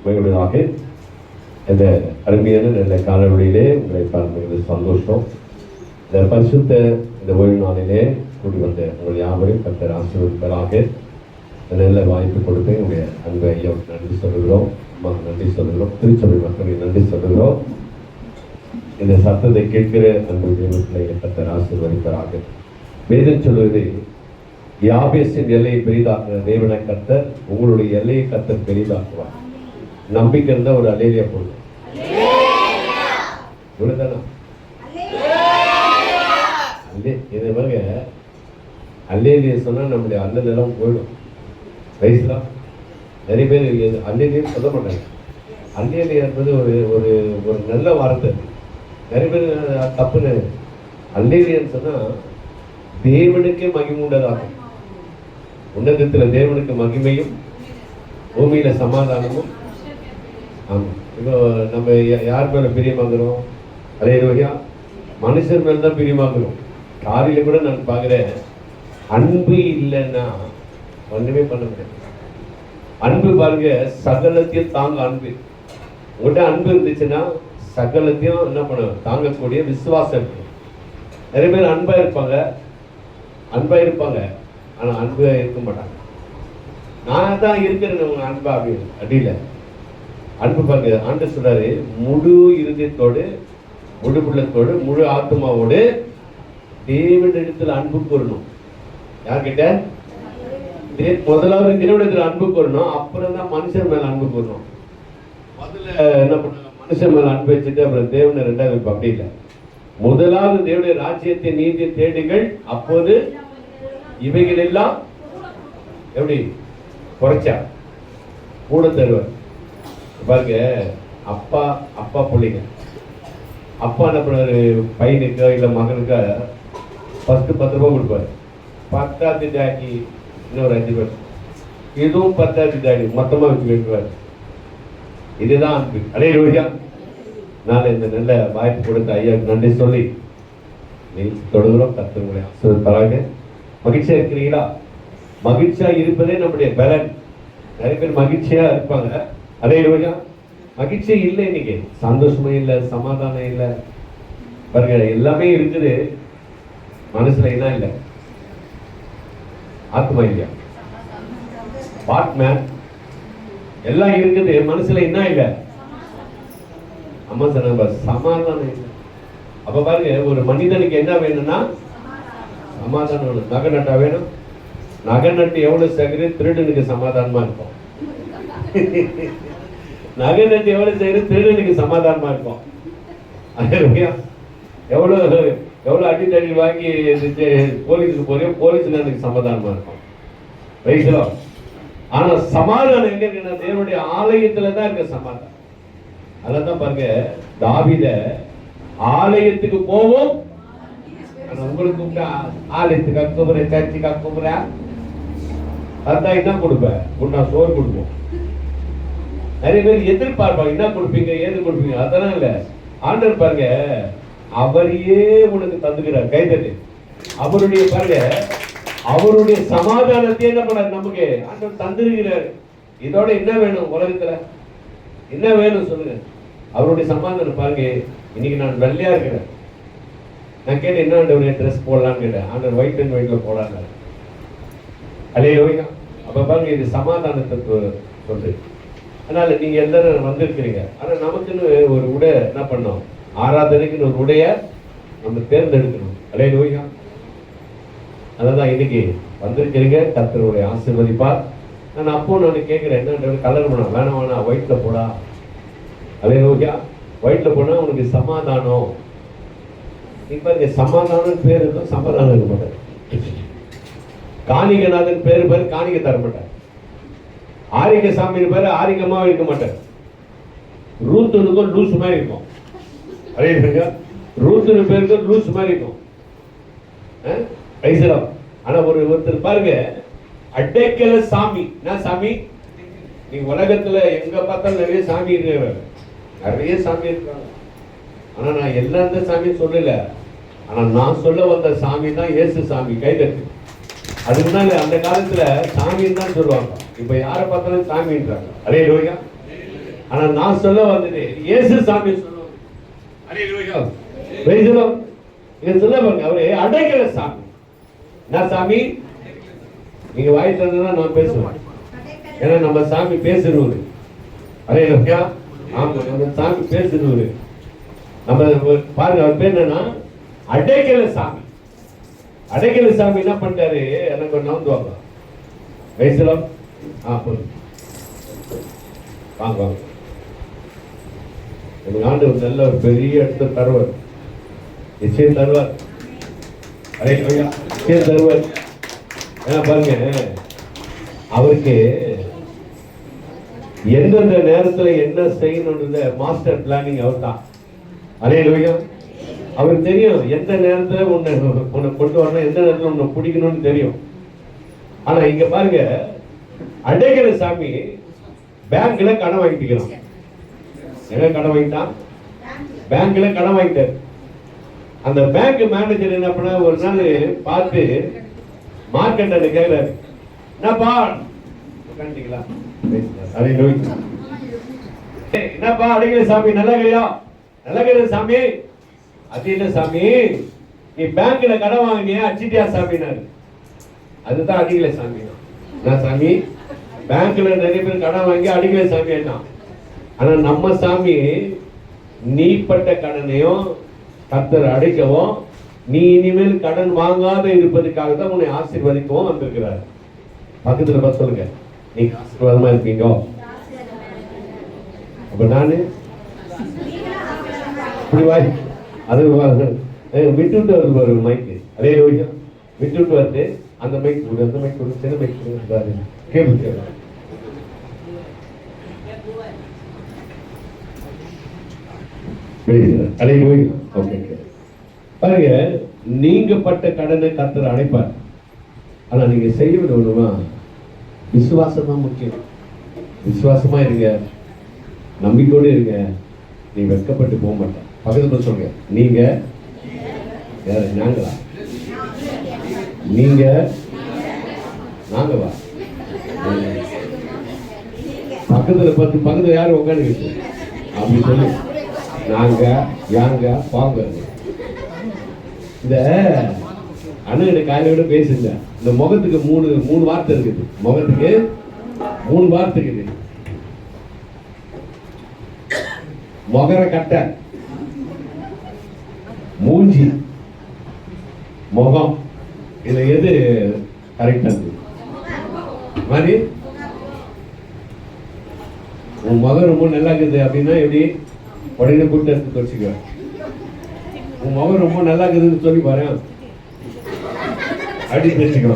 மகிழ்வதாக இந்த அருமையான நல்ல காலவழியிலே உங்களை பார்ப்பது சந்தோஷம். இந்த பரிசுத்த இந்த ஓய்வு நாளிலே கூடி வந்த உங்கள் யாவரையும் கர்த்தர் ஆசீர்வதிப்பதாக நல்ல வாய்ப்பு கொடுத்து உங்களுடைய அன்பு ஐயாவுக்கு நன்றி சொல்லுகிறோம், அம்மாவுக்கு நன்றி சொல்லுகிறோம், திருச்சபை மக்களுக்கு நன்றி சொல்லுகிறோம். இந்த சத்தத்தை கேட்கிற அன்பு தேவர்களை கர்த்தர் ஆசீர்வதிப்பதாக. வேதம் சொல்வது, யாபேசின் எல்லையை பெரிதாக்குற தேவனை கர்த்தர் உங்களுடைய எல்லையை கர்த்தர் பெரிதாக்குவார். நம்பிக்கை இருந்தா ஒரு அலேலியா போடுங்க. இவ்வளவுதானா? இதை பாருங்க, அல்லேலியா சொன்னா நம்முடைய அல்லல் எல்லாம் போயிடும். வயசுலாம் நிறைய பேர் அல்லேலியா சொல்ல மாட்டாங்க. அல்லேலியா என்பது ஒரு ஒரு ஒரு நல்ல வார்த்தை. நிறைய பேர் தப்புன்னு அல்லேலியான்னு சொன்னா தேவனுக்கே மகிமை உண்டதாகும். உன்னதத்துல தேவனுக்கு மகிமையும் பூமியில சமாதானமும். ஆமா, இப்போ நம்ம யார் மேல பிரியமாகிறோம்? அல்லேலூயா. மனுஷன் மேல தான் பிரியமாகிறோம். காலையில கூட நான் பார்க்கிறேன், அன்பு இல்லைன்னா ஒண்ணுமே பண்ண முடியாது. அன்பு பாருங்க, சகலத்தையும் தாங்க அன்பு. உங்கள்கிட்ட அன்பு இருந்துச்சுன்னா சகலத்தையும் என்ன பண்ண தாங்கக்கூடிய விசுவாசம் இருக்கு. நிறைய பேர் அன்பா இருப்பாங்க, ஆனா அன்பா இருக்க மாட்டாங்க. நான் தான் இருக்கிறேன் உங்க அன்பா அப்படின்னு அடியில அன்பு பாருங்க. ஆண்டு சொல்றாரு, முழு இருதயத்தோடு, முழு உள்ளத்தோடு, முழு ஆத்மாவோடு தேவனிடத்தில் அன்பு கூறணும். யார்கிட்ட? முதலாவது தேவனிடத்தில் அன்பு கூறணும், அப்புறம் தான் மனுஷன் மேல அன்பு கூறணும். முதல்ல என்ன பண்ண, மனுஷன் மேல அன்பு வச்சுட்டு அப்புறம் தேவனை ரெண்டாவது வைப்போம். அப்படி இல்லை. முதலாவது தேவனுடைய ராஜ்யத்தை நீதியை தேடுங்கள், அப்போது இவைகள் எல்லாம் எப்படி குறைச்சா கூட தருவார். பாருங்க, அப்பா பிள்ளைங்க, அப்பா என்ன பண்ணாரு, பையனுக்கோ இல்லை மகனுக்கோ ஃபர்ஸ்ட் 10 ரூபா கொடுப்பாரு. 10வது டாடி இன்னொரு 5 ரூபாய், இதுவும் 10வது டாடி மொத்தமாக வச்சு வைக்குவார். இதுதான் அன்பு. அல்லேலூயா. நான் இந்த நல்ல வாய்ப்பு கொடுத்த ஐயாவுக்கு நன்றி சொல்லி தொடங்குறோம். கர்த்தருடைய ஆசீர்வாதமாக. மகிழ்ச்சியா இருக்கிறீங்களா? மகிழ்ச்சியா இருப்பதே நம்முடைய பலன். நிறைய பேர் மகிழ்ச்சியா இருப்பாங்க. அல்லேலூயா. மகிழ்ச்சி இல்லை, இன்னைக்கு சந்தோஷமே இல்லை, சமாதானம் இல்லை. பாருங்க, எல்லாமே இருக்குது, மனசுல என்ன இல்லை? ஆத்மா இல்லையா? பாட்மேன் எல்லாம் இருக்குது, மனசுல என்ன இல்லை? அம்மா சொன்ன சமாதானம் இல்லை. அப்ப பாருங்க, ஒரு மனிதனுக்கு என்ன வேணும்னா சமாதானம் வேணும். நகை நட்டா வேணும். நகை நட்டு எவ்வளவு சேகரி, திருடனுக்கு சமாதானமா இருக்கும். நகை நட்டு எவ்வளவு செய்யறது, திருடனுக்கு சமாதானமா இருக்கும். எவ்வளவு அடித்தடி வாங்கி போலீஸுக்கு போறியோ, போலீஸ் எனக்கு சமாதானமா இருக்கும். ரைட்டா? ஆனா சமாதானம் எங்க இருக்கு? தேவனுடைய ஆலயத்துல தான் இருக்க சமாதானம். அதான் பாருங்க, தாவீத ஆலயத்துக்கு போவோம், உங்களுக்கு கூப்பிட்டா ஆலயத்துக்கு கூப்பிடுறேன், சர்ச்சுக்கு கூப்பிடுறேன், அதான் என்ன கொடுப்பேன்? உன்னா சோறு கொடுப்போம். நிறைய பேர் எதிர்பார்ப்பாங்க, என்ன கொடுப்பீங்க, ஏது கொடுப்பீங்க. அதெல்லாம் இல்ல. ஆண்டவர் பாருங்க, அவரையே உனக்கு தந்துக்கிறார். கைதட்டு. அவருடைய பாருங்க, அவருடைய சமாதானத்தை என்ன பண்ணார் நமக்கு ஆண்டவர் தந்திருக்கிறார். இதோட என்ன வேணும் உலகத்துல? என்ன வேணும் சொல்லுங்க? அவருடைய சமாதானம் பாருங்க. இன்னைக்கு நான் வெள்ளையா இருக்கிறேன். நான் கேட்டேன், என்ன ஆண்டவர் ட்ரெஸ் போடலான்னு கேட்டேன். ஆண்டவர் ஒயிட் அண்ட் ஒயிட்ல போடலான்னு. அல்லேலூயா. அப்ப பாருங்க, இது சமாதானத்தை சொல்றது. அதனால நீங்க எல்லாரும் வந்திருக்கிறீங்க. ஆனா நமக்குன்னு ஒரு உடை என்ன பண்ணோம், ஆராதனைக்குன்னு ஒரு உடைய நம்ம தேர்ந்தெடுக்கணும். அல்லேலூயா. அதான் இன்னைக்கு வந்திருக்கிறீங்க. கர்த்தருடைய ஆசீர்வதிப்பார். நான் நான் கேட்கிறேன், என்ன கலர் பண்ணா வேணாம், ஒயிட்ல போடா. அல்லேலூயா. ஒயிட்ல போனா உனக்கு சமாதானம். இப்ப இங்க சமாதானம் பேர் இருக்கும், சமாதானம் இருக்க மாட்டார். காணிகநாதன் பேரு காணிக்க தர மாட்டார். ஆரிக சாமி பேரு ஆரிகமா இருக்க மாட்டார். ரூத்துனுக்கும் லூஸ் மாதிரி இருக்கும். அதே ரூத்துனு பேருக்கு லூஸ் மாதிரி இருக்கும். ஆனா ஒருத்தர் பாருங்க, அடைக்கல சாமி. என்ன சாமி? நீ உலகத்துல எங்க பார்த்தாலும் நிறைய சாமி இருக்கு, நிறைய சாமி இருக்காங்க. ஆனா நான் எல்லா சாமி சொல்லல. ஆனா நான் சொல்ல வந்த சாமி தான் இயேசு சாமி. கைதட்டு. அதுக்கு முன்னாடி அந்த காலத்துல சாமின்னு தான் சொல்லுவாங்க. இப்ப யாரை பார்த்தாலும் சாமின்றாங்க. அல்லேலூயா. ஆனா நான் சொல்ல வந்தது இயேசு சாமி சொல்லுவாங்க. அல்லேலூயா. Praise the Lord. இங்க சொல்ல பாருங்க, அவரே அடைக்கல சாமி. நான் சாமி நீங்க வாய் திறந்தா நான் பேசுவேன். ஏன்னா நம்ம சாமி பேசுறவரு. அல்லேலூயா. ஆமா, நம்ம சாமி பேசுறவரு. நம்ம பாருங்க, அவர் பேர் என்னன்னா அடைக்கல சாமி. அடைக்கல சாமி என்ன பண்ணிட்டாரு, எனக்கு ஒரு நவுந்து வாங்க. Price the Lord. வாங்க வாங்க. எனக்கு ஆண்டவர் நல்ல ஒரு பெரிய இடத்த தருவார், நிச்சயம் தருவார். அல்லேலூயா. நிச்சயம் தருவார். ஏன்னா பாருங்க, அவருக்கு எந்தெந்த நேரத்துல என்ன செய்யணும்ன்றத மாஸ்டர் பிளானிங் அவர் தான். அல்லேலூயா. அவருக்கு தெரியும் எந்த நேரத்துல உன்னை கொண்டு வரணும், எந்த நேரத்துல உன்னை பிடிக்கணும்னு தெரியும். ஆனா இங்க பாருங்க, அடைக்கல சாமி பேங்க்ல கடன் வாங்கிக்கிறான். எங்க கடன் வாங்கிட்டான்? பேங்க்ல கடன் வாங்கிட்டாரு. அந்த பேங்க் மேனேஜர் என்ன பண்ண, ஒரு நாள் பார்த்து மார்க்கெட் கேட்கிறாரு, என்னப்பா கண்டிங்களா என்னப்பா அடைக்கல சாமி, நல்லா இல்லையா? நல்லா கிடையாது சாமி. அது இல்ல சாமி, நீ பேங்க்ல கடன் வாங்கினியா அச்சிட்டியா சாமினாரு. அதுதான் அடிக்கல சாமி. நான் சாமி பேங்க்ல நிறைய பேர் கடன் வாங்கி அடிக்கல சாமி என்ன. ஆனா நம்ம சாமி நீ பட்ட கடனையும் கர்த்தர் அடைக்கவும், நீ இனிமேல் கடன் வாங்காத இருப்பதற்காக தான் உன்னை ஆசீர்வதிக்கவும் வந்திருக்கிறார். பக்கத்துல பார்த்து சொல்லுங்க, நீங்க ஆசீர்வாதமா இருப்பீங்க. அப்ப நானு இப்படி வாய் அது விட்டுட்டு வருது பாரு மைக்கு. அதே விட்டுட்டு வருது. அந்த மைக் கொடு, அந்த மைக் கொடு, சின்ன மைக் கொடு, கேபிள் கேபிள். பாருங்க, நீங்க பட்ட கடனை கர்த்தர் அடைப்பார். ஆனா நீங்க செய்ய விடணுமா? விசுவாசம் தான் முக்கியம். விசுவாசமா இருங்க, நம்பிக்கையோடு இருங்க. நீ வெட்கப்பட்டு போக மாட்டேன். பக்கத்துல சொல்லுங்க, நீங்க நாங்களா? நீங்க நாங்கவா? பக்கத்துல பார்த்து பக்கத்துல யாரும் உட்காந்து அப்படி சொல்லு, நாங்க யாங்க பாங்க. இந்த அண்ணன் காலையோட பேசுங்க. இந்த முகத்துக்கு மூணு வார்த்தை இருக்குது. முகத்துக்கு 3 வார்த்தை இருக்குது. முகர கட்ட, மூஞ்சி, முகம். இதுல எது கரெக்டா இருக்கு மாதிரி? உன் முகம் ரொம்ப நல்லா இருக்குது அப்படின்னா எப்படி? உடனே கூட்டு எடுத்து தொடச்சிக்க. உன் முகம் ரொம்ப நல்லா இருக்குதுன்னு சொல்லி பாரு, அப்படி தெரிஞ்சுக்கோ.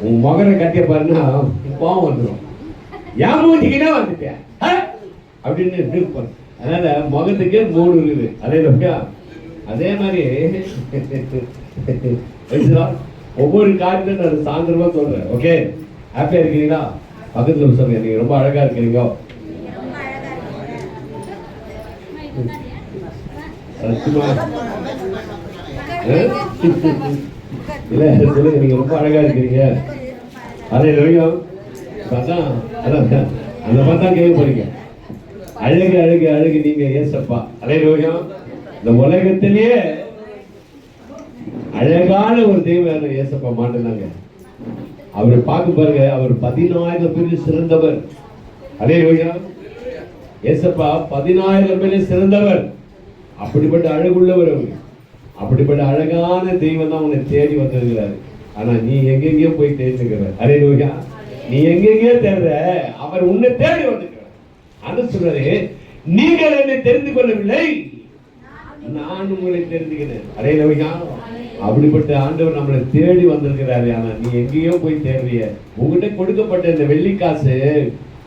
உன் முகரை கட்டிய பாருன்னா கோவம் வந்துடும். ஏன் மூஞ்சிக்கிட்டே வந்துட்டேன் அப்படின்னு இருப்பாரு. அதனால முகத்துக்கு 3 இருக்குது. அதே மாதிரி ஒவ்வொரு காரியத்தையும் நான் சாயந்தரமா சொல்றேன். ஓகே, ஹாப்பியா இருக்கிறீங்களா? பக்கத்துல சொல்லுங்க, நீங்க ரொம்ப அழகா இருக்கிறீங்க. சத்தியமா இல்ல சொல்லுங்க, நீங்க ரொம்ப அழகா இருக்கிறீங்க. அதே அதான் அந்த பார்த்தா கேட்க போறீங்க. அழகு அழகு அழகு நீங்க ஏசப்பா. அதே ரோகம், இந்த உலகத்திலேயே அழகான ஒரு தெய்வம் ஏசப்பா மாட்டுனாங்க. அவரை பார்க்க பாருங்க, அவர் 14,000 பேரில் சிறந்தவர். அதே ரோகம், ஏசப்பா 14,000 பேரில் சிறந்தவர். அப்படிப்பட்ட அழகுள்ளவர் அவர். அப்படிப்பட்ட அழகான தெய்வம் தான் உன்னை தேடி வந்திருக்கிறாரு. ஆனா நீ எங்கெங்கயோ போய் தேடிக்கிறார். அரே ரோஜா, நீ எங்கெங்கயோ தேடுற, அவர் உன்னை தேடி வந்திருக்கிறார். அது சொல்றாரு, நீங்கள் என்னை தெரிந்து கொள்ளவில்லை, நான் உங்களை தெரிஞ்சுக்கிறேன். அரே ரோஜா, அப்படிப்பட்ட ஆண்டவர் நம்மளை தேடி வந்திருக்கிறாரு. ஆனா நீ எங்கேயோ போய் தேடுறிய. உங்ககிட்ட கொடுக்கப்பட்ட இந்த வெள்ளிக்காசு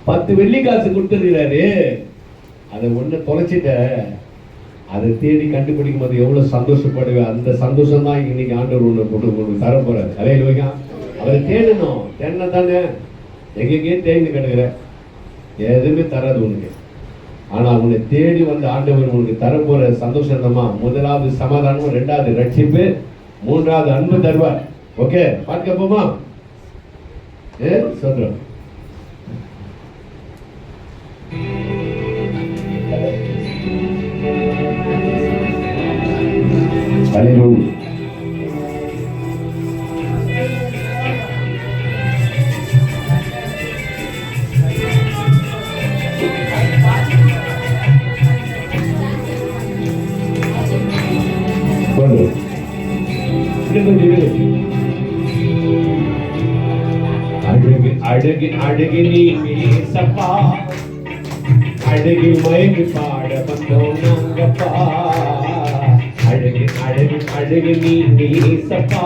10 வெள்ளிக்காசு கொடுத்துருக்கிறாரு. அதை ஒண்ணு தொலைச்சிட்ட. அதை தேடி கண்டுபிடிக்கும் போது எவ்வளவு சந்தோஷப்படுவேன். அந்த சந்தோஷம் தான் இன்னைக்கு ஆண்டவர் ஒண்ணு தர போறாரு. அதே லோகா, அவரை தேடணும். தேடினா தானே எங்கெங்கே தேடி கிடக்குற, எதுவுமே தராது உனக்கு. ஆனா உன்னை தேடி வந்து ஆண்டவர் உனக்கு தர போற சந்தோஷம் தான். 1வது சமாதானம், 2வது ரட்சிப்பு, 3வது அன்பு தருவார். ஓகே, பார்க்க போமா? சொல்றோம். Hallelujah. அழகு அழகு அழகு நீங்க ஏசப்பா, அழகில் மயங்கி பாட வந்தோம் நாங்கப்பா. அழகு அழகு அழகு நீங்க ஏசப்பா,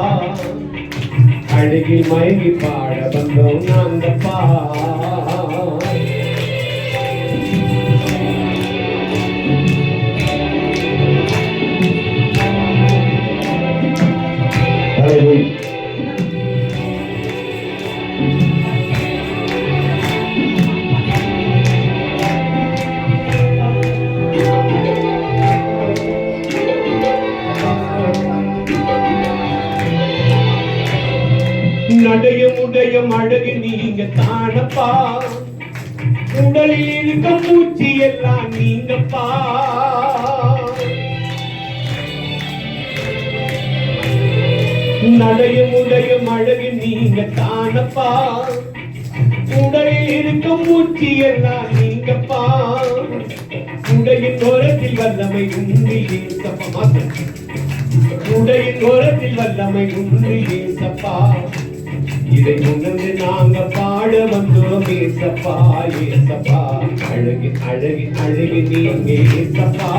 அழகில் மயங்கி பாட வந்தோம் நாங்கப்பா. நடையும் உடையும் அழகு நீங்க தானப்பா, உடலில் இருக்க மூச்சு எல்லாம் நீங்கப்பா. நடையும் உடையும் அழகு நீங்க தானப்பா, உடலில் இருக்க மூச்சு எல்லாம் நீங்கப்பா. உடையின் ஓரத்தில் வல்லமை உண்டு ஏசப்பா, உடையின் ஓரத்தில் வல்லமை உண்டு ஏசப்பா. இதை உணர்ந்து நாங்க பாட வந்தோம் ஏசப்பா ஏசப்பா. அழகு அழகு அழகு நீங்க ஏசப்பா,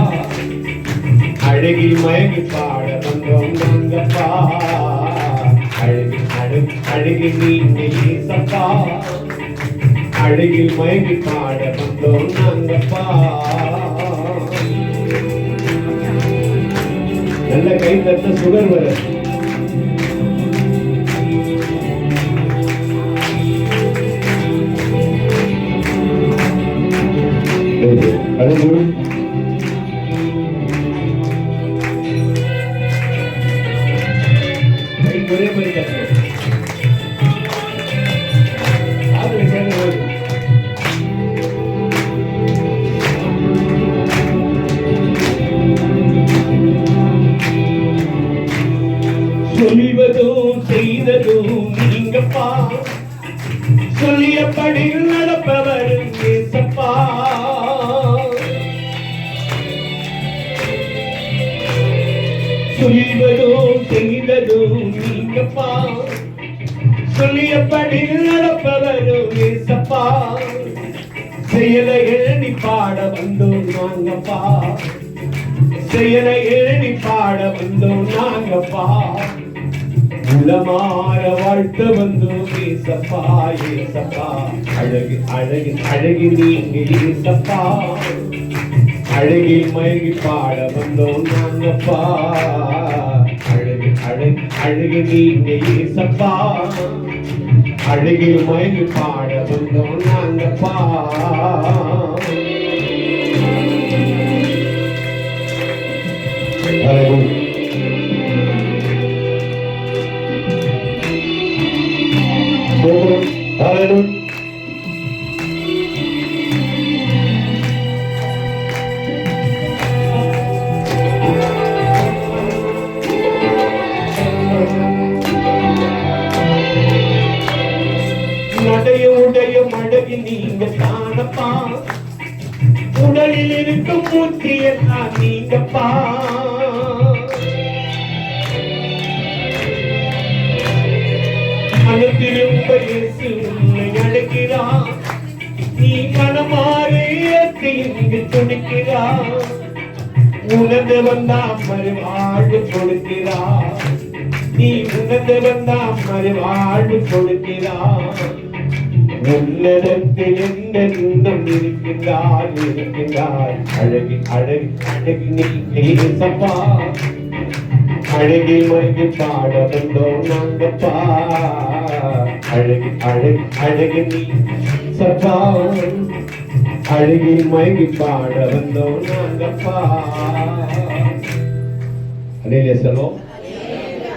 அழகில் மயங்கி பாட வந்தோம் நாங்கப்பா. அழகு அழகு அழகு நீங்க ஏசப்பா, அழகில் மயங்கி பாட வந்தோம் நாங்கப்பா. நல்ல கை தட்ட சுகர் வர. ஒரே மாதிரி சொல்வதும் செய்ததும் நீங்கப்பா, சொல்லியபடி நடப்பவரும் ஏசப்பா. சொல்வதும் செய்ததும் நீங்கப்பா, சொல்லியபடி நடப்பவரும் ஏசப்பா. செயலை எழுதி பாட வந்தோம் நாங்கப்பா, செயலை எழுதி பாட வந்தோம் நாங்கப்பா. உளமாற வாழ்த்த வந்தோம் ஏசப்பா ஏசப்பா. அழகு அழகு அழகு நீங்க ஏசப்பா, அழகில் மயங்கி பாட வந்தோம் நாங்கப்பா. அழகு அழகு அழகு நீங்க ஏசப்பா, அழகில் மயங்கி பாட வந்தோம் நாங்கப்பா. நடையும் உடையும் அழகு நீங்க தானப்பா, உடலில் இருக்கும் மூச்சு எல்லாம் நீங்கப்பா. மனத்திலும் இயேசு உன்னை அழைக்கிறார், நீ மனமாறு ஏற்று இங்கு துணிக்கிறார். உணர்ந்து வந்தா மறுவாழ்வு கொடுக்கிறார், நீ உணர்ந்து வந்தா மறுவாழ்வு கொடுக்கிறார். உன்னதத்தில் என்றென்றும் இருக்கின்றார் இருக்கின்றார். அழகு அழகு அழகு நீங்க ஏசப்பா, அழகில் மயங்கி பாட வந்தோம் நாங்கப்பா. அழகு அழகு அழகு நீ சப்பா, அழகில் மயங்கி பாட வந்தோம் நாங்கப்பா. அலையிலே செல்வோம்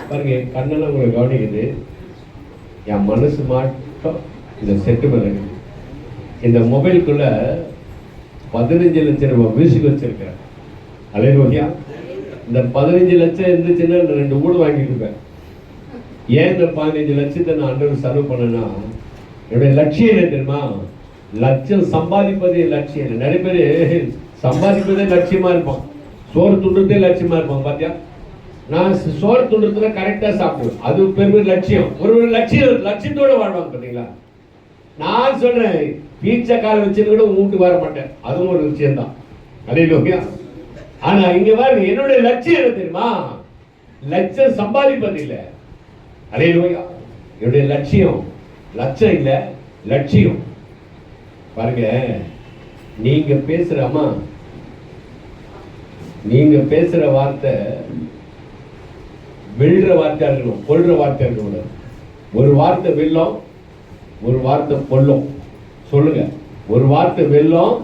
பாருங்க. என் கண்ணெல்லாம் உங்களை கவனிக்குது, என் மனசு மாட்டம் இந்த செட்டு மேல. இந்த மொபைலுக்குள்ள 15 லட்சம் ரூபாய் மியூசிக் வச்சிருக்கிறேன். அலையிலோயா இந்த 15 லட்சம் இருந்துச்சுன்னா 2 வீடு வாங்கிட்டு இருப்பேன். ஏன் இந்த 15 லட்சத்தை நான் ஆண்டவர் செலவு பண்ணேன்னா, என்னுடைய லட்சியம் என்ன தெரியுமா? லட்சம் சம்பாதிப்பதே லட்சியம் இல்லை. நிறைய பேர் சம்பாதிப்பதே லட்சியமா இருப்பான், சோறு துண்டுறதே லட்சியமா இருப்பான். பாத்தியா, நான் சோறு துண்டுறதுல கரெக்டா சாப்பிடுவேன், அது பெரிய லட்சியம். ஒரு லட்சியத்தோட வாழ்வாங்க. பாத்தீங்களா, நான் சொல்றேன், பீச்சை கால் வச்சுன்னு கூட வீட்டுக்கு வர மாட்டேன், அதுவும் ஒரு லட்சியம் தான். அல்லேலூயா. ஆனா இங்க பாருங்க, என்னுடைய லட்சியம் என்ன தெரியுமா? லட்சம் சம்பாதிப்பது இல்லை. அல்லேலூயா. என்னுடைய லட்சியம் லட்சம் இல்ல, லட்சியம். பாருங்க, நீங்க பேசுறமா, நீங்க பேசுற வார்த்தை வெல்ற வார்த்தையா இருக்கணும், கொல்ற வார்த்தையா இருக்கணும். ஒரு வார்த்தை வெல்லும், ஒரு வார்த்தை கொல்லும். சொல்லுங்க, ஒரு வார்த்தை வெல்லும்,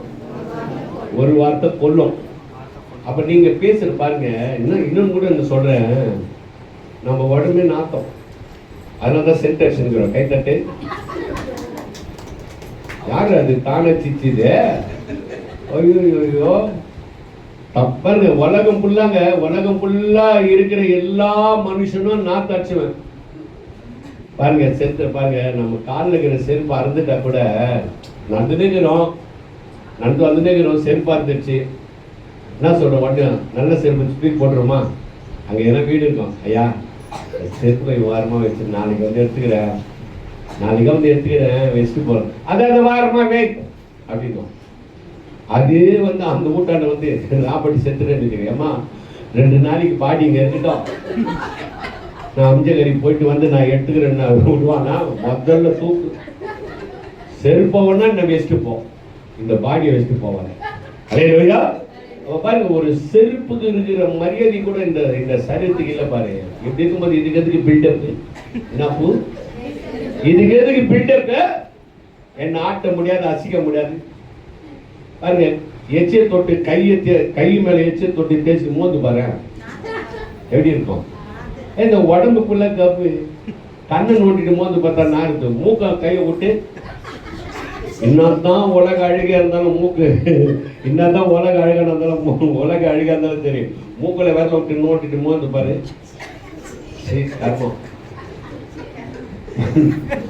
ஒரு வார்த்தை கொல்லும். அப்ப நீங்க பேசுற பாருங்க, இன்னும் கூட நான் சொல்றேன், நம்ம உடம்பே நாத்தம், அதனாலதான் சென்டெக்ஷன் கை தட்டு. யாரு அது தானே சிச்சுது? ஐயோ தப்பாங்க. உலகம் ஃபுல்லாங்க, உலகம் ஃபுல்லா இருக்கிற எல்லா மனுஷனும் நாத்தாச்சுவேன். பாருங்க செத்து பாருங்க, நம்ம காலில் இருக்கிற செருப்பு அறுந்துட்டா கூட நடந்துக்கிறோம், நடந்து வந்துட்டேங்கிறோம், செருப்பு அறுந்துடுச்சு. என்ன சொல்றோம், உடனே நல்ல செருப்பு தூக்கி போட்டுருமா? அங்க எல்லாம் வீடு இருக்கும், ஐயா செருப்பு போய் வாரமா வச்சு நாளைக்கு வந்து எடுத்துக்கிறேன், நாளைக்கு வந்து எடுத்துக்கிறேன் வச்சுட்டு போறேன், அது அந்த வாரமா வே அப்படின்னும். அது வந்து அந்த ஊட்டாண்ட வந்து ராப்படி செத்துறேன்னு, ஏமா 2 நாளைக்கு பாடி இங்க இருக்கட்டும், நான் அம்ஜகரி போயிட்டு வந்து நான் எடுத்துக்கிறேன்னு விடுவானா? முதல்ல தூக்கு செருப்பவனா நான் வச்சுட்டு போ, இந்த பாடியை வச்சுட்டு போவாங்க. அல்லேலூயா. பாருங்க, ஒரு செருப்புக்கு இருக்கிற மரியாதை கூட இந்த இந்த சரீரத்துக்கு இல்லை பாருங்க. எப்படி இருக்கும்போது இதுக்கு எதுக்கு பில்டப்? என்ன பூ, இதுக்கு எதுக்கு பில்டப்? என்ன ஆட்ட முடியாது, அசிக்க முடியாது. பாருங்க, எச்சிய தொட்டு கை மேல எச்சிய தொட்டு தேய்ச்சி மோந்து பாரு, எப்படி இருக்கும்? இந்த உடம்புக்குள்ள கப்பு, கண்ணை நோட்டிட்டு மோந்து பார்த்தா நான் இருக்கு, மூக்க கையை விட்டு, என்னதான் உலக அழுகா இருந்தாலும் மூக்கு, என்னதான் உலக அழகா இருந்தாலும் உலக அழுகா இருந்தாலும் தெரியும், மூக்குல வேற விட்டு நோட்டிட்டு மோந்து பாரு. கர்மம்.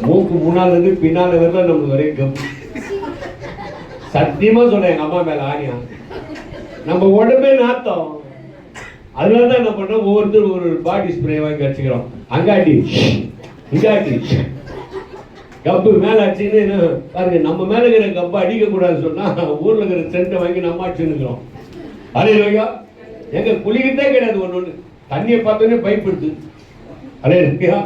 மூக்கு முன்னால இருந்து பின்னால வரல நம்மளுக்கு ஒரே கப்பு. சத்தியமா சொல்றேன், எங்க அம்மா மேல ஆணியா, நம்ம உடம்பே நாத்தம். அதனாலதான் என்ன பண்றோம், ஒவ்வொருத்தரும் ஒரு பாடி ஸ்ப்ரே வாங்கி வச்சுக்கிறோம். அங்காட்டி இங்காட்டி கப்பு மேல அடிச்சுன்னு பாருங்க, நம்ம மேல இருக்கிற கப்பு அடிக்க கூடாதுன்னு சொன்னா ஊர்ல இருக்கிற சென்ட்டை வாங்கி நம்ம அடிச்சுன்னுக்கிறோம். அல்லேலூயா. எங்க குளிக்கிட்டே கிடையாது, ஒண்ணு தண்ணியை பார்த்தோன்னே பயப்படுது. அல்லேலூயா.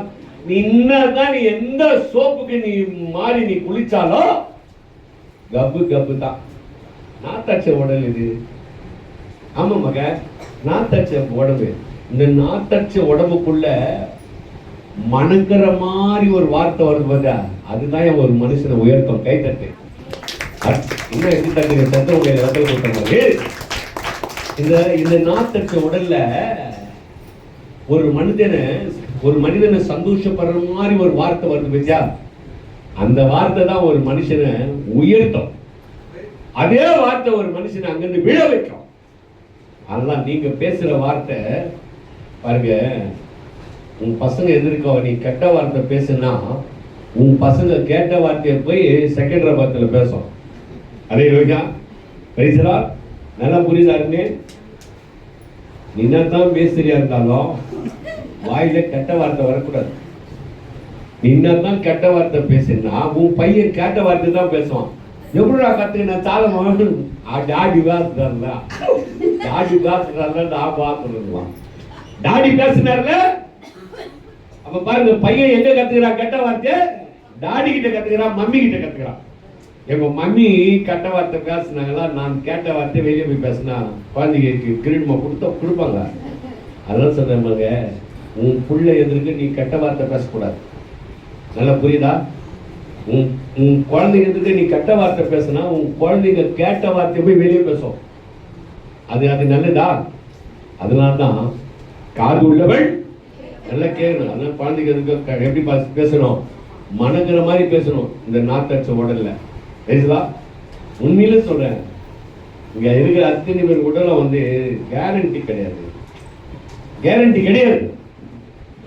நீ என்னதான், நீ எந்த சோப்புக்கு நீ மாறி நீ குளிச்சாலும் கப்பு கப்பு தான். நான் தச்ச உடல் இது. ஆமா மக, நான் தச்ச உடம்பு. இந்த நாத்தச்ச உடம்புக்குள்ள மணக்கிற மாதிரி ஒரு வார்த்தை வருது பார்த்தா, அதுதான் ஒரு மனுஷனை உயர்த்தும். கை தட்டு. இன்னும் எப்படி தட்டுங்க? சத்த உடைய ரத்தம் கொடுத்தாங்க. இந்த இந்த நாத்தச்ச உடல்ல ஒரு மனிதனை சந்தோஷப்படுற மாதிரி ஒரு வார்த்தை வருது பத்தியா, அந்த வார்த்தை தான் ஒரு மனுஷனை உயர்த்தும். அதே வார்த்தை ஒரு மனுஷனை அங்கிருந்து விழ வைக்கும். அதெல்லாம் நீங்க பேசுற வார்த்தை பாருங்க, உன் பசங்க எதிர்க்க நீ கெட்ட வார்த்தை பேசுனா, உன் பசங்க கேட்ட வார்த்தையை போய் செகண்ட் ரபத்துல பேசும். அல்லேலூயா. பேசுறா நல்லா புரியுதா? நீ என்னதான் பேசுறியா இருந்தாலும் வாயில கெட்ட வார்த்தை வரக்கூடாது. நீ என்னதான் கெட்ட வார்த்தை பேசுனா, உன் பையன் கேட்ட வார்த்தை தான் பேசுவான். எப்படிடா கத்துக்கின தாளம் டாடி பேசுறாருல, டாடி பேசுறாருல, நான் பாத்துருவான். டாடி பேசுனார்ல. அப்ப பாருங்க, பையன் எங்க கத்துக்கிறான் கெட்ட வார்த்தை? டாடி கிட்ட கத்துக்கிறான், மம்மி கிட்ட கத்துக்கிறான். எங்க மம்மி கெட்ட வார்த்தை பேசுனாங்களா, நான் கேட்ட வார்த்தை வெளியே போய் பேசினா குழந்தைக்கு கிரீடமா கொடுப்பாங்க. அதெல்லாம் சொல்றேன், உன் புள்ள எதிர்க்கு நீ கெட்ட வார்த்தை பேசக்கூடாது. நல்லா புரியுதா? உன் குழந்தைங்க எதிர்க்கு நீ கெட்ட வார்த்தை பேசினா, உன் குழந்தைங்க கேட்ட வார்த்தை போய் வெளியே பேசும். அது நல்லதா? அதனால்தான் காது உள்ளவள் நல்லா கேட்கணும். அதனால குழந்தைங்க எதுக்கு எப்படி பேசணும்? மணங்கிற மாதிரி பேசணும். இந்த நாத்தச்ச உடல்ல பேசுதா? உண்மையில சொல்றேன், இங்க இருக்கிற அத்தனை பேர் உடல வந்து கேரண்டி கிடையாது. கேரண்டி கிடையாது.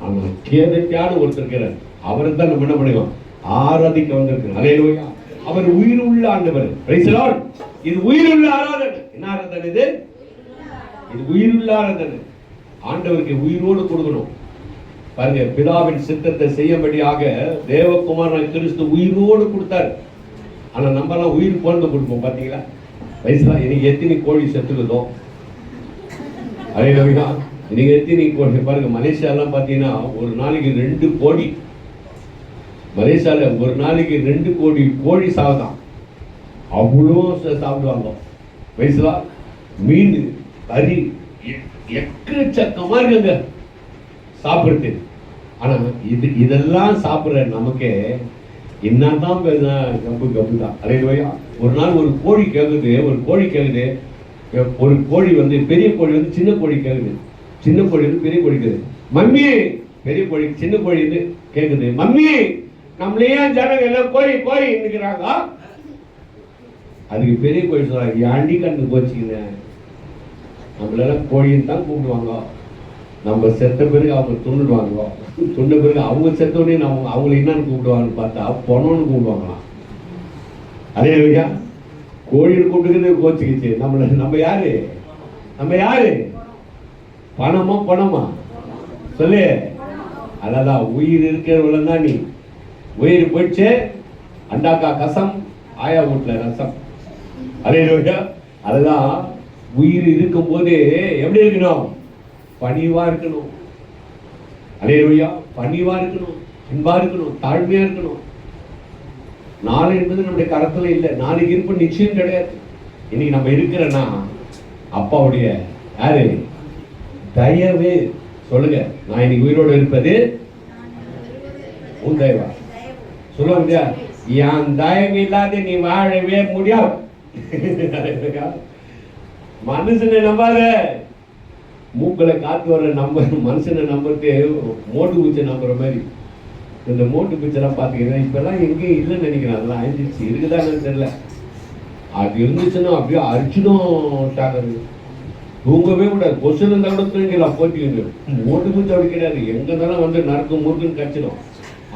ஆனா கேரண்டியான ஒருத்தர் இருக்கிறார், அவரை தான் நம்ம என்ன பண்ணுவோம், ஆராதிக்க வந்திருக்கிறோம். அல்லேலூயா. அவர் உயிர் உள்ள ஆண்டவர். Price the Lord. இது உயிர் உள்ள ஆராதனை. என்ன ஆராதனை இது? இது உயிர் உள்ள ஆராதனை. ஆண்டவருக்கு உயிரோடு கொடுக்கணும். பாருங்க, பிதாவின் சித்தத்தை செய்யும்படியாக தேவகுமாரன் கிறிஸ்து உயிரோடு கொடுத்தார். ஆனா நம்ம எல்லாம் உயிர் போர்ந்து கொடுப்போம். பாத்தீங்களா? வயசுல இன்னைக்கு எத்தனை கோழி செத்துக்குதோ, அல்லேலூயா. இன்னைக்கு எத்தனை கோழி பாருங்க. மலேசியாலாம் பாத்தீங்கன்னா ஒரு நாளைக்கு 2 கோடி, மலேசியால ஒரு நாளைக்கு 2 கோடி கோழி சாப்பிட்டான். அவ்வளோ சாப்பிடுவாங்க. வயசுல மீன், கறி எக்கச்சக்கமா இருக்குங்க சாப்பிடுறது. ஆனா இதெல்லாம் சாப்பிடுற நமக்கு என்னதான் கப்பு கப்பு தான். அல்லேலூயா. ஒரு நாள் ஒரு கோழி கேக்குது, ஒரு கோழி வந்து பெரிய கோழி வந்து சின்ன கோழி கேக்குது, சின்ன கோழி வந்து பெரிய கோழி கேக்குது, மம்மி. பெரிய கோழி சின்ன கோழி வந்து கேக்குது, மம்மி நம்மளையே ஜனங்க எல்லாம் கோழி கோழி நிற்கிறாங்க. அதுக்கு பெரிய கோழி சொல்றாங்க, ஏண்டி கண்ணு கோச்சிக்கிங்க, நம்மளெல்லாம் கோழின்னு தான் கூப்பிடுவாங்க. நம்ம செத்த பிறகு அவங்க துண்ணுடுவாங்க, துண்ட பிறகு அவங்க செத்தோடனே நம்ம அவங்களை என்னன்னு கூப்பிடுவாங்கன்னு பார்த்தா பொணம்னு கூப்பிடுவாங்களாம். அதே இல்லையா? கோழின்னு கூப்பிட்டுக்கிறது கோச்சிக்கிச்சு. நம்ம யாரு? நம்ம யாரு? பணமா பணமா சொல்லு. அதான் உயிர் இருக்கிறவங்கள தான் நீ. உயிர் போயிடுச்சு, அண்டாக்கா கசம், ஆயா வீட்டுல ரசம். அதே இல்லையா? அதுதான் உயிர் இருக்கும் போது எப்படி இருக்கணும்? பணிவா இருக்கணும். அல்லேலூயா. பணிவா இருக்கணும், அன்பா இருக்கணும், தாழ்மையா இருக்கணும். நாளை என்பது நம்முடைய கரத்துல இல்லை. நாளைக்கு இருப்பு நிச்சயம் கிடையாது. இன்னைக்கு நம்ம இருக்கிறன்னா அப்பாவுடைய யாரு தயவு. சொல்லுங்க, நான் இன்னைக்கு உயிரோடு இருப்பது உன் தயவா. சொல்லுவாங்க, என் தயவு இல்லாத நீ வாழவே முடியாது. மனுஷனை நம்பாத, மூக்களை காத்து வர நம்ப மனுஷனை நம்புறது மோட்டு பூச்சை நம்புற மாதிரி. இந்த மோட்டு பூச்செல்லாம் பார்த்தீங்கன்னா இப்பெல்லாம் எங்கேயும் இல்லைன்னு நினைக்கிறேன். அதெல்லாம் அழிஞ்சிச்சு, இருக்குதான்னு தெரியல. அது இருந்துச்சுன்னா அப்படியே அரிச்சிடும் டாக்டர். தூங்கவே கூடாது. கொஸ்டின் இருந்தால் கூட தூங்கிடலாம், போட்டிங்க. மோட்டு பூச்சி அப்படி கிடையாது, எங்க இருந்தாலும் வந்து நறுக்கு முறுக்குன்னு கச்சிடும்.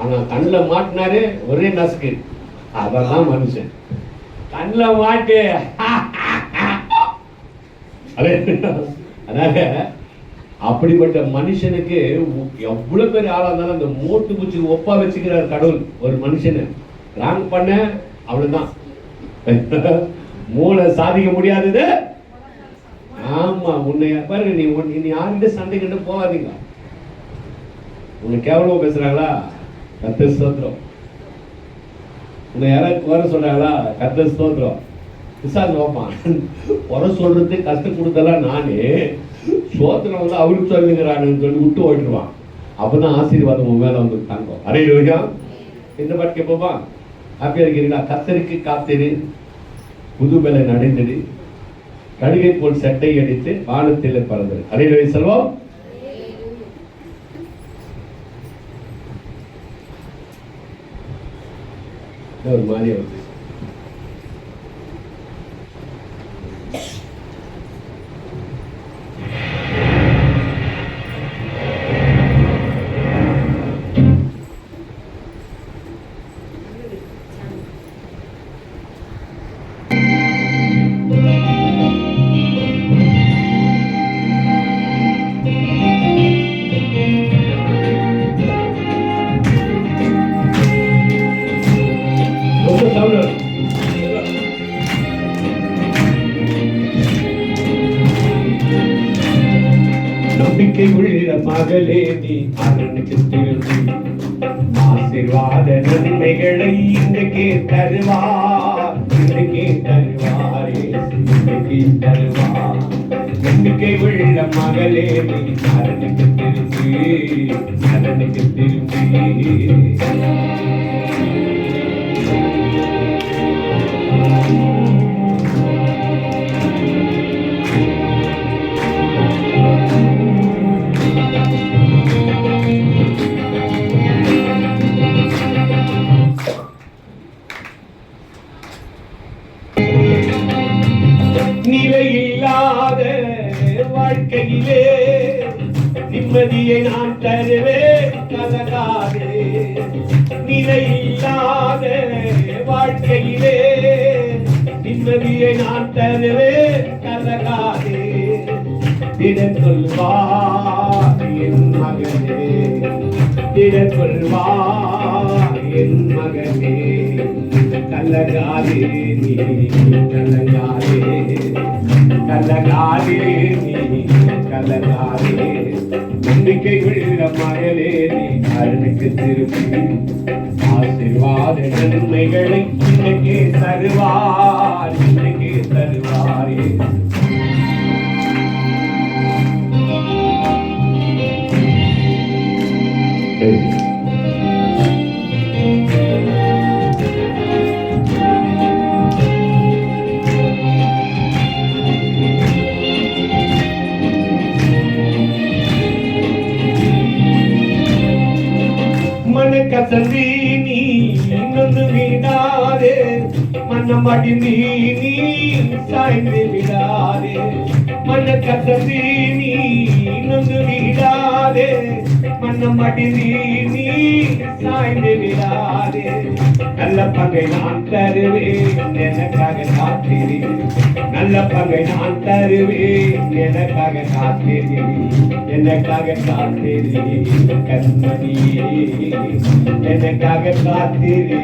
ஆனா கண்ணில் மாட்டினாரு ஒரே நசுக்கு. அதெல்லாம் மனுஷன் கண்ணில் மாட்டு. அதனால அப்படிப்பட்ட மனுஷனுக்கு எவ்வளவு பேர் ஆளா இருந்தாலும் அந்த மோட்டு பூச்சிக்கு ஒப்பா வச்சுக்கிறார் கடவுள் ஒரு மனுஷனை. ராங் பண்ண அவ்வளவுதான், மூளை சாதிக்க முடியாதது. ஆமா, உன்னை பாருங்க, நீ யார்கிட்ட சண்டை கிட்ட போகாதீங்க. உன்னை கேவலமா பேசுறாங்களா, கர்த்தர் ஸ்தோத்திரம். உன்னை யாராவது குறை சொல்றாங்களா, கர்த்தர் ஸ்தோத்திரம். விசாரணை வைப்பான். குறை சொல்றது கஷ்டம் கொடுத்தலாம் நானே, சோத்திரம் வந்து அவருக்கு சொல்லுங்கிறான்னு சொல்லி விட்டு ஓட்டுருவான். அப்பதான் ஆசீர்வாதம் உன் மேல வந்து தாங்கும். அல்லேலூயா. இந்த பாட்டு கேட்போமா? ஹாப்பியா இருக்கிறீங்களா? கர்த்தருக்கு காத்திரு, புது பலன் அடைந்தது, கழுகை போல் சட்டை அடித்து வானத்தில் பறந்தது. அல்லேலூயா செல்வம். ஒரு மாதிரி வருது. நம்பிக்கை உள்ள மகளே நீ அரணுக்கு திரும்பி ஆசீர்வாத நன்மைகளை இன்றைக்கே தருவார், இன்றைக்கே தருவார், இன்றைக்கே தருவார். நம்பிக்கை உள்ள மகளே நீ அரணுக்கு திரும்பி, அரணுக்கு திரும்பி. நிலையில்லாத வாழ்க்கையிலே நிம்மதியை நான் தருவேன் கலங்காதே. நிலையில்லாத வாழ்க்கையிலே நிம்மதியை நான் தருவேன் கலங்காதே. திடன் கொள்வார் என் மகனே, திடன் கொள்வார் என் மகனே. கலங்காதே நீ, கலங்காதே, கலங்காதே நீ, கலங்காதே. நம்பிக்கை உள்ள மகளே நீ அருளுக்கு திரும்பி ஆசீர்வாத நன்மைகளை இன்னைக்கே தருவார், இன்னைக்கே தருவாரே. கசந்தி நீ இன்னொன்று விடாதே, மன்னம் அடிந்தி நீ சாய்ந்து விடாதே. மன்ன கசந்தி நீ இன்னொன்று விடாதே, மன்னம் அடிந்தி நீ சாய்ந்து விடாதே. நல்ல பகை நான் தருவேன் எனக்காக காத்திரி, நல்ல பகை நான் தருவேன் எனக்காக காத்திரி, எனக்காக காத்திரி கண்மணியே, எனக்காக காத்திரி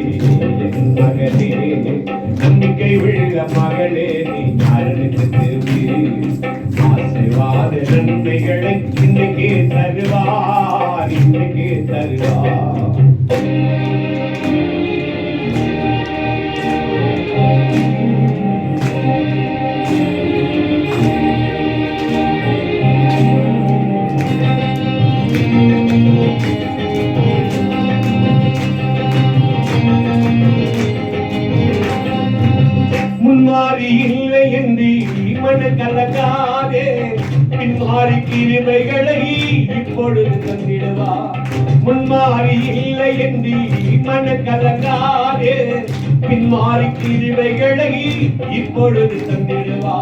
என் மகளே. நம்பிக்கை உள்ள மகளே நீ அருளுக்கு திரும்பி ஆசீர்வாத நன்மைகளை இன்னைக்கே தருவார், இன்னைக்கே தருவார். முன்மாறி இல்லை என்று மன கலங்காதே, பின்மாறி கிருபைகளை இப்பொழுது தந்திடுவா. முன்மாறி இல்லை என்று மன கலங்காதே, பின்மாறி கிருபைகளை இப்பொழுது தந்திடுவா.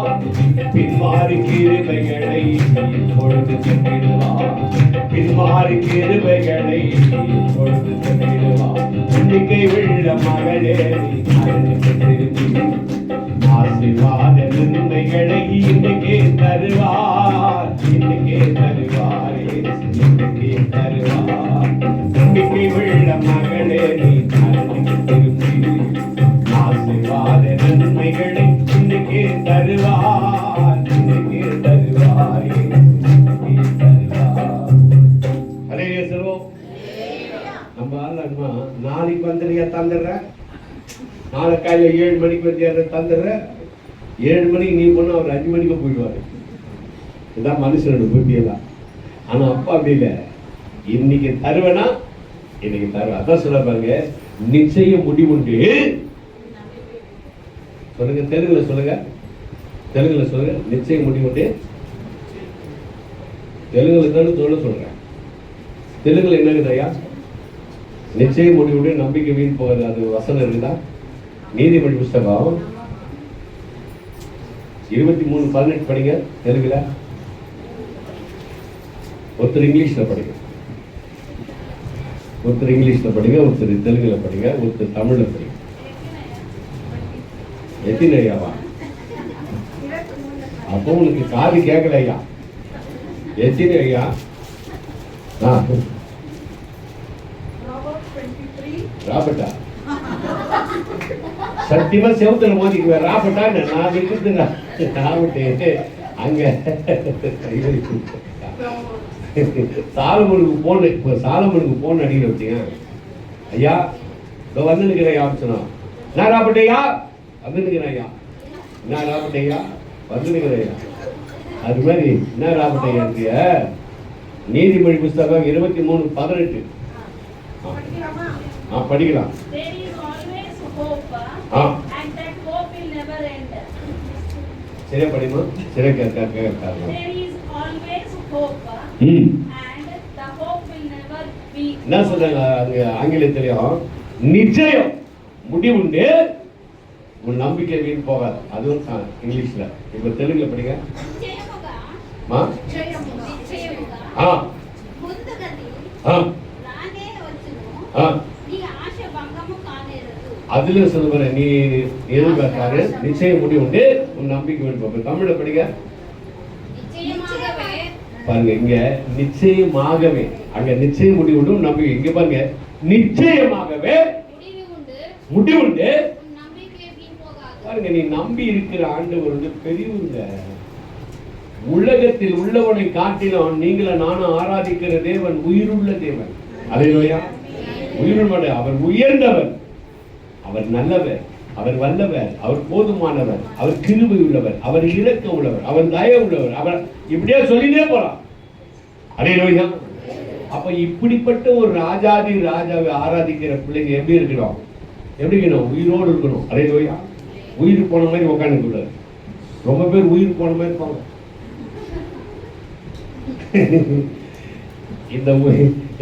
பின்மாறி கிருபைகளை இப்பொழுது தந்திடுவா, பின்மாறி கிருபைகளை இப்பொழுது தந்திடுவா. நம்பிக்கை உள்ள மகளே அருளுக்கு திரும்பி ஆசீர்வாத நன்மைகளை இன்னைக்கே தருவார், இன்னைக்கே தருவாரே, இன்னைக்கே தருவார். நம்பிக்கை உள்ள மகளே நீ அருளுக்கு திரும்பி ஆசீர்வாத நன்மைகளை இன்னைக்கே தருவார், இன்னைக்கே தருவாரே, இன்னைக்கே தருவார். ஹல்லேலூயா சொல்லுவோம். நம்ம ஆளுமா நாளைக்கு வந்துறியா தந்துடுறேன், நாளை காலையில் 7 மணிக்கு வந்து தந்துடுறேன். 7 மணிக்கு நீ போனால் அவர் 5 மணிக்கு போயிடுவார். இதுதான் மனுஷனோட புத்தியெல்லாம். ஆனால் அப்பா அப்படி இல்லை, இன்னைக்கு தருவேனா இன்னைக்கு தருவேன். அதான் சொல்ல பாருங்க, நிச்சயம் முடிவுண்டு. சொல்லுங்க தெலுங்குல சொல்லுங்க, தெலுங்குல சொல்லுங்க, நிச்சயம் முடிவுண்டு. தெலுங்குல தானே சொல்றேன். தெலுங்குல என்னங்குது ஐயா? நிச்சயம் முடிவுண்டு, நம்பிக்கை வீண் போகாது. அது வசனம் இருக்குதா? நீதிமொழி புஸ்தகம் 23:18 படிங்க தெலுங்குல. ஒருத்தர் இங்கிலீஷ்ல படிங்க, ஒருத்தர் இங்கிலீஷ்ல படிங்க, ஒருத்தர் தெலுங்குல படிங்க, ஒருத்தர் தமிழ்ல படிங்க. எத்தனை ஐயாவா? அப்போ உங்களுக்கு காது கேட்கல ஐயா. எத்தனை ஐயா? ராபர்ட்டா சத்தியமா செவத்துல மோதிக்குவேன். ராபர்ட்டா நான் இருக்குதுங்க ராபர்ட்டு அங்க சாலமனுக்கு போன், இப்போ சாலமனுக்கு போன் அடிக்கிற வச்சுங்க. ஐயா இதோ வந்து நிற்கிறேன் ஐயா சொன்னோம். நான் ராபர்ட் ஐயா வந்து நிற்கிறேன் ஐயா, என்ன ராபர்ட் ஐயா வந்து நிற்கிறேன் ஐயா. அது மாதிரி என்ன ராபர்ட் ஐயா இருக்கிய? நீதிமொழி புஸ்தகம் 23:18 படிக்கலாம். சரியா படிமா? சரியா கேட்க. என்ன சொல்றாங்க அது ஆங்கிலத்திலையும்? நிச்சயம் முடிவுண்டு, உன் நம்பிக்கை வீண் போகாது. அதுவும் இங்கிலீஷ்ல. இப்ப தெலுங்குல படிங்க. அதுல சொல்லுற நீ எதிர்பார்க்காரு நிச்சயம் முடிவு உண்டு உன் நம்பிக்கை வேண்டும். தமிழ படிக்க பாருங்க, இங்க நிச்சயமாகவே, அங்க நிச்சயம் முடிவு உண்டு நம்பிக்கை. இங்க பாருங்க, நிச்சயமாகவே முடிவு உண்டு. பாருங்க, நீ நம்பி இருக்கிற ஆண்டவர் வந்து பெரியவங்க. உலகத்தில் உள்ளவனை காட்டிலும் நீங்கள நானும் ஆராதிக்கிற தேவன் உயிருள்ள தேவன். அல்லேலூயா. உயிருள்ள, அவர் உயர்ந்தவர், அவர் நல்லவர், அவர் வல்லவர், அவர் போதுமானவர், அவர் கிருபை உள்ளவர், அவர் இரக்கம் உள்ளவர், அவர் தயவு உள்ளவர், அவர் இப்படியே சொல்லிட்டே போறான். அல்லேலூயா. அப்ப இப்படிப்பட்ட ஒரு ராஜாதி ராஜாவை ஆராதிக்கிற பிள்ளைங்க எப்படி இருக்கணும்? எப்படி இருக்கணும்? உயிரோடு இருக்கணும். அல்லேலூயா. உயிர் போன மாதிரி உட்காந்து கூடாது. ரொம்ப பேர் உயிர் போன மாதிரி இருப்பாங்க.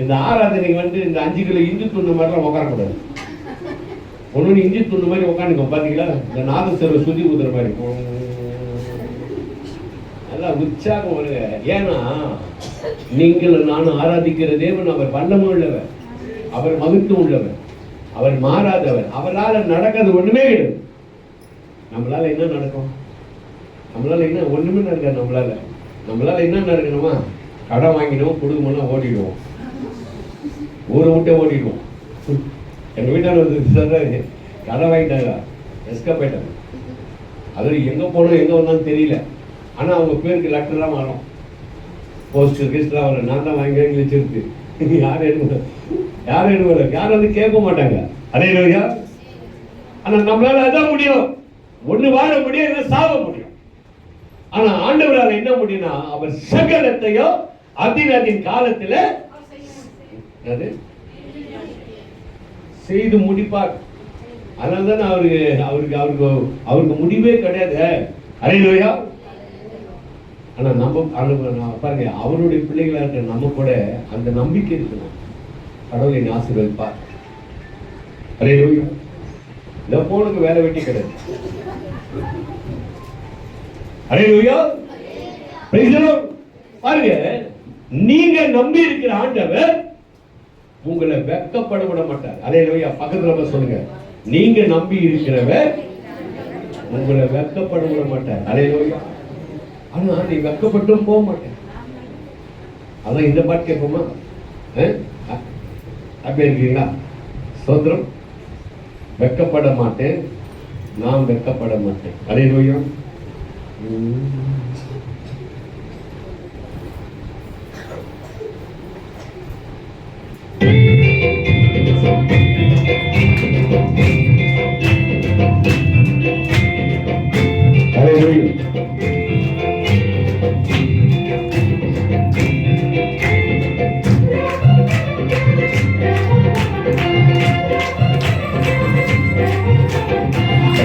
இந்த ஆராதனைக்கு வந்து இந்த 5 கிலோ இஞ்சி துண்டு மாதிரிலாம் உட்காரக்கூடாது. ஒன்று இஞ்சி துண்டு மாதிரி உட்காந்துக்கோ. பார்த்தீங்களா, இந்த நாதஸ்வர சுதி ஊதுற மாதிரி நல்லா உற்சாகம் வருங்க. ஏன்னா நீங்கள் நானும் ஆராதிக்கிற தேவன் அவர் வல்லமும் உள்ளவர், அவர் மகத்துவம் உள்ளவர், அவர் மாறாதவர். அவரால் நடக்கிறது ஒண்ணுமே கிடையாது. நம்மளால என்ன நடக்கும்? நம்மளால என்ன? ஒண்ணுமே நடக்காது. நம்மளால என்ன நடக்கணுமா? கடன் வாங்கினோம், குடும்பம்னா ஓடிடுவோம், ஊரை விட்டே ஓடிடுவோம். எங்க வீட்டான சொல்றாரு, கடன் வாங்கிட்டாங்க, எஸ்கேப் ஆயிட்டாங்க. அது எங்க போனோம் எங்க வந்தாலும் தெரியல. ஆனா அவங்க பேருக்கு லெட்டர்லாம் வரும், போஸ்டர் கீஸ்டர்லாம் வரும். நான் தான் வாங்கி வச்சிருக்கு. யாரும் எடுக்கல, யாரும் வந்து கேட்க மாட்டாங்க. அல்லேலூயா. ஆனா நம்மளால அதான் முடியும். ஒண்ணு வாழ முடியும், இல்லை சாவ முடியும். ஆனா ஆண்டவரால் என்ன முடியும்னா, அவர் சகலத்தையும் அதின் காலத்துல செய்து முடிப்பார். அதனால்தான் அவருக்கு முடிவே கிடையாது. அல்லேலூயா. ஆனா நம்ம பாருங்க, அவருடைய பிள்ளைகளா இருக்க நம்ம கூட அந்த நம்பிக்கை இருக்கணும். கடவுளை ஆசீர்வதிப்பார். அல்லேலூயா. இந்த போனுக்கு வேலை வெட்டி கிடையாது. அல்லேலூயா. Praise the Lord. பாருங்க, நீங்க நம்பி இருக்கிற ஆண்டவர் உங்களை வெட்கப்பட விட மாட்டார். அல்லேலூயா. பக்கத்துல சொல்லுங்க, நீங்க நம்பி இருக்கிறவர் உங்களை வெட்கப்பட விட மாட்டார். அல்லேலூயா. ஆனா நீ வெட்கப்பட்டும் போக மாட்டேன். அதான் இந்த பாட்டு கேட்போமா? அப்படி இருக்கீங்களா? சோத்திரம். வெட்கப்பட மாட்டேன், நான் வெட்கப்பட மாட்டேன். அல்லேலூயா.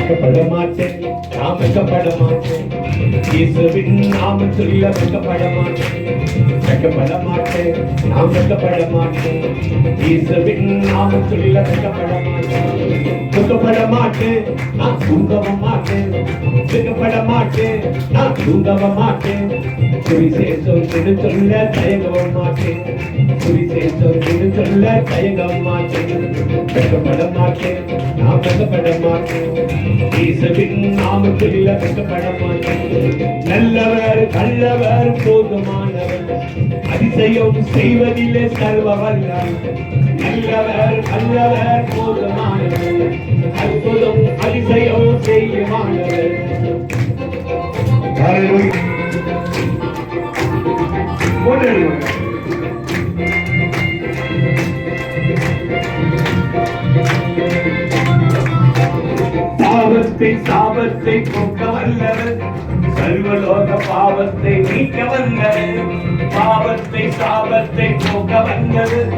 வெட்கப்பட மாட்டேன், நான் வெட்கப்பட மாட்டேன். இயேசுவின் நாமம் சொல்ல வெட்கப்பட மாட்டேன். வெட்கப்பட மாட்டேன், நான் வெட்கப்பட மாட்டேன். இயேசுவின் நாமம் சொல்ல வெட்கப்பட மாட்டேன். வெட்கப்பட மாட்டேன், நான் தூங்கவும் மாட்டேன். வெட்கப்பட மாட்டேன், நான் தூங்கவும் மாட்டேன். சுவிசேஷம் சொல்ல தயங்கவும் மாட்டேன். சுவிசேஷம் சொல்ல தயங்கவும் மாட்டேன். வெட்கப்பட மாட்டேன், நான் வெட்கப்பட மாட்டேன். இயேசுவின் நாமம் சொல்ல வெட்கப்பட மாட்டேன். நல்லவர் கள்ளவர் போதுமானவர், அதிசயம் செய்வதிலே சர்வ வல்லவர். நல்லவர் கள்ளவர் போதுமானவர், அற்புதம் அதிசயம் செய்யுமானவர். சாபத்தை போக்க வல்லவர், சர்வலோக பாவத்தை நீக்க வல்லவர். பாவத்தை சாபத்தை போக்க வல்லவர்,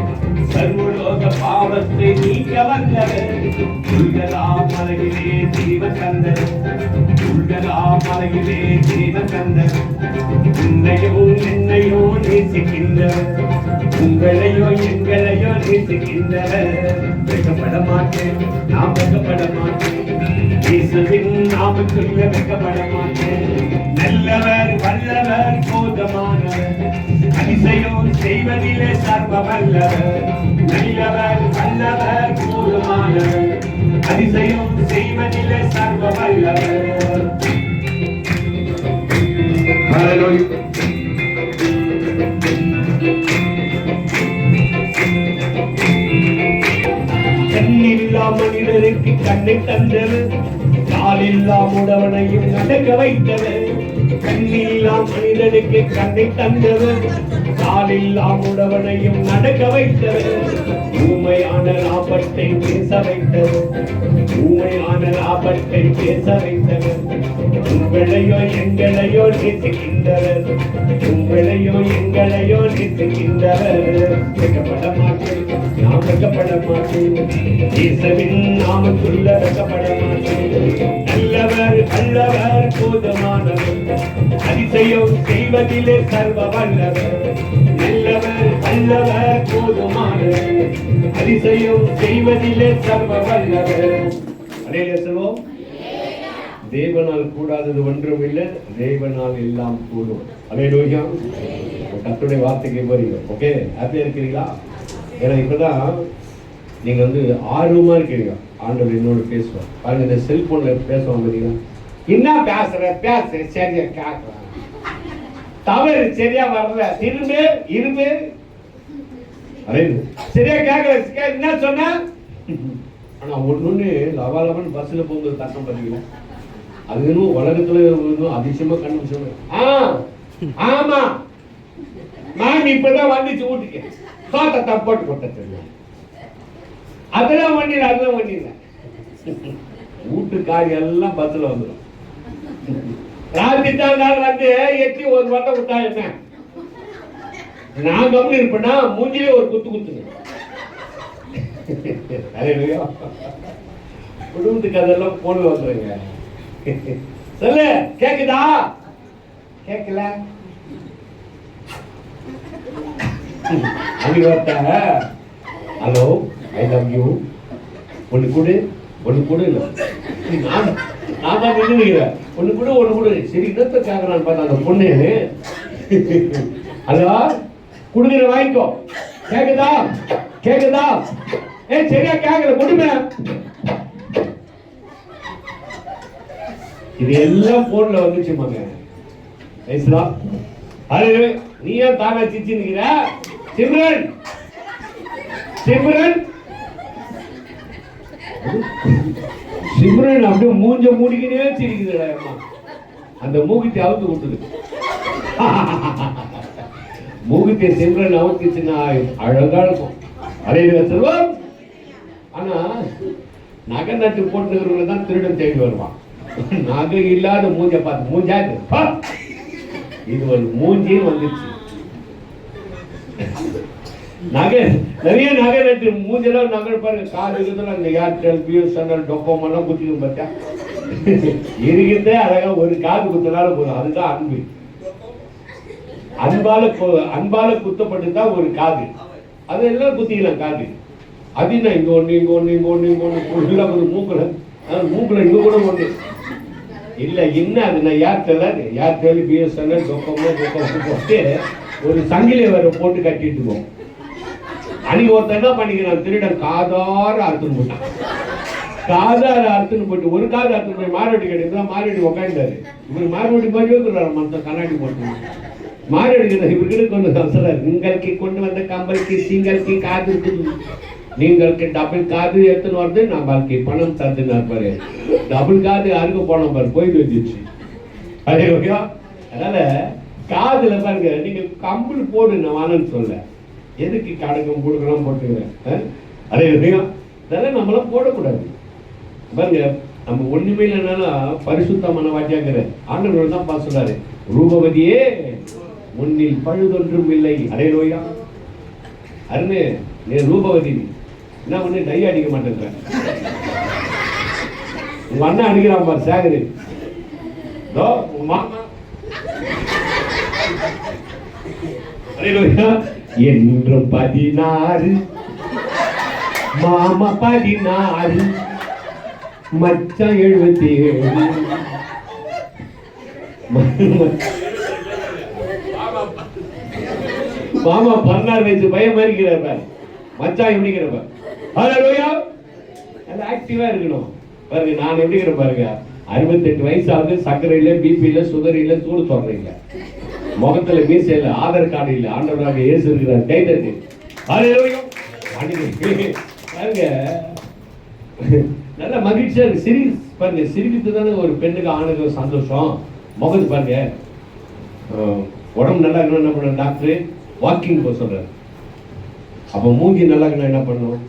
சர்வலோக பாவத்தை நீக்க வல்லவர். உள்கலாம் மலையிலே ஜீவன் தந்தர், உள்கலாம் மலையிலே ஜீவன் தந்தர். உன்னையோ என்னையோ நேசிக்கின்றவர், உங்களையோ எங்களையோ நேசிக்கின்றவர். வெட்கப்பட மாட்டேன், நான் வெட்கப்பட மாட்டேன். இயேசுவின் நாமத்தில் வெட்கப்பட மாட்டேன். நல்லவர் வல்லவர் போதுமானவர், அதிசயம் செய்வதிலே சர்வ வல்லவர். நல்லவர் வல்லவர் போதுமானவர், அதிசயம் செய்வதிலே சர்வ வல்லவர். ஹல்லேலூயா. கண்ணில்லா மனிதருக்கு கண்ணை தந்தவர், காலில்லா முடவனையும் நடக்க வைத்தவர். கண்ணில்லா மனிதனுக்கு கண்ணை தந்தவர், காலில்லா முடவனையும் நடக்க வைத்தவர். ஊமையான லாபத்தை பேச வைத்தவர், ஊமையான லாபத்தை பேச வைத்தவர். உங்களையோ எங்களையோ நேசிக்கின்றவர், உங்களையோ எங்களையோ நேசிக்கின்றவர். வெட்கப்பட மாட்டேன், நாம் வெட்கப்பட மாட்டேன். இயேசுவின் நாமத்தில் வெட்கப்பட மாட்டேன். நல்லவர் வல்லவர் போதுமானவர், அதிசயம் செய்வதிலே சர்வ வல்லவர். நல்லவர் வல்லவர் போதுமானவர், அதிசயம் செய்வதிலே சர்வ வல்லவர். அலையிலே சொல்வோம். தேவனால் கூடாதது ஒன்றும் இல்லை, தேவனால் எல்லாம் கூடும். அல்லேலூயா. கர்த்தருடைய வார்த்தைக்கு போறீங்க. ஓகே, ஹாப்பியா இருக்கிறீங்களா? ஏன்னா இப்பதான் நீங்க ஆர்வமா இருக்கிறீங்க. ஆண்டவர் என்னோட பேசுவார் பாருங்க. இந்த செல்போன்ல பேசுவாங்க பார்த்தீங்களா? என்ன பேச சரியா கேட்கலாம், தவறு சரியா வரல, திரும்பு இரும்பு சரியா கேட்கல, என்ன சொன்ன? ஆனா ஒண்ணு லவாலவன் பஸ்ல போகும்போது தட்டம் பார்த்தீங்களா? அது உலகத்துல அதிசயமா கண்டுபிடிச்சோம். ஆமா நான் இப்பதான் வந்துச்சு வீட்டுக்கு, சோத்த போட்டு கொடுத்த அதெல்லாம் பண்ணிடல, அதெல்லாம் பண்ணிடல. வீட்டுக்காரி எல்லாம் பஸ்ல வந்துடும். ராத்திரி வந்து எட்டி ஒரு வட்டம் விட்டா என்ன, நான் கவனம் இருப்பேன்னா மூஞ்சிலே ஒரு குத்து குத்துங்க. குடும்பத்துக்கு அதெல்லாம் போன் வந்துருங்க. சொல்லு, கேக்குதா? கேட்கல ஹலோ ஐ லவ் யூ ஒண்ணு கூட இல்ல, நான் தான் நின்றுக்கிறேன். ஒண்ணு கூட சரி இன்னத்த கேட்கறான்னு பார்த்தா அந்த பொண்ணு, ஹலோ குடுக்கிற வாங்கிக்கோ, கேக்குதா? சரியா கேட்கல, கொடுமை. இது எல்லாம் போன்ல வந்துச்சு மங்க. நீ ஏன் தானா சிரிச்சு நிக்கிற? சிம்ரன் அப்படியே மூஞ்ச மூடிக்கினே சிரிக்குதுடா. அந்த மூகித்தை அவுத்து விட்டுது. மூகித்தை சிம்ரன் அவுத்துச்சுன்னா அழகா இருக்கும். அலையில செல்வம். ஆனா நகை நட்டு போட்டுக்கிறவங்க தான் திருடன் தேடி வருவான். நகை இல்லாத மூஞ்ச பார்த்து மூஞ்சாது இது ஒரு மூஞ்சியும் வந்துச்சு. நகை நிறைய நகை நட்டு மூஞ்செல்லாம் நகை பாருங்க. கால் இருக்குதுல அந்த ஏர்டெல் பிஎஸ்என்எல் டொக்கோமெல்லாம் குத்திக்கும் பார்த்தா இருக்கிறதே அழகா ஒரு காது குத்தினாலும் போதும். அதுதான் அன்பு. அன்பால குத்தப்பட்டுதான் ஒரு காது. அதெல்லாம் குத்திக்கலாம் காது. அது என்ன இங்க ஒண்ணு ஒரு மூக்குல இங்க கூட ஒண்ணு இல்ல. என்ன அது நான் ஏர்டெல் பிஎஸ்என்எல் டொக்கோமோ போட்டு ஒரு சங்கிலியை வேற போட்டு கட்டிட்டு போவோம். அன்னைக்கு ஒருத்தர் என்ன பண்ணிக்கிறான், திருடன் காதார அறுத்துன்னு போட்டான். காதார அறுத்துன்னு போட்டு ஒரு காது அறுத்துன்னு போய் மாரடி கட்டி மாரடி உக்காண்டாரு. இவர் மாரடி மாதிரியே இருக்கிறாரு. மற்ற கண்ணாடி போட்டு மாரடி இவர்கிட்ட கொண்டு அவசரம். உங்களுக்கு கொண்டு வந்த கம்பலுக்கு சீங்களுக்கு காது இருக்குது, நீங்களுக்கு டபுள் காது எடுத்துன்னு வருது, நம்மளுக்கு பணம் தந்துன்னு பாரு. டபுள் காது அருக போன பாரு போயிட்டு வந்துச்சு. அதே ஓகேவா? அதனால காதுல பாருங்க, நீங்க கம்பல் போடு, நான் வானன்னு சொல்ல. எதுக்கு கடகம் கொடுக்கலாம் போட்டுக்கிறேன். அதே இதெல்லாம் நம்மளாம் போடக்கூடாது. பாருங்க, நம்ம ஒண்ணுமே இல்லைனாலும் பரிசுத்தமான வாட்டியாங்கிற ஆண்டவர் தான் பார்த்து சொல்றாரு, ரூபவதியே உன்னில் பழுதொன்றும் இல்லை. அடே நோயா அருணே, நீ ரூபவதி என்ன ஒண்ணு டை அடிக்க மாட்டேங்கிற. உங்க அண்ணன் அடிக்கிறான் பாரு சேகரி. மாமா என்றும் 16 மாமா 16 மச்சான் 77. மாமா 16 வயசு பையன் மாதிரி இருக்கிறப்ப மச்சான் எப்படி இருக்கிறப்ப ஆக்டிவா இருக்கணும். பாருங்க நான் எப்படி இருக்கிறேன் பாருங்க. 68 வயசு ஆகுது. சர்க்கரை இல்ல, பிபி இல்ல, சுகர் இல்ல, சூடு சொல்றீங்க, முகத்துல மீசை இல்ல, ஆதார் கார்டு இல்ல, ஆண்டவராக இயேசு இருக்கிறார். கை தட்டி பாருங்க. நல்ல மகிழ்ச்சியா இருக்கு. சிரி பாருங்க, சிரிக்கிறது தானே ஒரு பெண்ணுக்கு ஆணுக்கு சந்தோஷம். முகத்து பாருங்க. உடம்பு நல்லா இருக்கணும் என்ன பண்ண டாக்டர் வாக்கிங் போக சொல்றாரு. அப்ப மூஞ்சி நல்லா இருக்கணும் என்ன பண்ணும்?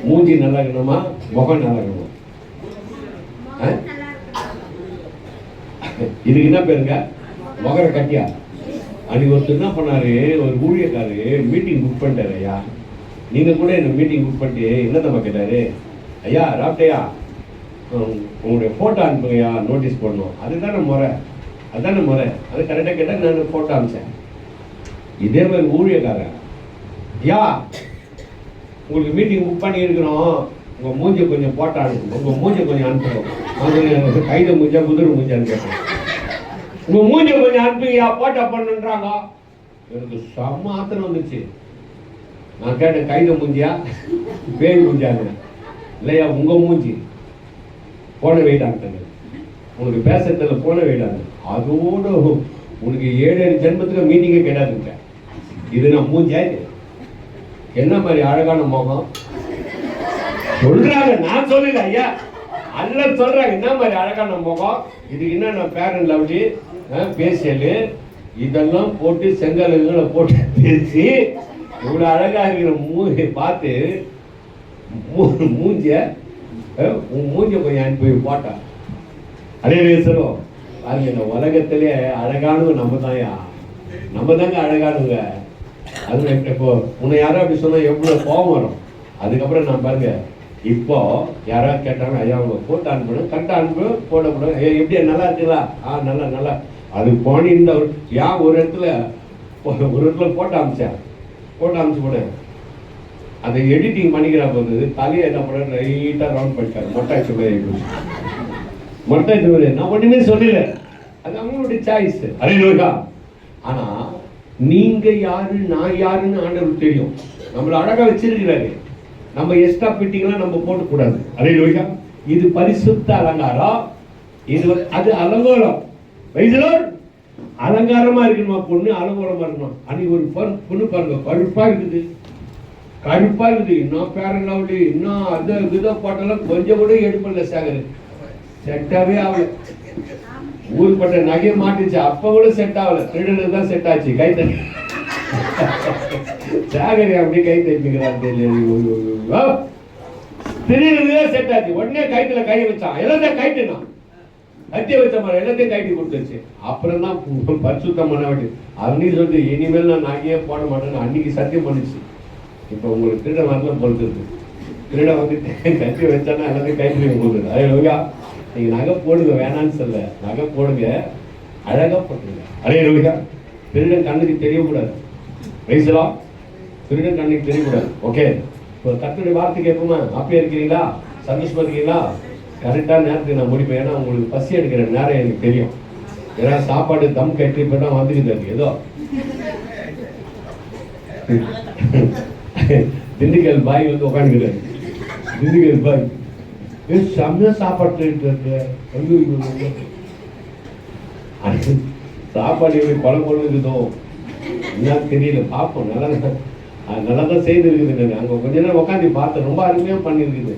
மூஞ்சி நல்லா இருக்கணுமா, முகம் நல்லா இருக்கணுமா? இதுக்கு என்ன பேருங்க? முகர கட்டியா. அன்னைக்கு ஒருத்தர் என்ன பண்ணாரு, ஒரு ஊழியக்காரு மீட்டிங் புக் பண்ணிட்டாரு. ஐயா நீங்க கூட என்ன மீட்டிங் புக் பண்ணிட்டு என்னத்தம்மா கேட்டாரு, ஐயா ராப்டையா உங்களுடைய போட்டோ அனுப்புங்கய்யா, நோட்டீஸ் போடணும். அதுதானே முறை, அதுதானே முறை. அது கரெக்டாக கேட்டால் நான் போட்டோ அனுப்பிச்சேன். இதே மாதிரி ஊழியக்காரன், ஐயா உங்களுக்கு மீட்டிங் புக் பண்ணி இருக்கிறோம், உங்க மூஞ்ச கொஞ்சம் போட்டோ அனுப்புங்க, உங்க மூஞ்ச கொஞ்சம் அனுப்புறோம். அது கைத மூஞ்சா குதிரை மூஞ்சான்னு கேட்டேன். உங்க மூஞ்ச கொஞ்சம் அனுப்புங்கய்யா, போட்டோ பண்ணுன்றாங்க. எனக்கு செம்ம ஆத்திரம் வந்துச்சு. நான் கேட்டேன், கைத மூஞ்சியா பேய் மூஞ்சாங்க? இல்லையா உங்க மூஞ்சி. போன வெயிட்டாங்க, உனக்கு பேசுறதுல போன வெயிட்டாங்க. அதோட உனக்கு 7 ஜென்மத்துக்கு மீட்டிங்கே கேட்டாதுங்க. இது நான் மூஞ்சா? என்ன மாதிரி அழகான முகம் சொல்றாங்க. நான் சொல்லல ஐயா, அல்ல சொல்றாங்க. என்ன மாதிரி அழகான முகம், இதுக்கு என்ன பேரன் லவ்லி பேசியல் இதெல்லாம் போட்டு செங்கல்களை போட்டு பேசி இவ்வளவு அழகா இருக்கிற மூஞ்சி பார்த்து மூஞ்ச மூஞ்ச கொஞ்சம் அனுப்பி போட்டா. அதே சொல்லுவோம் பாருங்க, இந்த உலகத்திலே அழகானவங்க நம்ம தான்யா, நம்ம தாங்க அழகானவங்க. அது இப்போ உன்னை யாரோ அப்படி சொன்னா எவ்வளவு கோபம் வரும். அதுக்கப்புறம் நான் பாருங்க, இப்போ யாராவது கேட்டாங்க, ஐயா அவங்க போட்டோ அனுப்பணும், கரெக்டாக அனுப்பு, போட்டோ போட, எப்படி நல்லா இருக்குங்களா? நல்லா நல்லா. அது போனிருந்த ஒரு இடத்துல போட்டோ அனுப்பிச்சேன், போட்டோ அனுப்பிச்சு போனேன். அதை எடிட்டிங் பண்ணிக்கிற போது தலையை என்ன பண்ண ரைட்டாக ரவுண்ட் பண்ணிட்டாரு. மொட்டாச்சு மொட்டாச்சு மாதிரி நான் ஒன்றுமே சொல்லல. அது அவங்களுடைய சாய்ஸ். அரே லோகா. ஆனா நீங்க யாரு நான் யாருன்னு ஆண்டவருக்கு தெரியும். நம்மளை அழகா வச்சிருக்கிறாரு. நம்ம எக்ஸ்ட்ரா ஃபிட்டிங்லாம் நம்ம போட்டக்கூடாது. அரே லோகா. இது பரிசுத்த அலங்காரம், இது அது அலங்கோலம். வைசலோர் அலங்காரமா இருக்கணுமா பொண்ணு, அலங்கோலமா இருக்கணும். அன்னைக்கு ஒரு பொண்ணு பாருங்க, கருப்பா இருக்குது, கருப்பா இருக்குது. இன்னும் பேரன் லவ்லி இன்னும் அது இதை போட்டெல்லாம் கொஞ்சம் கூட எடுப்பல. சேகர் செட்டாவே ஆகல. ஊருப்பட்ட நகையை மாட்டுச்சு, அப்ப கூட செட் ஆகல. திருடனுக்கு தான் செட் ஆச்சு. கை தட்டி சேகரி அப்படி கை தட்டிக்கிறான் தெரியல. திருடனுக்கு செட் ஆச்சு. உடனே கைத்துல கை வச்சான், எல்லாத்தையும் கைட்டுனான். கத்திய வச்ச மாதிரி எல்லாத்தையும் கைட்டி கொடுத்துருச்சு. அப்புறம் தான் பரிசுத்தம் பண்ண வேண்டியது. அன்னைக்கு சொல்லிட்டு இனிமேல் நான் நகையே போட மாட்டேன்னு அன்னைக்கு சத்தியம் பண்ணிச்சு. இப்போ உங்களுக்கு திருட வரலாம் பொறுத்துருக்கு. திருட வந்து கட்டி வச்சானா எல்லாத்தையும் கைட்டு போகுது. அதே லோகா நீங்க நகை போடுங்க, வேணான்னு சொல்ல, நகை போடுங்க, அழகா போட்டுருங்க. அதே லோகா திருடன் கண்ணுக்கு தெரியக்கூடாது. வயசுலாம் திருடன் கண்ணுக்கு தெரியக்கூடாது. ஓகே, இப்போ கர்த்தருடைய வார்த்தை கேட்போமா? அப்படியே இருக்கிறீங்களா? சந்தோஷமா இருக்கீங்களா? கரெக்டான நேரத்துக்கு நான் முடிப்பேன். ஏன்னா உங்களுக்கு பசி எடுக்கிற நேரம் எனக்கு தெரியும். ஏன்னா சாப்பாடு தம் கட்டி போட்டா வந்துக்குது. ஏதோ திண்டுக்கல் பாய் வந்து உட்காந்துக்கிறாரு. திண்டுக்கல் பாய் செம்மையா சாப்பாடு சாப்பாடு எப்படி கொலை இருக்குதோ என்ன தெரியல. பார்ப்போம். நல்லா தான் செய்து இருக்குது. அங்க கொஞ்ச நேரம் உட்காந்து பார்த்தேன். ரொம்ப அருமையா பண்ணிருக்குது.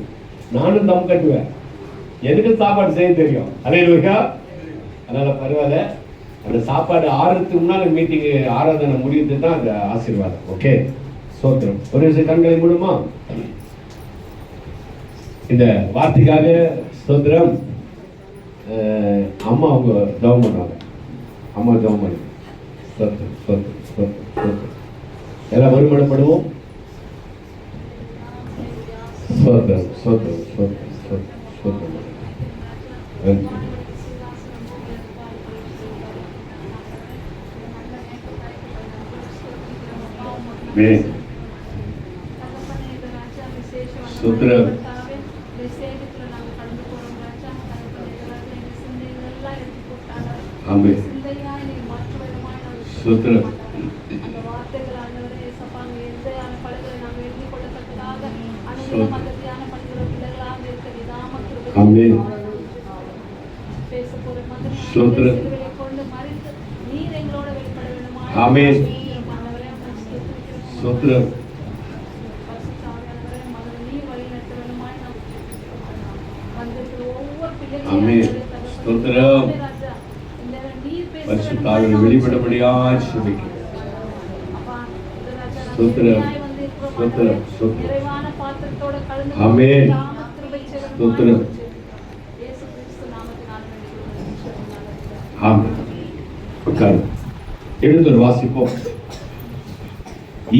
நானும் தம் கட்டுவேன். எனக்கு சாப்பாடு செய்ய தெரியும். அதே லோகா. அதனால பரவாயில்ல. அந்த சாப்பாடு ஆறுறதுக்கு முன்னால மீட்டிங் ஆராதனை முடியுது தான் அந்த ஆசீர்வாதம். ஓகே, சோத்திரம். ஒரு விஷயம் கண்களை மூடுமா? இந்த வார்த்தைக்காக சோத்திரம். அம்மா அவங்க ஜெபம் பண்ணுவாங்க. அம்மா ஜெபம் பண்ணு. சோத்திரம் சோத்திரம் சோத்திரம் சோத்திரம். எல்லாம் வருமானப்படுவோம். சோத்திரம் சோத்திரம் சோத்திரம் சோத்திரம் சோத்திரம். சோத்திரம் ஆமென். சிந்தையாய் நீ மாற்ற வேண்டுமாய் நான் ஸ்தோத்திரம். அந்த வார்த்தைகள் ஆண்டவரே இயேசப்பா எந்த படங்களை நாங்கள் எழுதி கொள்ளத்தக்கதாக அனுகூலம் அந்த தியான பண்ணுகிற பிள்ளைகளாக இருக்க நிதாம கிருபை ஆமென். பேச போற மாதிரி ஸ்தோத்திரம். சிலுவையை கொண்டு மறித்து நீர் எங்களோட வெளிப்பட வேண்டுமாய் ஆமென். ஆண்டவரே உம்மை ஸ்தோத்திரிக்கிறோம். ஸ்தோத்திரம். பரிசுத்த ஆவியானவரே மகனை நீர் வழி நடத்த வேண்டுமாய் நான் வந்திருக்கிற ஒவ்வொரு பிள்ளைகளையும் ஆமென். ஆண்டவரே ஸ்தோத்திரம். ராஜா இந்த நீர் பேச பரிசுத்த ஆவியை வெளிப்படும்படியாய் ஜெபிக்கிறேன். ஸ்தோத்திரம். ஸ்தோத்திரம். ஸ்தோத்திரம். நிறைவான பாத்திரத்தோட கலந்து ஆமென். நாம கிருபை செய்வதுமாய் ஸ்தோத்திரம். இயேசு கிறிஸ்து நாமத்தினால் வேண்டிக் ஆமென். உட்காரு. எழுந்து வாசிப்போம்.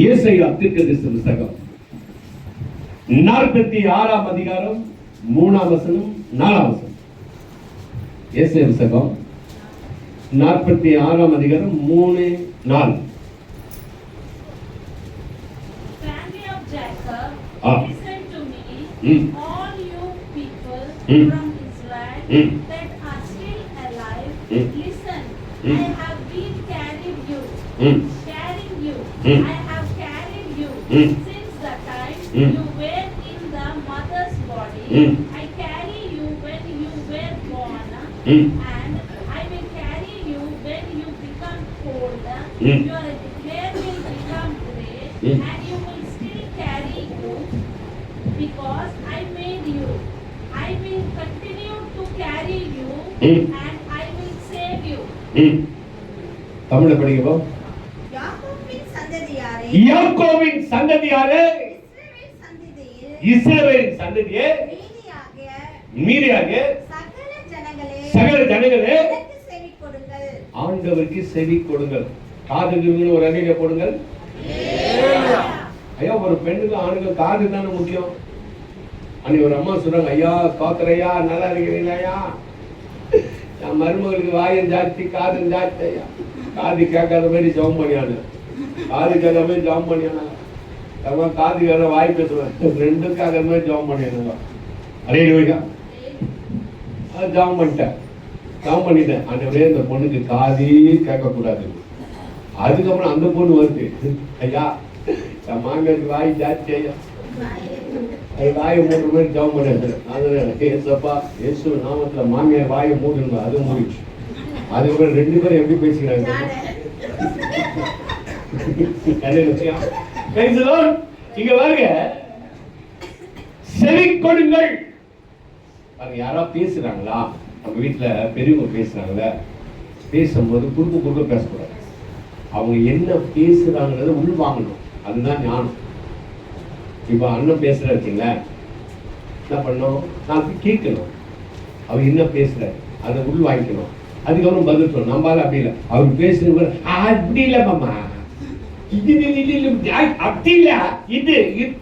ஏசாயா தீர்க்கதரிசி புத்தகம் 46ஆம் அதிகாரம் 3ஆம் வசனம் 4ஆம் வசனம். ஏசாயா புத்தகம் 46ஆம் அதிகாரம் 3, 4. Family of Jacob, Ah. listen to me, Mm. all you people Mm. from Israel Mm. that are still alive, Mm. listen. Mm. I have been carrying you, Mm. carrying you. Mm. I have carried you Mm. since the time Mm. you were in the mother's body. Mm. I carry you when you were born, Mm. and I will carry you when you become old. Mm. Your hair will become gray, Mm. and you will still carry you because I made you. I will continue to carry you, Mm. and I will save you. தமிழ்ல படிக்கப்போம். யாக்கோபின் சந்ததியாரே, யாக்கோபின் சந்ததியாரே, இஸ்ரவேல் சந்ததியில் இஸ்ரவேலின் சந்ததியே, மீதியாக சகல ஜனங்களே, சகல ஜனங்களே, எனக்கு செவி கொடுங்கள். ஆண்டவருக்கு செவி கொடுங்கள். காதுக்கு ஒரு அணியில போடுங்கள். ஐயா, ஒரு பெண்ணுக்கு ஆணுக்கு காது தானே முக்கியம். அன்னைக்கு ஒரு அம்மா சொல்றாங்க, ஐயா காக்கரையா நல்லா இருக்கிறீங்களா ஐயா, என் மருமகளுக்கு வாயம் ஜாஸ்தி காதும் ஜாஸ்தி ஐயா. காது கேட்காத மாதிரி ஜெபம் பண்ணியானு, காது கேட்காத மாதிரி ஜெபம் பண்ணியானா, காது கேட்க வாய் பேசுவேன், ரெண்டுக்காக மாதிரி ஜெபம் பண்ணியானுங்க. அரே லோய்யா, அது ஜெபம் பண்ணிட்டேன், ஜெபம் பண்ணிட்டேன். ஆண்டவரே இந்த பொண்ணுக்கு காதே கேட்கக்கூடாது. அதுக்கப்புறம் அந்த பொண்ணு வருது, ஐயா என் மாமியாருக்கு வாய் ஜாஸ்தி ஐயா, அது வாயை மூன்று பேர் ஜெபம் பண்ணாரு. அதனால ஏசப்பா இயேசு நாமத்துல மாமியார் வாயை மூடுங்க, அது மூடிச்சு. அதுக்கப்புறம் ரெண்டு பேரும் எப்படி பேசிக்கிறாங்க. இங்க பாருங்க, செவி கொடுங்கள். யாரா பேசுறாங்களா, நம்ம வீட்டுல பெரியவங்க பேசுறாங்கள, பேசும்போது குறுக்க பேசக்கூடாது. அவங்க என்ன பேசுறாங்கிறத உள் வாங்கணும், அதுதான் ஞானம். இப்ப அண்ணன் பேசுற இருக்கீங்களா, என்ன பண்ணணும், நான் கேட்கணும் அவர் என்ன பேசுற, அதை உள் வாங்கிக்கணும். அதுக்கப்புறம் பதில் சொல்லணும். நம்மளால அப்படி இல்லை, அவர் பேசுறது அப்படி இல்லை மாமா, இது அப்படி இல்ல, இது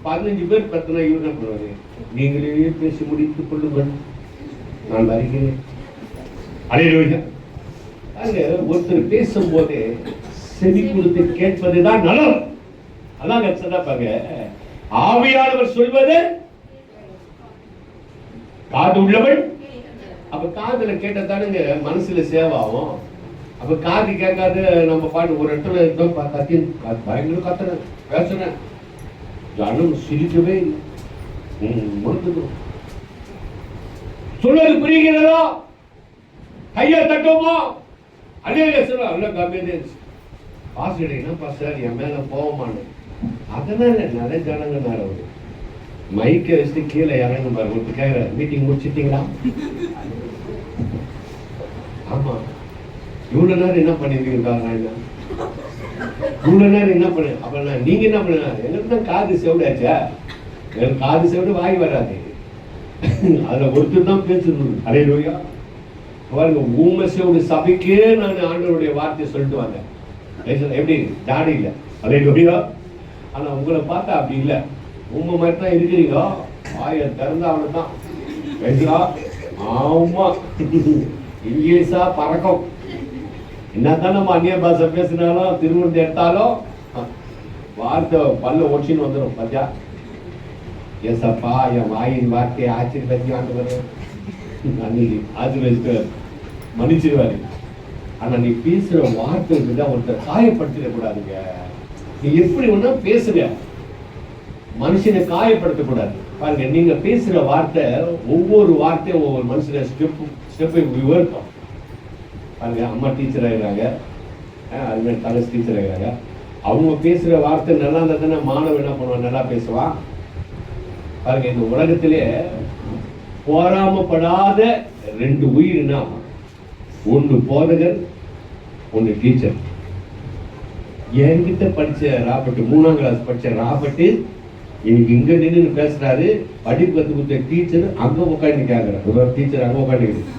15 பேர் பத்தினா இவர் என்ன பண்ணுவாரு, நீங்களே பேசி முடித்துக் கொள்ளுங்கள், நான் வருகிறேன். அல்லேலூயா. அங்க ஒருத்தர் பேசும் போதே செவி கொடுத்து கேட்பதுதான் நலம். அதான் கட்சதாப்பாங்க, ஆவியானவர் சொல்வது காது உள்ளவன். அப்ப காதுல கேட்டதானுங்க மனசுல சேவாகும். அப்ப காது கேட்காத நம்ம பாட்டு ஒரு இடத்துல இருந்தோம், கத்தி பயங்கர கத்துறேன் பேசுறேன், யாரும் சிரிக்கவே இல்லை. முடிஞ்சுக்கணும். சொல்வது புரிகிறதா, கையை தட்டுவோமா, அதே சொல்ல அல்ல கம்மியே பாஸ்டர் என்ன பாஸ்டர் என் மேல போவோமான்னு. அதனால நிறைய ஜனங்க நேரம் மைக்கை வச்சுட்டு கீழே இறங்க பாருங்க, கேட்கிற மீட்டிங் முடிச்சிட்டீங்களா, ஆமா இவ்வளவு நேரம் என்ன பண்ணிருக்கீங்க, இவ்வளவு நேரம் என்ன பண்ண, அப்ப நீங்க என்ன பண்ண, எனக்கு தான் காது செவிடாச்சா, எனக்கு காது செவிடு வாய் வராது, அதுல ஒருத்தர் தான் பேசணும். அல்லேலூயா. பாருங்க, ஊமை செவிடு சபைக்கே நான் ஆண்டவருடைய வார்த்தையை சொல்லிட்டு வந்தேன். எப்படி ஜாடி இல்லை, அல்லேலூயா. ஆனா உங்களை பார்த்தா அப்படி இல்லை, உங்க மாதிரி தான் இருக்கிறீங்க, வாயை திறந்தா அவ்வளவுதான். ஆமா, இங்கிலீஷா பறக்கும். என்னதான் நம்ம அந்நிய பாஷை பேசினாலும் திருமணத்தை எடுத்தாலும் வார்த்தை பல்ல ஒடிச்சின்னு வந்துடும். பத்தியா ஏசப்பா என் வாயின் வார்த்தையை ஆச்சரியப்படுத்தி ஆண்டு அன்னைக்கு ஆசீர்வதிச்சு மன்னிச்சிருவாரு. ஆனா நீ பேசுற வார்த்தை தான் ஒருத்தர் காயப்படுத்திட கூடாதுங்க. நீ எப்படி ஒண்ணா பேசுங்க, மனுஷனை காயப்படுத்தக்கூடாது. பாருங்க, நீங்க பேசுற வார்த்தை, ஒவ்வொரு வார்த்தையும் ஒவ்வொரு மனுஷனை ஸ்டெப்பை உயர்த்தும். பாருங்க, அம்மா டீச்சர் ஆகிறாங்க, அது மாதிரி தங்கச்சி டீச்சர் ஆகிறாங்க. அவங்க பேசுற வார்த்தை நல்லா இருந்தா தானே மாணவன் என்ன பண்ணுவான், நல்லா பேசுவான். பாருங்க, இந்த உலகத்திலே போராமப்படாத 2 உயிர்னா, ஒன்று போதகர், ஒன்று டீச்சர். என்கிட்ட படிச்ச ராபர்ட், 3ஆம் கிளாஸ் படிச்ச ராபர்ட் இன்னைக்கு இங்க நின்று பேசுறாரு. படிப்பு கத்து கொடுத்த டீச்சர் அங்க உட்காந்து கேட்கிறார். டீச்சர் அங்க உட்காந்துக்கிறாங்க,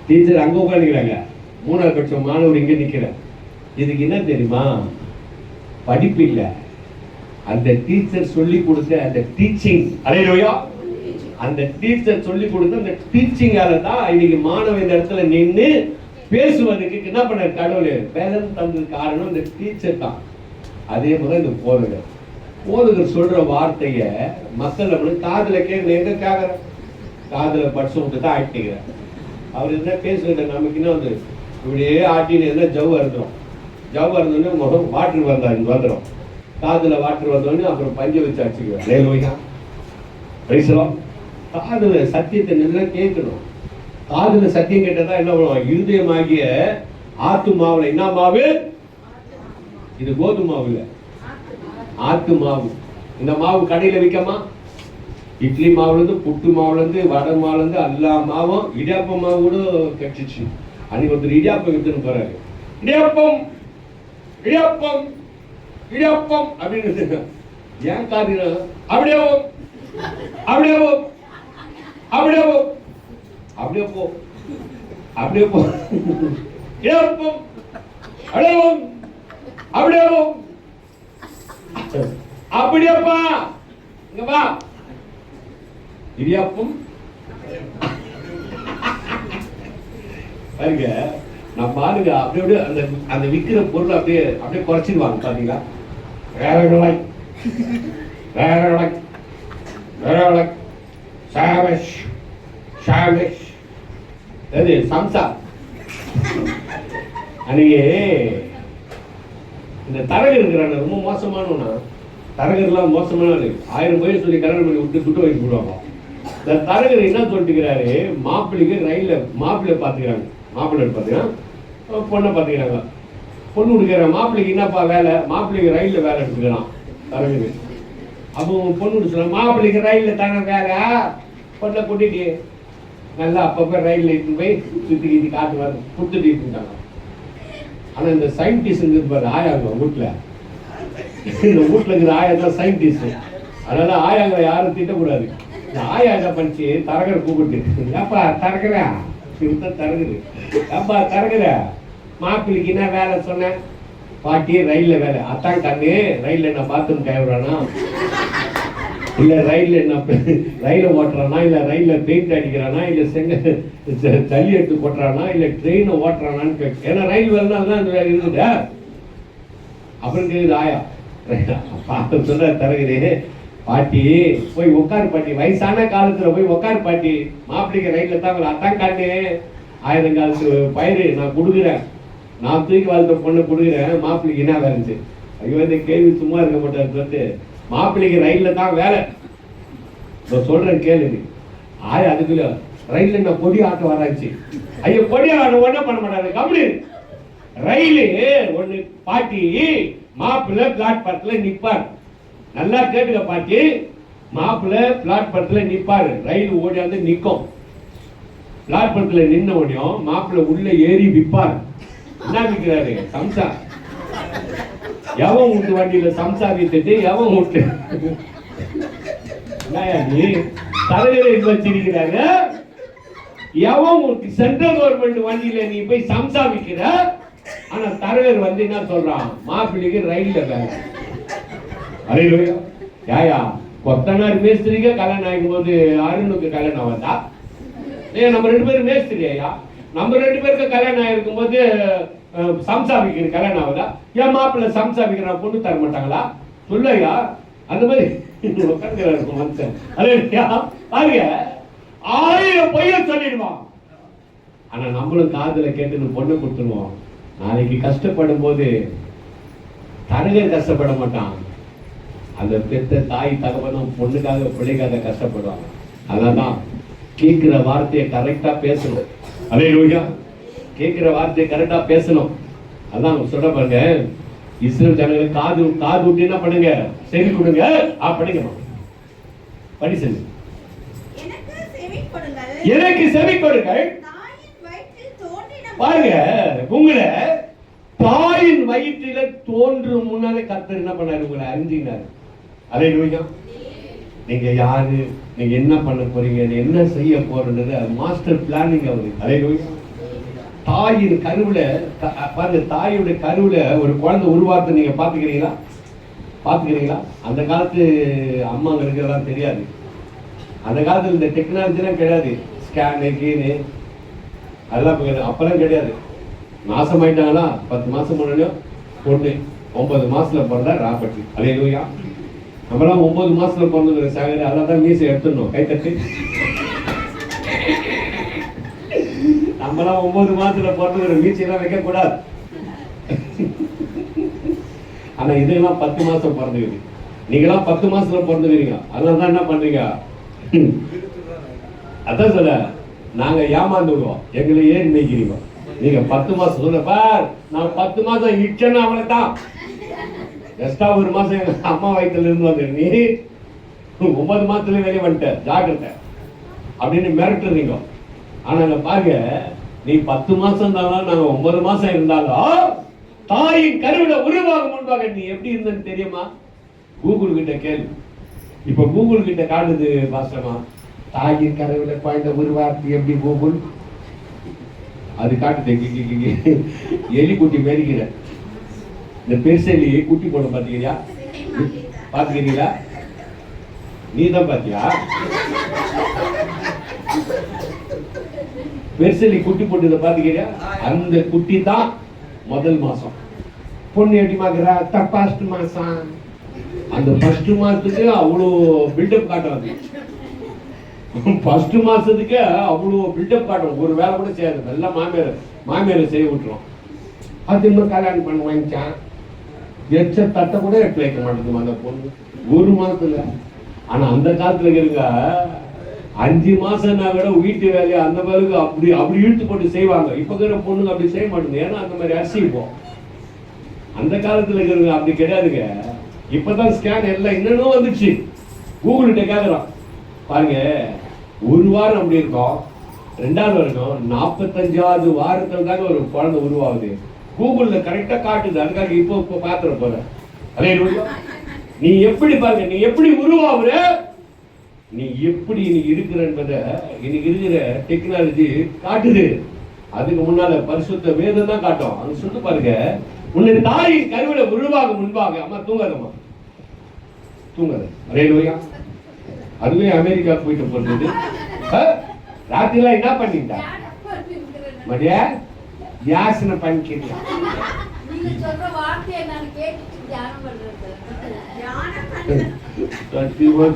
டீச்சர் அங்க உட்காந்துக்கிறாங்க, 3ஆவது படிச்ச மாணவர் இங்க நிக்கிற. இதுக்கு என்ன தெரியுமா? படிப்பு இல்ல, அந்த டீச்சர் சொல்லி கொடுத்த அந்த டீச்சிங். அல்லேலூயா. அந்த டீச்சர் சொல்லி கொடுத்த அந்த டீச்சிங்கால தான் இன்னைக்கு மாணவன் இந்த இடத்துல நின்று பேசுவதற்கு என்ன பண்ண கடவுள் பேலன் தந்தது காரணம் இந்த டீச்சர் தான். அதே போல இந்த போதகர் சொல்ற வார்த்தைய மக்கள் நம்மளுக்கு காதுல கேட்கல, எங்க கேட்கற காதுல படிச்சு விட்டு தான் ஆட்டிக்கிறேன். அவர் என்ன பேசுகிற நமக்கு என்ன வந்து இப்படியே ஆட்டின்னு என்ன ஜவ் அறுந்துடும். ஜவ் அறுந்தோடனே முகம் வாட்டர் வந்துடும், காதுல வாட்டர் வந்தோடனே அப்புறம் பஞ்சு வச்சு அடிச்சுக்குவேன். பேசலாம். காதுல சத்தியத்தை நல்லா கேட்கணும். காதுல சத்தியம் கேட்டதான் என்ன பண்ணுவோம்? இருதயமாகிய ஆத்து மாவுல என்ன மாவு? இது கோதுமை மாவு இல்ல, ஆத்து மாவு. இந்த மாவு கடையில விற்கமா? இட்லி மாவுல இருந்து, புட்டு மாவுல இருந்து, வடை மாவுல இருந்து எல்லா மாவும், இடியாப்ப மாவு கூட கட்சிச்சு. அன்னைக்கு ஒருத்தர் இடியாப்பம் வித்துன்னு போறாரு. இடியாப்பம் இடியாப்பம் இடியாப்பம் அப்படின்னு ஏன் காரணம்? அப்படியே அப்படியே அப்படியே அப்படியே போ, அப்படியே போ, இடியாப்பம் அப்படியே அப்படியே அப்படியேப்பா, இங்க வா, இடியாப்பம். பாருங்க, நம்ம பாருங்க அப்படியே அந்த அந்த விற்கிற பொருள் அப்படியே அப்படியே குறைச்சிடுவாங்க. பாத்தீங்களா? வேற வேற வேற சாவஷ் சாவஷ் அது சம்சா. அன்னைக்கு இந்த தரகர் இருக்கிறாங்க, ரொம்ப மோசமானவனா. தரகர்லாம் மோசமான 1000 பேர் சொல்லி கல்யாணம் பண்ணி விட்டு சுட்டு வைக்க போடுவாங்க. இந்த தரகர் என்ன சொல்லிட்டுக்கிறாரு, மாப்பிள்ளைக்கு ரயில்ல மாப்பிள்ளை பார்த்துக்கிறாங்க. மாப்பிள்ளை பார்த்தீங்கன்னா பொண்ணை பார்த்துக்கிறாங்க. பொண்ணு கொடுக்குற மாப்பிள்ளைக்கு என்னப்பா வேலை? மாப்பிள்ளைக்கு ரயில்ல வேலை எடுத்துக்கிறான் தரகர். அப்போ பொண்ணு சொல்ல, மாப்பிள்ளைக்கு ரயில்ல தானே வேலை, பொண்ணை கூட்டிட்டு நல்லா அப்பப்போ ரயில்ல இட்டு போய் சுற்றி கிட்டி காட்டுவார், கொடுத்துட்டு இருந்தாங்க. ஆனா இந்த சயின்டிஸ்ட் பாரு ஆயாங்க வீட்டுல, இந்த வீட்டுல இருக்கிற ஆயா தான் சயின்டிஸ்ட். அதனால ஆயாங்க யாரும் திட்டக்கூடாது. இந்த ஆயா என்ன பண்ணிச்சு, தரகரை கூப்பிட்டு, ஏப்பா தரகர தரகுது, ஏப்பா தரகர மாப்பிள்ளைக்கு என்ன வேலை சொன்னேன்? பாட்டி ரயில்ல வேலை. அத்தான் கண்ணு, ரயில்ல என்ன பாத்ரூம் கைவிடுறானா, இல்ல ரயில்ல என்ன ரயில ஓட்டுறானா, இல்ல ரயில்ல பெயிண்ட் அடிக்கிறானா, இல்ல ஜல்லி எடுத்து போட்டுறானா, இல்ல ட்ரெயினை ஓட்டுறானான்னு கேட்கு. ஏன்னா ரயில் வேலைனால்தான் இந்த வேலை இருக்குதா. அப்புறம் கேக்குது ஆயா, பார்த்து சொல்ற தரகுது, பாட்டி போய் உட்காரு பாட்டி, வயசான காலத்துல போய் உட்காரு பாட்டி, மாப்பிள்ளைக்கு ரயில்ல தான். அத்தான் காட்டு 1000 காலத்து பயிர் நான் கொடுக்குறேன், நான் தூக்கி வாழ்த்த பொண்ணு கொடுக்குறேன், மாப்பிள்ளைக்கு என்ன வேலைச்சு? ஐயோ இந்த கேள்வி சும்மா இருக்க மாட்டாரு சொல்லிட்டு, மாப்பிள்ளைக்கு ரயில்ல தான் வேலை. நான் சொல்றேன் கேளுங்க. ஆயா அதுக்குள்ள ரயில்ல நான் கொடி ஆட்ட வராச்சு. ஐயோ கொடி ஆட்ட ஒன்றும் பண்ண மாட்டாரு, கம்பெனி ரயிலு ஒண்ணு பாட்டி, மாப்பிள்ளை பிளாட்பாரத்துல நிப்பார். நல்லா கேட்டுக்க பாட்டி, மாப்பிள்ளை பிளாட்பாரத்துல நிப்பாரு, ரயில் ஓடியாந்து நிக்கும். பிளாட்பாரத்துல நின்ன உடனே மாப்பிள்ளை உள்ள ஏறி விற்பார். என்ன விற்கிறாரு? சம்சா. எவன் வீட்டு வண்டியில சம்சா வித்துட்டு எவன் வீட்டு நீ தலைவரை வச்சிருக்கிறாங்க, எவன் வீட்டு சென்ட்ரல் கவர்மெண்ட் வண்டியில நீ போய் சம்சா விற்கிற. ஆனா தலைவர் வந்து என்ன சொல்றான், மாப்பிள்ளைக்கு ரயில்ல வேலை. அரையிலோயா யாயா கொத்தனார் மேஸ்திரிக்கு கல்யாணம் ஆகும் போது அருணுக்கு கல்யாணம் ஆகாதா? ஏன் நம்ம 2 பேரும் மேஸ்திரியா? நம்ம 2 பேருக்கு கல்யாணம் ஆகிருக்கும் போது சம்சா விற்கிற கல்யாணம் ஆகுதா? ஏன் மாப்பிள்ளை சம்சா விற்கிற பொண்ணு தர மாட்டாங்களா? சொல்லையா அந்த மாதிரி உட்காந்துக்கிறாரு மனுஷன். அதே பாருங்க, 1000 பொய்ய சொல்லிடுவான். ஆனா நம்மளும் காதுல கேட்டு பொண்ணு கொடுத்துருவோம். நாளைக்கு கஷ்டப்படும் போது தரகர் கஷ்டப்பட மாட்டான், அந்த பெத்த தாய் தகவனும் பொண்ணுக்காக பிள்ளைக்காக கஷ்டப்படுவாங்க. அதனால்தான் கேட்கிற வார்த்தையை கரெக்டா பேசணும். அல்லேலூயா. கேட்கிற வார்த்தையை கரெக்டா பேசணும். அதான் சொல்ல பாருங்க, இஸ்ரவேல் ஜனங்களுக்கு காது விட்டு என்ன பண்ணுங்க, செவி கொடுங்க. படிங்க, படி செவி. எனக்கு செவி கொடுங்கள். பாருங்க, உங்களை தாயின் வயிற்றில தோன்றும் முன்னாலே கர்த்தர் என்ன பண்ணாரு, உங்களை அறிஞ்சினாரு. அல்லேலூயா. நீங்க யாரு, நீங்க என்ன பண்ண போறீங்க, என்ன செய்ய போறது, மாஸ்டர் பிளானிங் அவரு. அல்லேலூயா. தாயின் கருவுல பாருங்க, தாயோட கருவுல ஒரு குழந்தை உருவாக்க நீங்க பாத்துக்கிறீங்களா? அந்த காலத்து அம்மாங்களுக்கு எல்லாம் தெரியாது. அந்த காலத்துல இந்த டெக்னாலஜிலாம் கிடையாது, ஸ்கேனு கீனு அதெல்லாம் அப்பெல்லாம் கிடையாது. நாசமாயிட்டாங்களா 10 மாசம் முன்னாடியும் பொண்ணு 9 மாசத்துல பிறந்தா ராபர்ட். அல்லேலூயா. நம்மளாம் 9 மாசத்துல பிறந்துக்கிற சாகரி, அதான் மீசை எடுத்துடணும், கை தட்டி. நம்மளாம் 9 மாசத்துல பிறந்துக்கிற மீசையெல்லாம் வைக்க கூடாது. ஆனா இதெல்லாம் 10 மாசம் பிறந்துக்குது. நீங்களாம் 10 மாசத்துல பிறந்துக்கிறீங்க. அதனாலதான் என்ன பண்றீங்க, அதான் சொல்ல, நாங்க ஏமாந்துடுவோம், எங்களை ஏன் மேய்க்கிறீங்க. நீங்க 10 மாசம் சொல்ல பார், நான் 10 மாசம் இச்சேன்னா அவ்வளவுதான். எக்ஸ்ட்ரா 1 மாசம் எங்க அம்மா வயிற்றுல இருந்து வந்து நீ 9 மாசத்துல வெளியே வந்துட்ட, ஜாக்கிரதை அப்படின்னு மிரட்டுறீங்க. ஆனா பாருங்க, நீ 10 மாசம் இருந்தாலும் நாங்க 9 மாசம் இருந்தாலும் தாயின் கருவில உருவாக முன்பாக நீ எப்படி இருந்தன்னு தெரியுமா? கூகுள் கிட்ட கேள்வி. இப்ப கூகுள் கிட்ட காட்டுது பாஸ்டமா, தாயின் கருவில குழந்தை உருவாக்கு எப்படி கூகுள் அது காட்டுது. எலி குட்டி மேரிக்கிற இந்த பெருசெலி குட்டி போட பாத்துக்கிறீங்களா? நீ தான் பாத்தியா? பெருசெலி குட்டி போட்டு பாத்துக்கிறியா? அந்த குட்டி தான் முதல் மாசம். பொண்ணு எப்படி மாக்குறா, ஃபர்ஸ்ட் மாசம். அந்த ஃபர்ஸ்ட் மாசத்துக்கு அவ்வளோ பில்டப் காட்டுறது. ஃபர்ஸ்ட் மாசத்துக்கு அவ்வளோ பில்டப் காட்டும். ஒரு வேலை கூட செய்யாது, எல்லாம் மாமியாரை செய்ய விட்டுரும். அது இன்னும் கல்யாணம் பண்ண வாங்கிச்சான், எச்ச தட்டை கூட எடுத்து வைக்க மாட்டேங்குது அந்த பொண்ணு 1 மாசத்துல. ஆனா அந்த காலத்துல இருக்க 5 மாசம்னா கூட வீட்டு வேலையை அந்த மாதிரி அப்படி இழுத்து போட்டு செய்வாங்க. இப்ப இருக்கிற பொண்ணுங்க அப்படி செய்ய மாட்டேங்குது, ஏன்னா அந்த மாதிரி அரிசி இப்போ. அந்த காலத்துல இருக்கிறவங்க அப்படி கிடையாதுங்க. இப்பதான் ஸ்கேன் எல்லாம் இன்னும் வந்துச்சு. கூகுள் கிட்ட கேட்கலாம் பாருங்க, 1 வாரம் அப்படி இருக்கும், 2வது வருடம் 45வது வாரத்துல தாங்க ஒரு குழந்தை உருவாகுது. கூகுள்ல கரெக்டா காட்டுது. அதுக்காக இப்போ பாத்துற போற. அதே நீ எப்படி பாருங்க, நீ எப்படி உருவாகுற, நீ எப்படி நீ இருக்கிறன்றத இன்னைக்கு இருக்கிற டெக்னாலஜி காட்டுது. அதுக்கு முன்னால பரிசுத்த வேதம் தான் காட்டும். அது சொல்லி பாருங்க, உன்னை தாயின் கருவில உருவாக முன்பாக. அம்மா தூங்காதம்மா, தூங்காத. அல்லேலூயா. அதுவே அமெரிக்கா போயிட்டு போறது. ராத்திரிலாம் என்ன பண்ணிட்டா மதிய யாசனை பண்ணிக்கிறீங்க.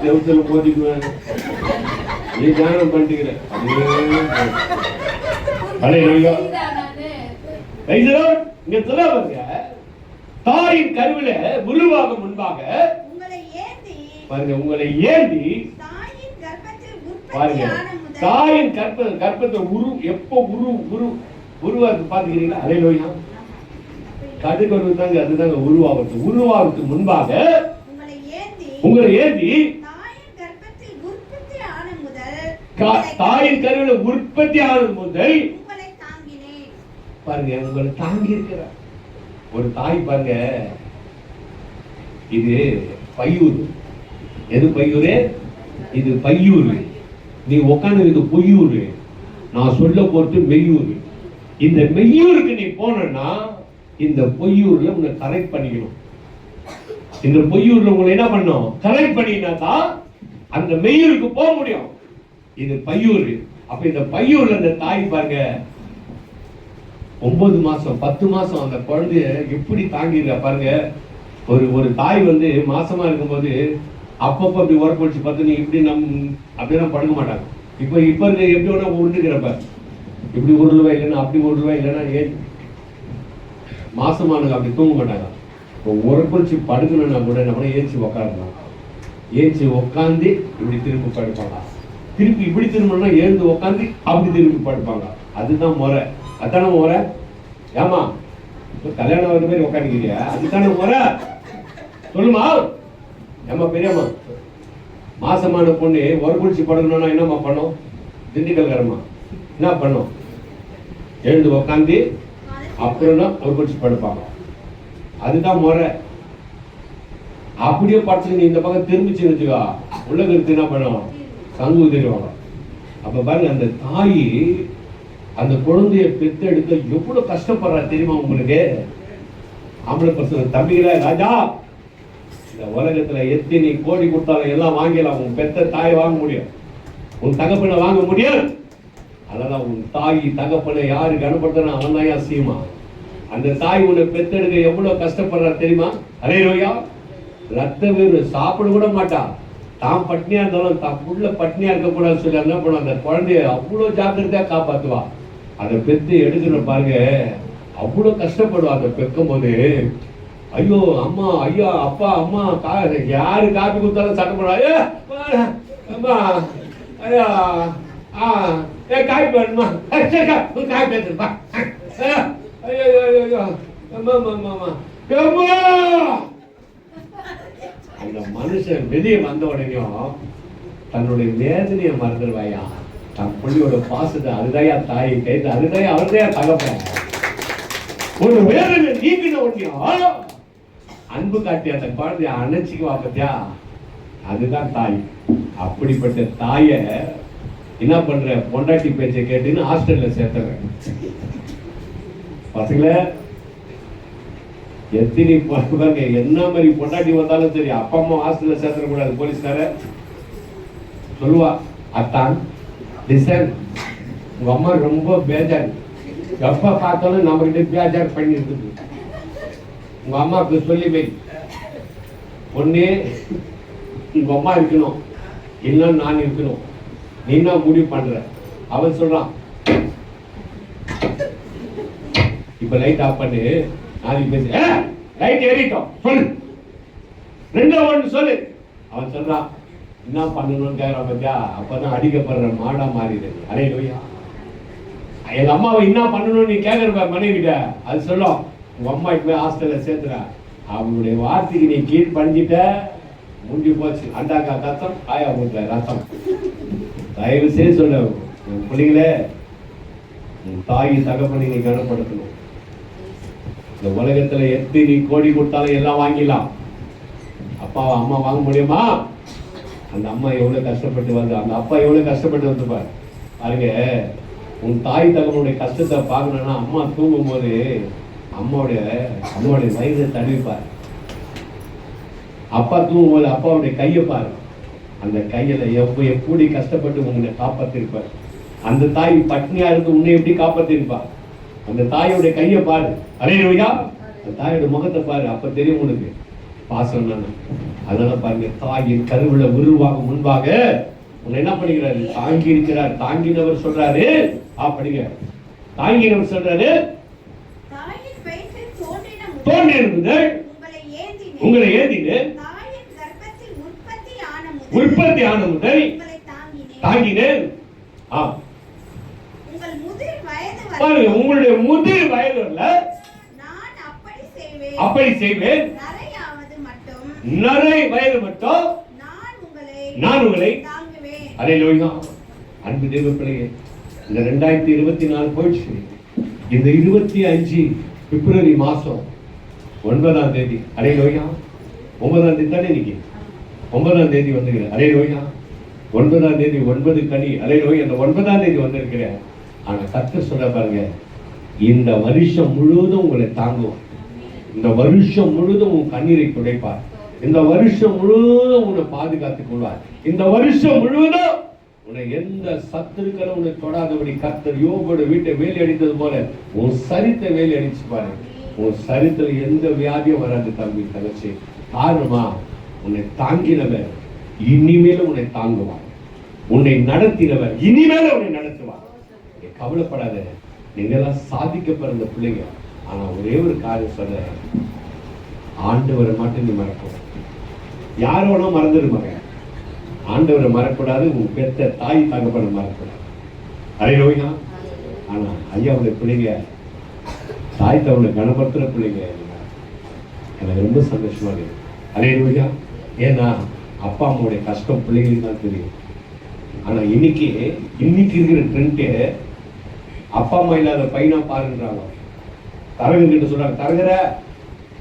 தேவத்தில் போதிக்குவேன், நீ தியானம் பண்ணிக்கிற. இங்க சொல்ல பாருங்க, தாயின் கருவில உருவாக முன்பாக பாருங்க, உங்களை ஏந்தி பாருங்க, தாயின் கற்பத்தை எப்போ உருவாக்கு பாத்துக்கிறீங்களா? அல்லேலூயா. கடுகரு தாங்க, அதுதாங்க உருவாவதுக்கு முன்பாக உங்களை ஏந்தி தாயின் கருவில உற்பத்தி ஆனது முதல் பாருங்க உங்களை தாங்கி இருக்கிறார். ஒரு தாய் பாருங்க, இது பையூர். எது பையூரு? இது பையூர். நீ உட்காந்து இது பொய்யூர், நான் சொல்ல போறது மெய்யூர். இந்த மெய்யூருக்கு நீ போனா இந்த பொய்யூர்ல உன்னை கரெக்ட் பண்ணிக்கணும். இந்த பொய்யூர்ல உங்களை என்ன பண்ணும், கரெக்ட் பண்ணினா அந்த மெய்யூருக்கு போக முடியும். இது பையூர். அப்ப இந்த பையூர்ல இந்த தாய் பாருங்க 9 மாசம் 10 மாசம் அந்த குழந்தைய எப்படி தாங்கிருக்கா பாருங்க. ஒரு தாய் வந்து மாசமா இருக்கும்போது அப்பப்ப அப்படி உரப்படிச்சு பார்த்து நீ இப்படி அப்படியெல்லாம் படுக்க மாட்டாங்க. இப்ப இருக்க எப்படி வேணா உருட்டுக்கிறப்ப இப்படி உருளுவா இல்லைன்னா அப்படி உருளுவா இல்லைன்னா ஏன் மாசமானுங்க அப்படி தூங்க மாட்டாங்க. இப்போ உரக்குறிச்சி படுக்கணும்னா கூட என்ன பண்ண ஏஞ்சி உக்காரலாம். ஏஞ்சி உக்காந்து இப்படி திரும்பி படுப்பாங்க. திருப்பி இப்படி திரும்பணும்னா எழுந்து உக்காந்து அப்படி திரும்பி படுப்பாங்க. அதுதான் முறை. அதான முறை. ஏமா கல்யாணம் வர மாதிரி உக்காந்துக்கிறியா? அதுதானே முறை. சொல்லுமா ஏமா பெரியம்மா, மாசமான பொண்ணு உரக்குறிச்சி படுக்கணும்னா என்னம்மா பண்ணும்? திண்டுக்கல்காரம்மா என்ன பண்ணும்? எழுந்து உக்காந்து அப்புறம் தான் உரக்குறிச்சி படுப்பாங்க. அதுதான் முறை. அப்படியே படுத்து நீ இந்த பக்கம் திரும்பிச்சு வச்சுக்கா, உள்ள இருந்து என்ன பண்ணுவோம்? சங்கு தெரிவாங்க. அப்ப பாருங்க, அந்த தாய் அந்த குழந்தைய பெத்தெடுக்க எவ்வளவு கஷ்டப்படுறா தெரியுமா உங்களுக்கு? ஆம்பளை பசங்க தம்பிகள ராஜா, இந்த உலகத்துல எத்தனை கோடி கொடுத்தாலும் எல்லாம் வாங்கலாம். உன் பெத்த தாயை வாங்க முடியும், உன் தகப்பனை வாங்க முடியும். அதனால உன் தாய் தகப்பனை யாருக்கு அனுப்படுத்தணும் அவன் தான் அசியமா. அந்த தாய் உன்னை பெத்தெடுக்க எவ்வளவு கஷ்டப்படுறா தெரியுமா? அலையா ரத்த வேறு சாப்பிட கூட மாட்டா. தான் பட்னியா இருந்தாலும் தான் புள்ள பட்னியா இருக்கக்கூடாதுன்னு சொல்லி என்ன பண்ணும்? அந்த குழந்தைய அவ்வளவு ஜாக்கிரதையா காப்பாத்துவா. அதை பெத்து எடுக்கிற பாருங்க, அவ்வளவு கஷ்டப்படுவா. அதை பெக்கும் போது ஐயோ அம்மா, ஐயா அப்பா அம்மா, யாரு காப்பி கொடுத்தாலும் சண்டை போடுவா. அம்மா ஐயா காய் வேணுமா? காய் பேசுப்பா. ஐயோ ஐயோ அம்மா அம்மா அம்மா. அந்த மனுஷன் வெளியே வந்த உடனேயும் தன்னுடைய வேதனையை மறந்துடுவாயா. தன் பிள்ளையோட பாசத்தை அதுதாயா தாயை கைது, அதுதாயா அவர்தையா தகப்ப. ஒரு வேதனை நீங்கின உடனேயும் அன்பு காட்டி அந்த குழந்தைய அணைச்சிக்குவா பத்தியா, அதுதான் தாய். அப்படிப்பட்ட தாய என்ன பண்ற? பொண்டாட்டி பேச்சை கேட்டுன்னு ஹாஸ்டல்ல சேர்த்துறேன். பசங்கள எத்தனை பாருங்க, என்ன மாதிரி பொண்டாட்டி வந்தாலும் சரி அப்பா அம்மா ஹாஸ்டல்ல சேர்த்துட கூடாது. போலீஸ்கார சொல்லுவா, அத்தான் டிசன் உங்க அம்மா ரொம்ப பேஜார், எப்ப பார்த்தாலும் நம்ம கிட்ட பேஜார் பண்ணி இருக்குது. உங்க அம்மாவுக்கு சொல்லி வை, ஒண்ணு உங்க அம்மா இருக்கணும், இல்ல நான் இருக்கணும், நீ என்ன முடிவு பண்ற? அவன் சொல்றான், இப்ப லைட் ஆஃப் பண்ணு, நாளைக்கு பேசு. லைட் ஏறிட்டோம் சொல்லு, ரெண்டு ஒன்று சொல்லு. அவன் சொல்றான், என்ன பண்ணணும்னு கேட்கறான் பத்தியா, அப்பதான் அடிக்கப்படுற மாடா மாறிடு. அரே லோய்யா, எங்க அம்மாவை என்ன பண்ணணும்னு நீ கேட்கற மனைவிட்ட, அது சொல்லும் உங்க அம்மா இப்ப ஹாஸ்டல்ல சேர்த்துற, அவங்களுடைய வார்த்தைக்கு நீ கீழ் பண்ணிட்ட, முடிஞ்சு போச்சு. அண்டாக்கா கத்தம், காயா ஊற்ற ரத்தம். தயவு செய்து சொல்ல பிள்ளைங்களே, தாய் தகப்பனை நீ கனப்படுத்தணும். இந்த உலகத்துல எத்தனை கோடி கொடுத்தாலும் எல்லாம் வாங்கிடலாம். அப்பா அம்மா வாங்க முடியுமா? அந்த அம்மா எவ்வளவு கஷ்டப்பட்டு வந்து, அந்த அப்பா எவ்வளவு கஷ்டப்பட்டு வந்துப்பாரு பாருங்க. உன் தாய் தகவனுடைய கஷ்டத்தை பார்க்கணும்னா அம்மா தூங்கும் போது அம்மாவுடைய வயதை தடுவிப்பார். அப்பா தூங்கும் போது அப்பாவுடைய கையை பாரு, அந்த கையில எப்படி கஷ்டப்பட்டு உங்களை காப்பாத்திருப்பார். அந்த தாய் பட்னியா இருந்து உன்னை எப்படி காப்பாத்திருப்பார். அந்த தாயோட கையை பாரு, அலையா அந்த தாயோட முகத்தை பாரு, அப்ப தெரியும் உனக்கு பாசம் தானே. அதனால பாருங்க, தாயின் கருவுல உருவாகும் முன்பாக உன்னை என்ன பண்ணிக்கிறாரு? தாங்கி இருக்கிறார். தாங்கினவர் சொல்றாரு, அப்படிங்க தாங்கினவர் சொல்றாரு, தோன்றினது உங்களை ஏந்தினேன், உற்பத்தி ஆன முதல் தாங்கினேன். உங்களுடைய முதிர் வயதுல அப்படி செய்வேன், நரை வயது மட்டும் நான் உங்களை. அல்லேலூயா. அன்பு தேவ பிள்ளையே, இந்த 2024 போயிடுச்சு. இந்த 25 பிப்ரவரி மாசம் 9ஆம் தேதி, அல்லேலூயா 9ஆம் தேதி தானே இன்னைக்கு, 9ஆம் தேதி வந்துக்கிற. அல்லேலூயா 9ஆம் தேதி 9 கனி. அல்லேலூயா அந்த 9ஆம் தேதி வந்திருக்கிறேன். ஆனா கர்த்தர் சொல்ல பாருங்க, இந்த வருஷம் முழுவதும் உங்களை தாங்குவார். இந்த வருஷம் முழுவதும் உன் கண்ணீரை துடைப்பார். இந்த வருஷம் முழுவதும் உன்னை பாதுகாத்துக் கொள்வார். இந்த வருஷம் முழுவதும் உன்னை எந்த சத்துருக்களும் உன்னை தொடாதபடி கர்த்தர் யோபோட வீட்டை வேலி அடித்தது போல உன் சரித்தை வேலி அடிச்சு பாரு. உன் சரித்துல எந்த வியாதியும் வராது தம்பி தங்கச்சி. காரணமா, உன்னை தாங்கினவர் இனிமேல உன்னை தாங்குவார். உன்னை நடத்தினவர் இனிமேல உன்னை நடத்துவார். கவலைப்படாத, நீங்க எல்லாம் சாதிக்க பிறந்த பிள்ளைங்க. ஆனா ஒரே ஒரு காரியம் சொல்ல, ஆண்டவரை மட்டும் நீ மறக்கூடாது. யார் வேணா மறந்துடுவாங்க, ஆண்டவரை மறக்கூடாது. உன் பெத்த தாய் தகப்பனை மறக்கூடாது. ஹல்லேலூயா. ஆனா ஐயாவுடைய பிள்ளைங்க தாய் தகவலை கனப்படுத்துற பிள்ளைங்க. எனக்கு ரொம்ப சந்தோஷமா இருக்கு. ஹல்லேலூயா. ஏன்னா அப்பா அம்மாவுடைய கஷ்டம் பிள்ளைங்களுக்கு தான் தெரியும். ஆனா இன்னைக்கு இருக்கிற ட்ரெண்ட், அப்பா அம்மா இல்லாத பையனா பாருன்றாங்க. தரகங்கிட்ட சொல்றாங்க, தரகர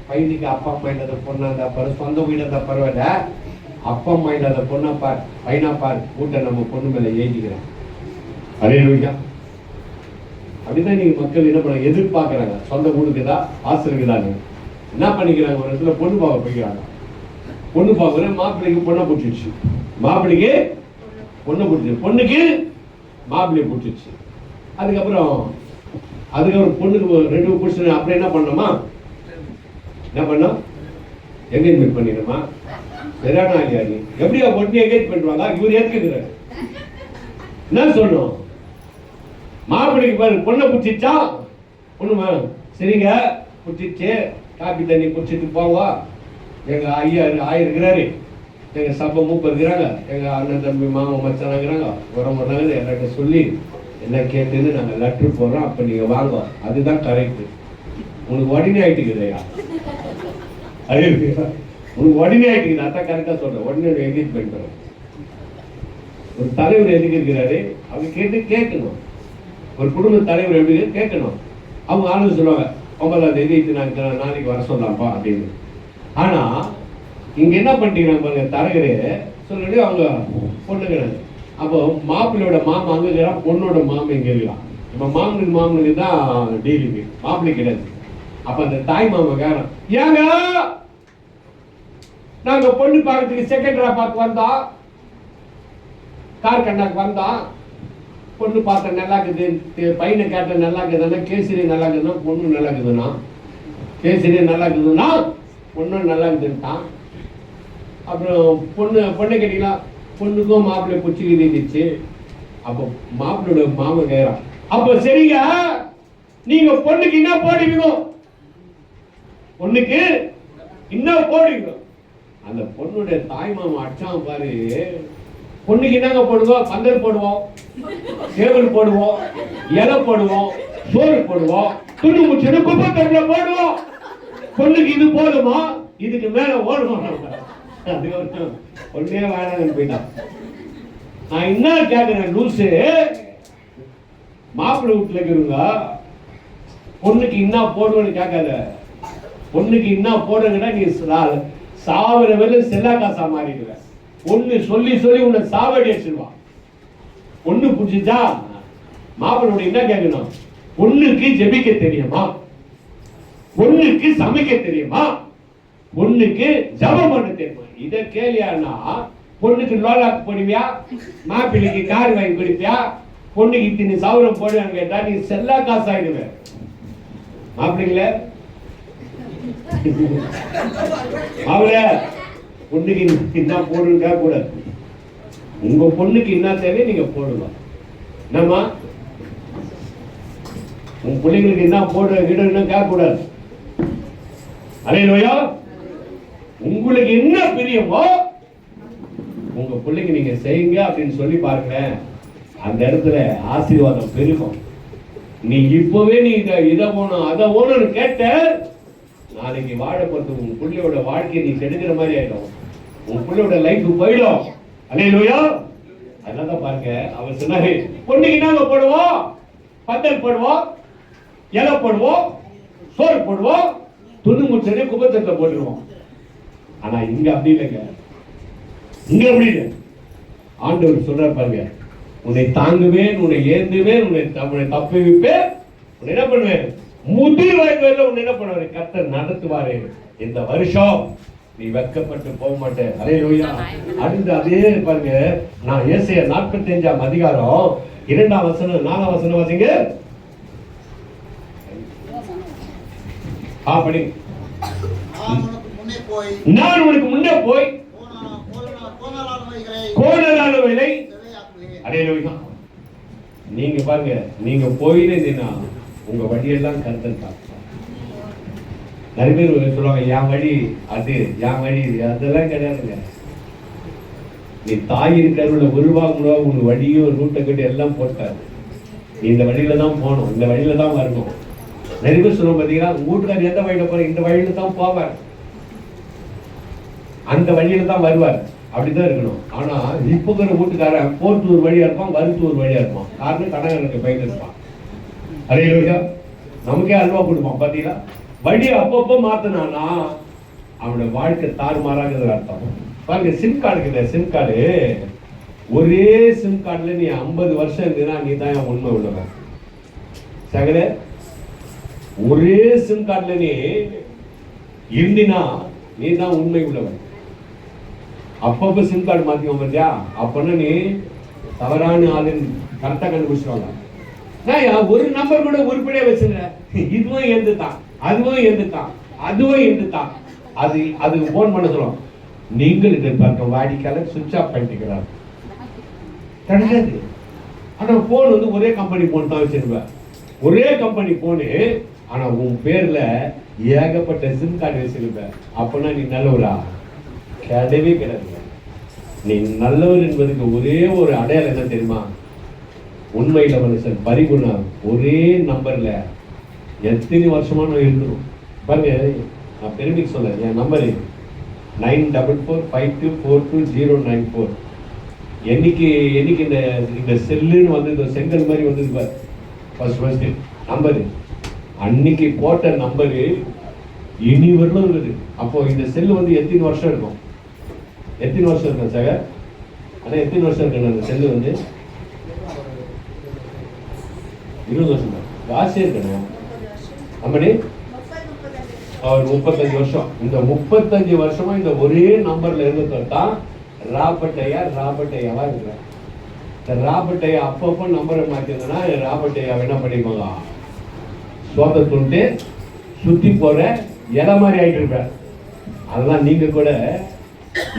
பையனுக்கு அப்பா அம்மா இல்லாத பொண்ணா இருந்தா பாரு, சொந்த வீடு இருந்தா பரவாயில்ல, அப்பா அம்மா இல்லாத பொண்ணா பார், பையனா பார், கூட்ட நம்ம பொண்ணு மேல ஏற்றிக்கிறோம். ஹல்லேலூயா. அப்படிதான் நீங்க மக்கள் என்ன பண்ண எதிர்பார்க்கறாங்க. சொந்த வீடுக்குதா, ஆசை இருக்குதான்னு என்ன பண்ணிக்கிறாங்க, ஒரு இடத்துல பொண்ணு பார்க்க போய்க்கிறாங்க. பொண்ணு பார்க்குற மாப்பிள்ளைக்கு பொண்ணை பிடிச்சிருச்சு, மாப்பிள்ளைக்கு பொண்ணை பிடிச்சிருச்சு, பொண்ணுக்கு மாப்பிள்ளையை பிடிச்சிருச்சு. அதுக்கப்புறம் பொண்ணுக்கு ரெண்டு பிடிச்சி, அப்புறம் என்ன பண்ணோமா, என்ன பண்ணோம், என்கேஜ்மெண்ட் பண்ணிடுமா. சரியான ஆளியா நீ, எப்படியா பொண்ணு என்கேஜ் பண்ணுவாங்க, இவர் ஏற்றுக்கிறாரு. என்ன சொல்லணும், மாப்பிள்ளைக்கு பாரு பொண்ணை பிடிச்சிச்சா, பொண்ணுமா சரிங்க பிடிச்சிச்சு, காப்பி தண்ணி பிடிச்சிட்டு போவா, எங்க ஐயா இருக்கிறாரு, எங்க சப்ப மூப்ப இருக்கிறாங்க, எங்க அண்ணன் தம்பி மாமா மச்சானாங்கிறாங்க, உரம் பண்ணாங்க, எல்லார்ட்ட சொல்லி எல்லாம் கேட்டுன்னு நாங்க லெட்டர் போடுறோம், அப்ப நீங்க வாங்க. அதுதான் கரெக்ட். உனக்கு உடனே ஆயிட்டுக்குதையா, உனக்கு உடனே ஆயிட்டுக்குது, அதான் கரெக்டா சொல்றேன். உடனே என்கேஜ் பண்ணுறோம். ஒரு தலைவர் எதுக்கு இருக்கிறாரு, அவங்க கேட்கணும். ஒரு குடும்ப தலைவர் எப்படி கேட்கணும். அவங்க ஆளுநர் சொல்லுவாங்க, 9ஆம் தேதி நாளைக்கு வர சொல்லலாம்ப்பா அப்படின்னு. ஆனா இங்க என்ன பண்ணிட்டீங்க பாருங்க, தரகரே சொல்லி அவங்க பொண்ணுங்கிறாங்க. அப்போ மாப்பிள்ளையோட மாமா அங்க இருக்கிறான், பொண்ணோட மாமா இங்க இருக்கலாம். இப்ப மாமனுக்கு தான் டீலிங்கு, மாப்பிள்ளை கிடையாது. அப்ப அந்த தாய் மாமா கேட்கறான், ஏங்க நாங்க பொண்ணு பார்க்கறதுக்கு செகண்ட் பார்த்து வந்தோம், கார் கண்டாக்கு வந்தோம், பொண்ணு பார்த்த நல்லா இருக்குது, பையனை கேட்ட நல்லா இருக்குதுன்னா, கேசரி நல்லா இருக்குதுன்னா, பொண்ணு நல்லா இருக்குதுன்னா, கேசரி நல்லா இருக்குதுன்னா பொண்ணு நல்லா இருக்குதுன்ட்டான். அப்புறம் பொண்ணை கேட்டீங்களா, பொண்ணுக்கும் மாப்பிள்ளை பிடிச்சிக்கிச்சு. அப்போ மாப்பிள்ளையோட மாமா கேட்கிறான், அப்போ சரிங்க நீங்க பொண்ணுக்கு என்ன போடுவீங்க, பொண்ணுக்கு என்ன போடுவீங்க. அந்த பொண்ணுடைய தாய் மாமா அச்சான் பாரு, பொண்ணுக்கு என்னங்க போடுவோம், பந்தல் போடுவோம், டேபிள் போடுவோம், இலை போடுவோம், சோறு போடுவோம், துணி முடிச்சு குப்பை தொட்டில போடுவோம். பொண்ணுக்கு இது போடுமா, இதுக்கு மேல ஓடுவோம். அது ஒன்னே வேணாங்கன்னு போயிட்டான். நான் என்ன கேட்கிறேன், லூசு மாப்பிள்ளை வீட்டுல இருக்கிறவங்க பொண்ணுக்கு என்ன போடுவோன்னு கேட்காத. பொண்ணுக்கு என்ன போடுங்கன்னா நீ சாவர வேலை செல்லா காசா மாறிடுவ. பொண்ணு சொல்லி உன்னை சாவடி அடிச்சிருவான். பொண்ணு புடிச்சா மாப்பிள்ளை என்ன கேட்கணும், பொண்ணுக்கு ஜெபிக்க தெரியுமா, பொண்ணுக்கு சமைக்க தெரியுமா, பொண்ணுக்கு ஜபம் பண்ண தெரியுமா. இத கேளியானா பொண்ணுக்கு லோலாக்கு போடுவியா, மாப்பிள்ளைக்கு கார் வாங்கி கொடுப்பியா, பொண்ணுக்கு இத்தனை சவரம் போடுவான்னு கேட்டா நீ செல்லா காசு ஆயிடுவ. மாப்பிள்ளைங்கள மாப்பிள்ள பொண்ணுக்கு என்ன போடுன்னு கேட்க கூடாது. உங்க பொண்ணுக்கு என்ன தேவை நீங்க போடுங்க. என்னம்மா உங்க பிள்ளைங்களுக்கு என்ன போடுற வீடுன்னு கேட்க கூடாது. அல்லேலூயா. உங்களுக்கு என்ன பிரியமோ உங்க பிள்ளைங்க நீங்க செய்யுங்க அப்படின்னு சொல்லி பாருங்க, அந்த இடத்துல ஆசீர்வாதம் பெருகும். நீ இப்பவே நீ இதை போனோம் அதை போனோம்னு கேட்ட, நாளைக்கு வாழப்பட்டு உங்க பிள்ளையோட வாழ்க்கையை நீ கெடுக்கிற மாதிரி ஆயிடும், உங்க பிள்ளையோட லைஃப் போயிடும். அல்லேலூயா. அதனாலதான் பாருங்க அவர் சொன்னாரு, பொண்ணுக்கு நாங்க போடுவோம், பந்தல் போடுவோம், இலை போடுவோம், சோறு போடுவோம், துணி முச்சடி குப்பத்தட்டை போட்டுருவோம். ஆனா இங்க அப்படி இல்லைங்க, இங்க அப்படி இல்லை. ஆண்டவர் சொல்றாரு பாருங்க, உன்னை தாங்குவேன், உன்னை ஏந்துவேன், உன்னை தப்புவிப்பேன், உன்னை என்ன பண்ணுவேன், முதிர் வயதுல உன்னை என்ன பண்ணுவாரு, கர்த்தர் நடத்துவாரு. இந்த வருஷம் நீ வெட்கப்பட்டு போக மாட்டேன். அல்லேலூயா. அடுத்து அதே பாருங்க, நான் ஏசாயா 45ஆம் அதிகாரம் 2ஆம் வசனம் 4ஆம் வசனம் வாசிங்க. படி. நான் உனக்கு முன்னே போய் கோணலானவைகளை. அல்லேலூயா. நீங்க பாருங்க, நீங்க போயிருந்தீங்கன்னா உங்க வழியெல்லாம் கருத்தன் தான். நிறைய பேர் சொல்லுவாங்க என் வழி அது, என் வழி இது, அதெல்லாம் கிடையாதுங்க. நீ தாயின் கருவுல உருவாக உங்க வழியும் ரூட்டை கட்டி எல்லாம் போட்டாரு. நீ இந்த வழியில தான் போகணும், இந்த வழியில தான் வரணும். நிறைய பேர் சொல்லுவோம் பார்த்தீங்கன்னா, வீட்டுக்காரர் எந்த வழியில போற, இந்த வழியில தான் போவார், அந்த வழியில தான் வருவார், அப்படிதான் இருக்கணும். ஆனா இப்ப இருக்கிற வீட்டுக்காரன் போறது ஒரு வழியா இருப்பான், வருது ஒரு வழியா இருப்பான். காரணம் கடனுக்கு பயிர் இருப்பான். அதே நமக்கே அல்வா கொடுப்பான். பாத்தீங்களா, வழி அப்பப்போ மாத்தினானா அவனோட வாழ்க்கை தாறுமாறாங்கிறது அர்த்தம். பாருங்க, சிம் கார்டு இருக்குது. சிம் கார்டு, ஒரே சிம் கார்டுல நீ 50 வருஷம் இருந்தீங்கன்னா நீ தான் உண்மை உள்ளவன். சகல, ஒரே சிம் கார்டுல நீ இருந்தினா நீ தான் உண்மை உள்ளவன். அப்பப்ப சிம் கார்டு மாத்திக்கோங்க பார்த்தியா, அப்பன்னா நீ தவறான ஆளுன்னு கரெக்டா கண்டுபிடிச்சிருவாங்க. நான் ஒரு நம்பர் கூட உருப்படியா வச்சிருந்தேன், இதுவும் எந்த தான், அதுவும் எந்த தான், அதுவும் எந்த தான். அதுக்கு போன் பண்ண சொல்லுவோம். நீங்கள் எதிர்பார்க்க வாடிக்கையாளர் சுவிட்ச் ஆஃப் பண்ணிக்கிறார் கிடையாது. ஆனா போன் வந்து ஒரே கம்பெனி போன் தான் வச்சிருப்பேன், ஒரே கம்பெனி போனு. ஆனா உன் பேர்ல ஏகப்பட்ட சிம் கார்டு வச்சிருப்பேன். அப்பனா நீ நல்லவரா? கிடையவே கிடையாது. நீ நல்லவர் என்பதுக்கு ஒரே ஒரு அடையாளம் என்ன தெரியுமா? உண்மையில மனுஷன் பரிகுணம். ஒரே நம்பர்ல எத்தனை வருஷமா நான் இருக்கணும் பாருங்க. நான் பெருமைக்கு சொல்ல, என் நம்பர் 9445242094. என்னைக்கு இந்த செல்லுன்னு வந்து இந்த செங்கல் மாதிரி வந்தது பாரு, ஃபர்ஸ்ட் நம்பரு, அன்னைக்கு போட்ட நம்பரு இனி வரலும் இருக்குது. அப்போ இந்த செல்லு வந்து எத்தனை வருஷம் இருக்கும்? எத்தனை வருஷம் இருக்கும் சார்? ஆனா எத்தனை வருஷம் இருக்கு அந்த செல்லு வந்து? 20 வருஷம் தான் ஜாஸ்தி இருக்கணும். அப்படி அவர் 35 வருஷம். இந்த 35 வருஷமா இந்த ஒரே நம்பர்ல இருந்தது தான் ராபர்ட்டையாவா இருக்கிறேன். இந்த ராபர்ட்டையா அப்பப்போ நம்பரை மாத்திருந்தா ராபர்ட்டையா என்ன பண்ணிக்கோங்க, சோதத்துட்டு சுத்தி போற இலை மாதிரி ஆயிட்டு இருப்பேன். அதெல்லாம் நீங்க கூட,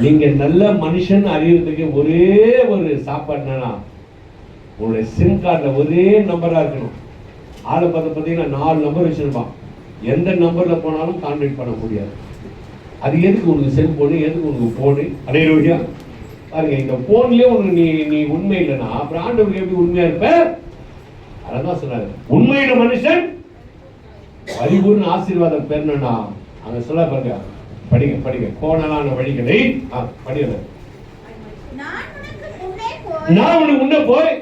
நீங்க நல்ல மனுஷன் அறியறதுக்கு ஒரே ஒரு சாப்பாடுனா உங்களுடைய சிம் கார்டுல ஒரே நம்பரா இருக்கணும். ஆளை பார்த்தீங்கன்னா 4 நம்பர் வச்சிருப்பான். எந்த நம்பர்ல போனாலும் கான்டாக்ட் பண்ண முடியாது. அது எதுக்கு உனக்கு செல்போனு, எதுக்கு உனக்கு போனு? அடையா பாருங்க, இந்த போன்லயே உனக்கு நீ உண்மை இல்லைன்னா அப்புறம் ஆண்டவருக்கு எப்படி உண்மையா இருப்ப? அதான் சொன்னாரு, உண்மையான மனுஷன் பரிபூர்ண ஆசீர்வாதம் பெறணும்னா அங்க சொல்ல பாருங்க, படிங்க கோணலான வழிகளை படிங்க. நான் உனக்கு முன்னே போய்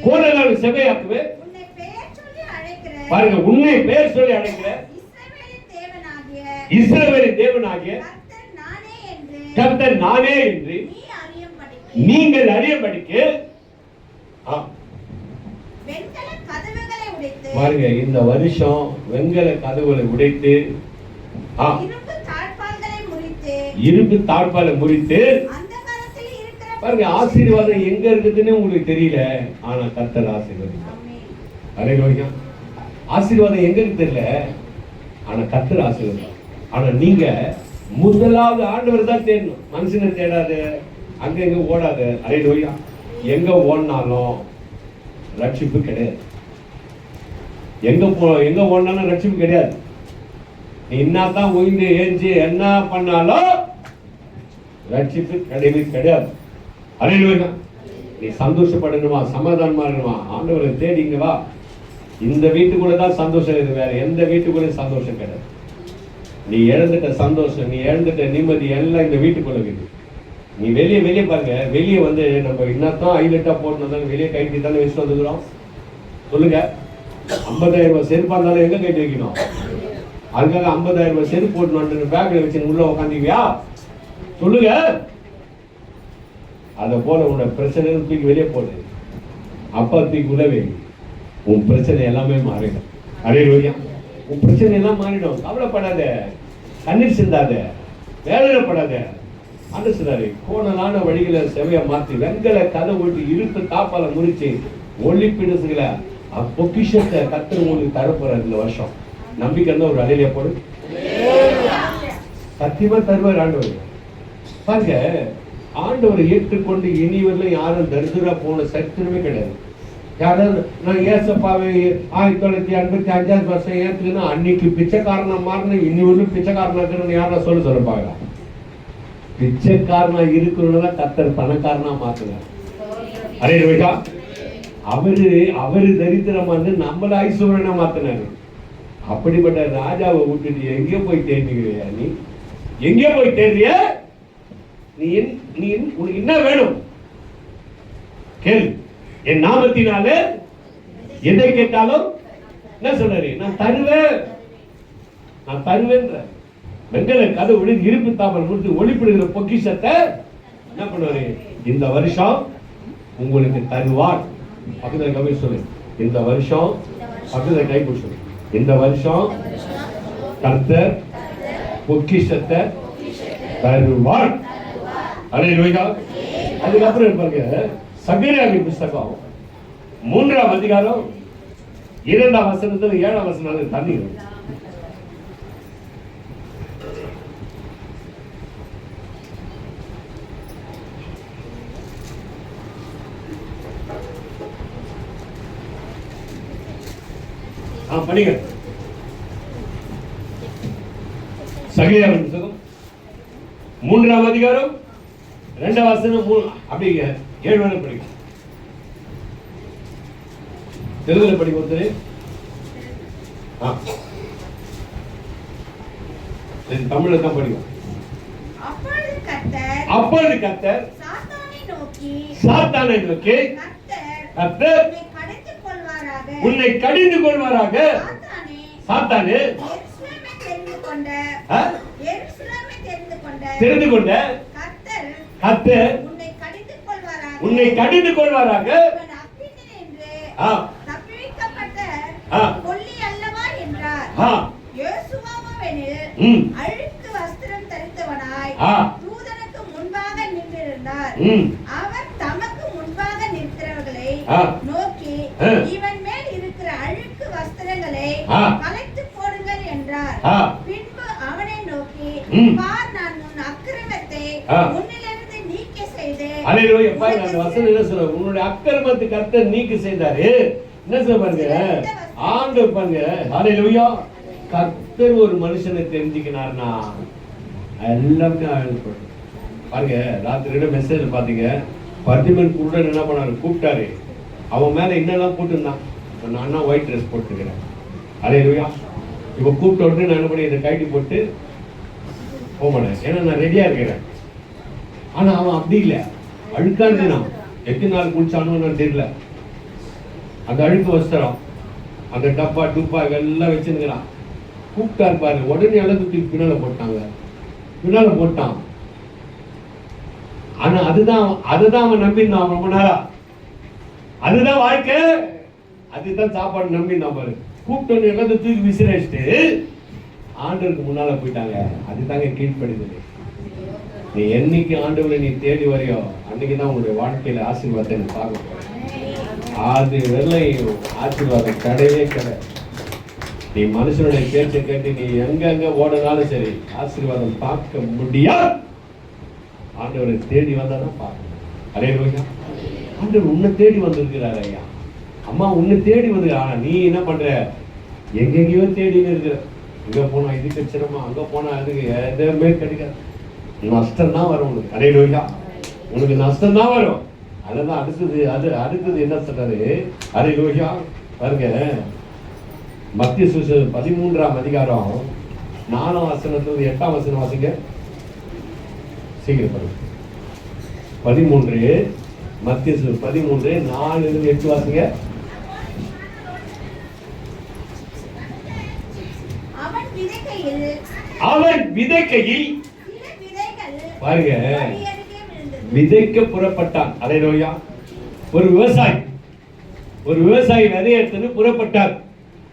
கோணலான செவையாக்குவேன். பாருங்க, உன்னை பெயர் சொல்லி அழைக்கிற இஸ்ரவேலின் தேவனாகிய கர்த்தர் நானே என்று நீங்கள் அறியபடிக்கு. பாருங்க, இந்த வருஷம் வெண்கல கதவுகளை உடைத்து இரும்பு தாழ்பாலை முறித்து. பாருங்க, ஆசீர்வாதம் எங்க இருக்குதுன்னு உங்களுக்கு தெரியல, ஆனா கர்த்தர் ஆசீர்வதிப்பார். அல்லேலூயா. ஆசீர்வாதம் எங்க இருக்கு தெரியல, ஆனா கர்த்தர் ஆசீர்வாதம். ஆனா நீங்க முதலாவது ஆண்டவர் தான் தேடணும், மனுஷனை தேடாத, அங்க எங்க ஓடாத. அல்லேலூயா. எங்க ஓடினாலும் ரட்சிப்பு கிடையாது. எங்க ஓடினாலும் ரட்சிப்பு கிடையாது. நீ என்னதான் ஒய்ந்து ஏஞ்சி என்ன பண்ணாலும் ரட்சிப்பு கிடையவே கிடையாது. அல்லேலூயா. நீ சந்தோஷப்படணுமா, சமாதானமா இருக்கணுமா, ஆண்டவரை தேடிங்க வா. இந்த வீட்டுக்குள்ள தான் சந்தோஷம் இருக்குது, வேற எந்த வீட்டுக்குள்ள சந்தோஷம் கிடையாது. நீ இழந்துட்ட சந்தோஷம், நீ இழந்துட்ட நிம்மதி எல்லாம் இந்த வீட்டுக்குள்ள இருக்குது. நீ வெளியே பாருங்க, வெளியே வந்து நம்ம என்னத்தான் ஹைலைட்டா போடணும், வெளியே கைட்டி தானே வச்சு வந்துக்கிறோம். சொல்லுங்க, 50,000 ரூபாய் செருப்பா இருந்தாலும் எங்க கைட்டு வைக்கணும்? அதுக்காக 50,000 ரூபாய் செருப்பு போட்டு பேக்ல வச்சு உள்ள உட்காந்துக்கியா? சொல்லுங்க. அதை போல உன்னோட பிரச்சனை தூக்கி வெளியே போடு, அப்பா தூக்கி உள்ளவே, உன் பிரச்சனை எல்லாமே மாறிடும். அல்லேலூயா. உன் பிரச்சனை எல்லாம் மாறிடும். கவலைப்படாத, கண்ணீர் சிந்தாத, வேதனைப்படாத. அந்த சொன்னாரு, கோணலான வழிகளை செவைய மாத்தி வெண்கல கதை ஓட்டி இருப்பு தாப்பால முறிச்சு ஒளி பிடுசுகளை பொக்கிஷத்தை கர்த்தர் உங்களுக்கு தரப்போறாரு இந்த வருஷம். நம்பிக்கை இருந்தா ஒரு அலையில போடு, சத்தியமா தருவார் ஆண்டவர். பாருங்க, ஆண்டவரை ஏற்றுக்கொண்டு இனிவரையிலும் யாரும் தரிசனமா போன சரித்திரமே கிடையாது. யாராவது நான் ஏசப்பாவை 1985 வருஷம் ஏற்றுக்குன்னா அன்னைக்கு பிச்சைக்காரனா மாறின இனிவரையிலும் பிச்சைக்காரனா இருக்கிறன்னு யாரா சொல்லுப்பாங்க. பிச்சைக்காரனா இருக்கிறவங்க கர்த்தர் பணக்காரனா மாத்துறார். அல்லேலூயா. அவரு தரித்திரமா வந்து நம்மள ஐஸ்வர்யனா மாத்தினாரு. அப்படிப்பட்ட ராஜாவை விட்டுட்டு எங்கே போய் தேடுறியா? நீ எங்கே போய் தேடுறிய? நீ உனக்கு என்ன வேணும் கேளு. என் நாமத்தினால எதை கேட்டாலும் என்ன சொல்றாரு? நான் தருவேன். வெங்கல கதை விடு இருப்பு தாமல் கொடுத்து ஒளிப்பிடுகிற பொக்கிஷத்தை என்ன பண்ணுவாரு? இந்த வருஷம் உங்களுக்கு தருவார். பக்கத்துல கவி சொல்லு. இந்த வருஷம் பக்கத்துல கை சொல்லு. இந்த வருஷம் கர்த்தர் பொக்கிஷத்தை தருவார். அல்லேலூயா. அதுக்கப்புறம் இருப்பாங்க சகரியாவின் புத்தகம் 3ஆம் அதிகாரம் 2ஆம் வசனத்துல 7ஆம் வசனம் தண்ணி படிங்க. சகரியாவின் புத்தகம் 3ஆம் அதிகாரம் 2ஆம் வசனம் அப்படி 7 வரை படிங்க. தெலுங்குல படிக்க ஒருத்தர். தமிழ்ல தான் படிக்கும். அப்பொழுது கர்த்தர் சாத்தானை நோக்கி கர்த்தர் உன்னை கடிந்து கொள்வாராக. சாத்தானே தெரிந்து கொண்ட கர்த்தர் உன்னை கடிந்து கொள்வாராக. அழுக்கு வஸ்திரம் தரித்தவனாய் தூதனுக்கு முன்பாக நின்றிருந்தார். அவர் தமக்கு முன்பாக நிற்கிறவர்களை நோக்கி இவன் மேல் இருக்கிற அழுக்கு வஸ்திரங்களை கலைத்து போடுங்கள் என்றார். பின்பு அவனை நோக்கி பார், நான் உன் அக்கிரமத்தை உன்னிலிருந்து நீக்க செய்தேன். அல்லேலூயா. பாருங்க அந்த வசனம் என்ன சொல்ற? உன்னுடைய அக்கிரமத்தை கர்த்தர் நீக்க செய்தாரு. என்ன சொல்ற பாருங்க? ஆண்டவர் பாருங்க. அல்லேலூயா. கர்த்தர் ஒரு மனுஷனை தெரிஞ்சுக்கினார்னா எல்லாமே ஆழ்ந்து பாருங்க. ராத்திரியோட மெசேஜ் பாத்தீங்க. பர்திமன் கூட என்ன பண்ணாரு? கூப்பிட்டாரு. அவன் மேல என்னெல்லாம் போட்டுருந்தான். நான் ஒயிட் ட்ரெஸ் போட்டுக்கிறேன். அல்லேலூயா. இப்ப கூப்பிட்ட உடனே நான் என்ன பண்ணி இதை கைட்டி போட்டு போமாட்டேன். ஏன்னா நான் ரெடியா இருக்கிறேன். ஆனா அவன் அப்படி இல்லை. அழுக்கா இருந்தான். எத்தனை நாள் குளிச்சானு தெரியல. அந்த அழுக்கு வஸ்திரம், அந்த டப்பா டூப்பா எல்லாம் வச்சிருக்கிறான். கூப்பிட்டா இருப்பாரு. உடனே அளவுக்கு பின்னால போட்டான். ஆனா அதுதான் அவன் நம்பினான் ரொம்ப நாளா. அதுதான் வாழ்க்கை, அதுதான் சாப்பாடு நம்பினான் பாரு. கூப்பிட்டு எல்லாத்தையும் தூக்கி விசிரிச்சுட்டு ஆண்டவருக்கு முன்னால போயிட்டாங்க. அதுதாங்க கீழ்ப்படுது. நீ என்னைக்கு ஆண்டவரை நீ தேடி வரையோ அன்னைக்குதான் உங்களுடைய வாழ்க்கையில ஆசீர்வாதத்தை நீ பார்க்க போற. அது வெள்ளை ஆசீர்வாதம் கிடையவே கிடையாது. நீ மனுஷனுடைய பேச்சை கேட்டு நீ எங்க ஓடினாலும் சரி ஆசீர்வாதம் பார்க்க முடியாது. ஆண்டவரை தேடி வந்தாதான் பார்க்கணும். அல்லேலூயா. ஆண்டவர் உன்னை தேடி வந்திருக்கிறார். ஐயா அம்மா உன்னை தேடி வந்து. ஆனா நீ என்ன பண்ற? எங்கெங்கயோ தேடின்னு இருக்கிற. இங்க போனா இது கிடைச்சிடமா, அங்க போனா அதுக்கு எதுவுமே கிடைக்காது. நஷ்டம் தான் வரும் உனக்கு. அல்லேலூயா. உனக்கு நஷ்டம் தான் வரும். அதுதான் அடுத்தது என்ன சொல்றாரு? அல்லேலூயா. பாருங்க மத்திய சுவிசேஷம் 13ஆம் அதிகாரம் 4ஆம் வசனத்துல 8ஆம் வசனம் வாசிங்க. சீக்கிரம் பாருங்க. 13 மத்திய 13 4-8 வாசிங்க. அவன் விதைக்கையில் பாருங்க விதைக்க புறப்பட்டான். அல்லேலூயா. ஒரு விவசாயி விதைய எடுத்து புறப்பட்டார்.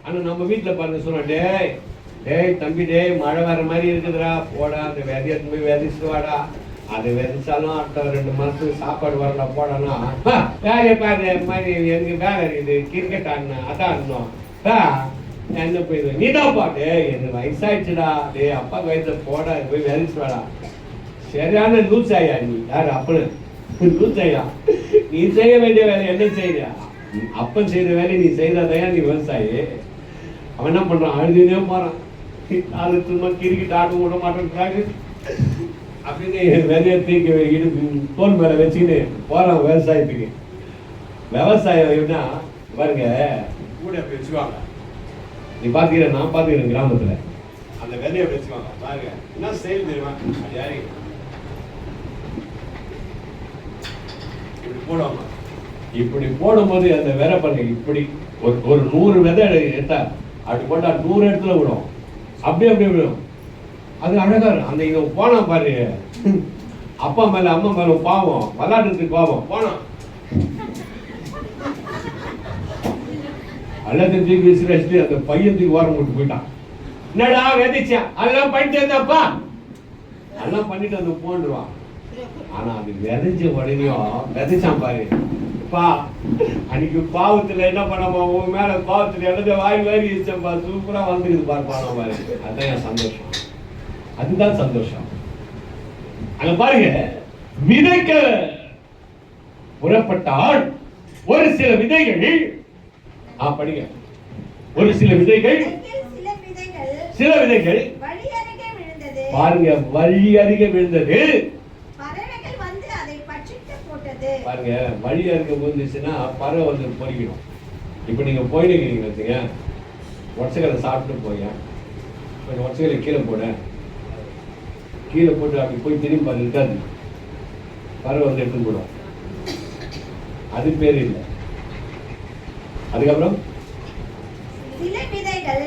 ஆனா நம்ம வீட்டுல பாருங்க சொன்ன, டேய் தம்பி, மழை வர மாதிரி இருக்குதுடா, போடா அந்த விதைய போய் விதைச்சிட்டு வாடா. அது விதைச்சாலும் அடுத்த 2 மாசத்துக்கு சாப்பாடு வரல போடனா. வேலையை பாரு மாதிரி எனக்கு வேலை இருக்குது, கிரிக்கெட் ஆடணும் அதான் ஆடணும் என்ன போயிடுவேன். நீதான் பாட்டு எனக்கு வயசாயிடுச்சுடா. அப்பா வயசுல போடா போய் விதைச்சு வாடா. சரியான லூசாயா நீ. யாரு அப்பனு? லூசாயா? நீ செய்ய வேண்டிய வேலை என்ன செய்யறியா? அப்பன் செய்த வேலையை நீ செய்தாதையா நீ விவசாயி. அவன் என்ன பண்றான்? அழுதுனே போறான். அது சும்மா கிரிக்கிட்டு ஆட்டு விட மாட்டேன்றாங்க அப்படின்னு விதைய தூக்கி தோல் மேல வச்சுக்கிட்டு போறான் விவசாயத்துக்கு. விவசாயம்னா பாருங்க கூட அப்படி வச்சுக்குவாங்க. நீ பாத்துக்கிற, நான் பாத்துக்கிறேன் கிராமத்துல அந்த விதைய வச்சுக்குவாங்க. பாருங்க என்ன செயல் தெரியுமா? அது யாரு இப்படி போடுவாங்க. இப்படி போடும்போது அந்த விதை பண்ணி இப்படி ஒரு 100 விதை எடுத்தா அப்படி போட்டா 100 இடத்துல விடும். அப்படியே விடும். அது அழகா இருக்கும். அந்த இதை போனா பாரு, அப்பா மேல அம்மா மேல பாவம், விளையாடுறதுக்கு பாவம் போனா எல்லாத்தையும் தூக்கி விசிட்டு அந்த பையத்துக்கு ஓரம் போட்டு போயிட்டான். என்னடா விதைச்சான்? அதெல்லாம் பண்ணிட்டு இருந்தாப்பா, அதெல்லாம் பண்ணிட்டு வந்து போன்றுவான். ஆனா அது விதைச்ச உடனேயும் விதைச்சான் பாரு பா, அன்னைக்கு பாவத்துல என்ன பண்ணாம உன் மேல பாவத்துல எழுத வாரி வச்சப்பா, சூப்பரா வந்துக்குது பாரு பாடம் பாரு. அதுதான் என் சந்தோஷம், அதுதான் சந்தோஷம். அங்க பாருங்க, விதைக்க புறப்பட்டால் ஒரு சில விதைகள் படிங்க, ஒரு சில விதைகள் சில விதைகள் பாருங்க வழி அருகே விழுந்தது. பாருங்க வழி அருகே விழுந்துச்சுன்னா பறவை வந்து பொறிக்கணும். இப்ப நீங்க போயிடுக்கிறீங்க வச்சுங்க, ஒற்சைகளை சாப்பிட்டு போய் கொஞ்சம் ஒற்சைகளை கீழே போட, கீழே போட்டு அப்படி போய் திரும்பி அது இருக்காது, பறவை வந்து எடுத்து போடும். அது பேர் இல்லை. அதுக்கப்புறம் சில விதைகள்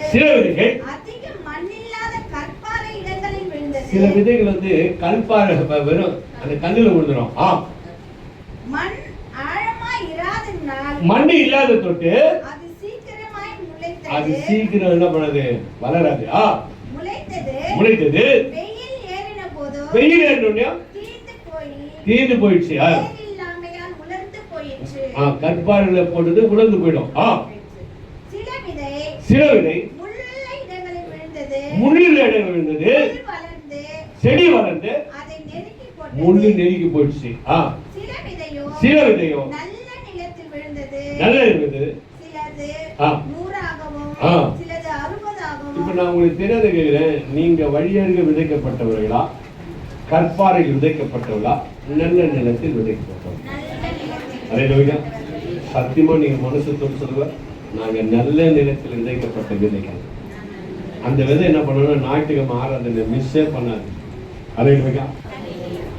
சில விதைகள் வந்து கல்பாறை வெறும் அந்த கல்லுல விழுந்துடும். மண் இல்லாத தொட்டு அது சீக்கிரம் என்ன பண்ணது? வளராது. முளைத்தது வெயில் ஏறினோடனே தீர்ந்து போயிடுச்சு. கற்பாறையில போட்டது உலர்ந்து போயிடும். சில விதை முள்ளில் இடங்கள் விழுந்தது, செடி வளர்ந்து முள்ளு நெருக்கி போயிடுச்சு. சில விதையோ நல்ல இருந்தது. இப்ப நான் உங்களுக்கு தெரியாத கேட்கிறேன், நீங்க வழியருக விதைக்கப்பட்டவர்களா, கற்பாறையில் விதைக்கப்பட்டவர்களா, நல்ல நிலத்தில் விதைக்கப்பட்டவர்களா? அதே சத்தியமா நீங்க மனசுத்தோடு சொல்லுவ, நாங்க நல்ல நிலத்தில் விதைக்கப்பட்ட விதைகள். அந்த விதை என்ன பண்ணணும்? ஞாயிற்றுக்கிழமை ஆராதனை மிஸ்ஸே பண்ணாது. அதே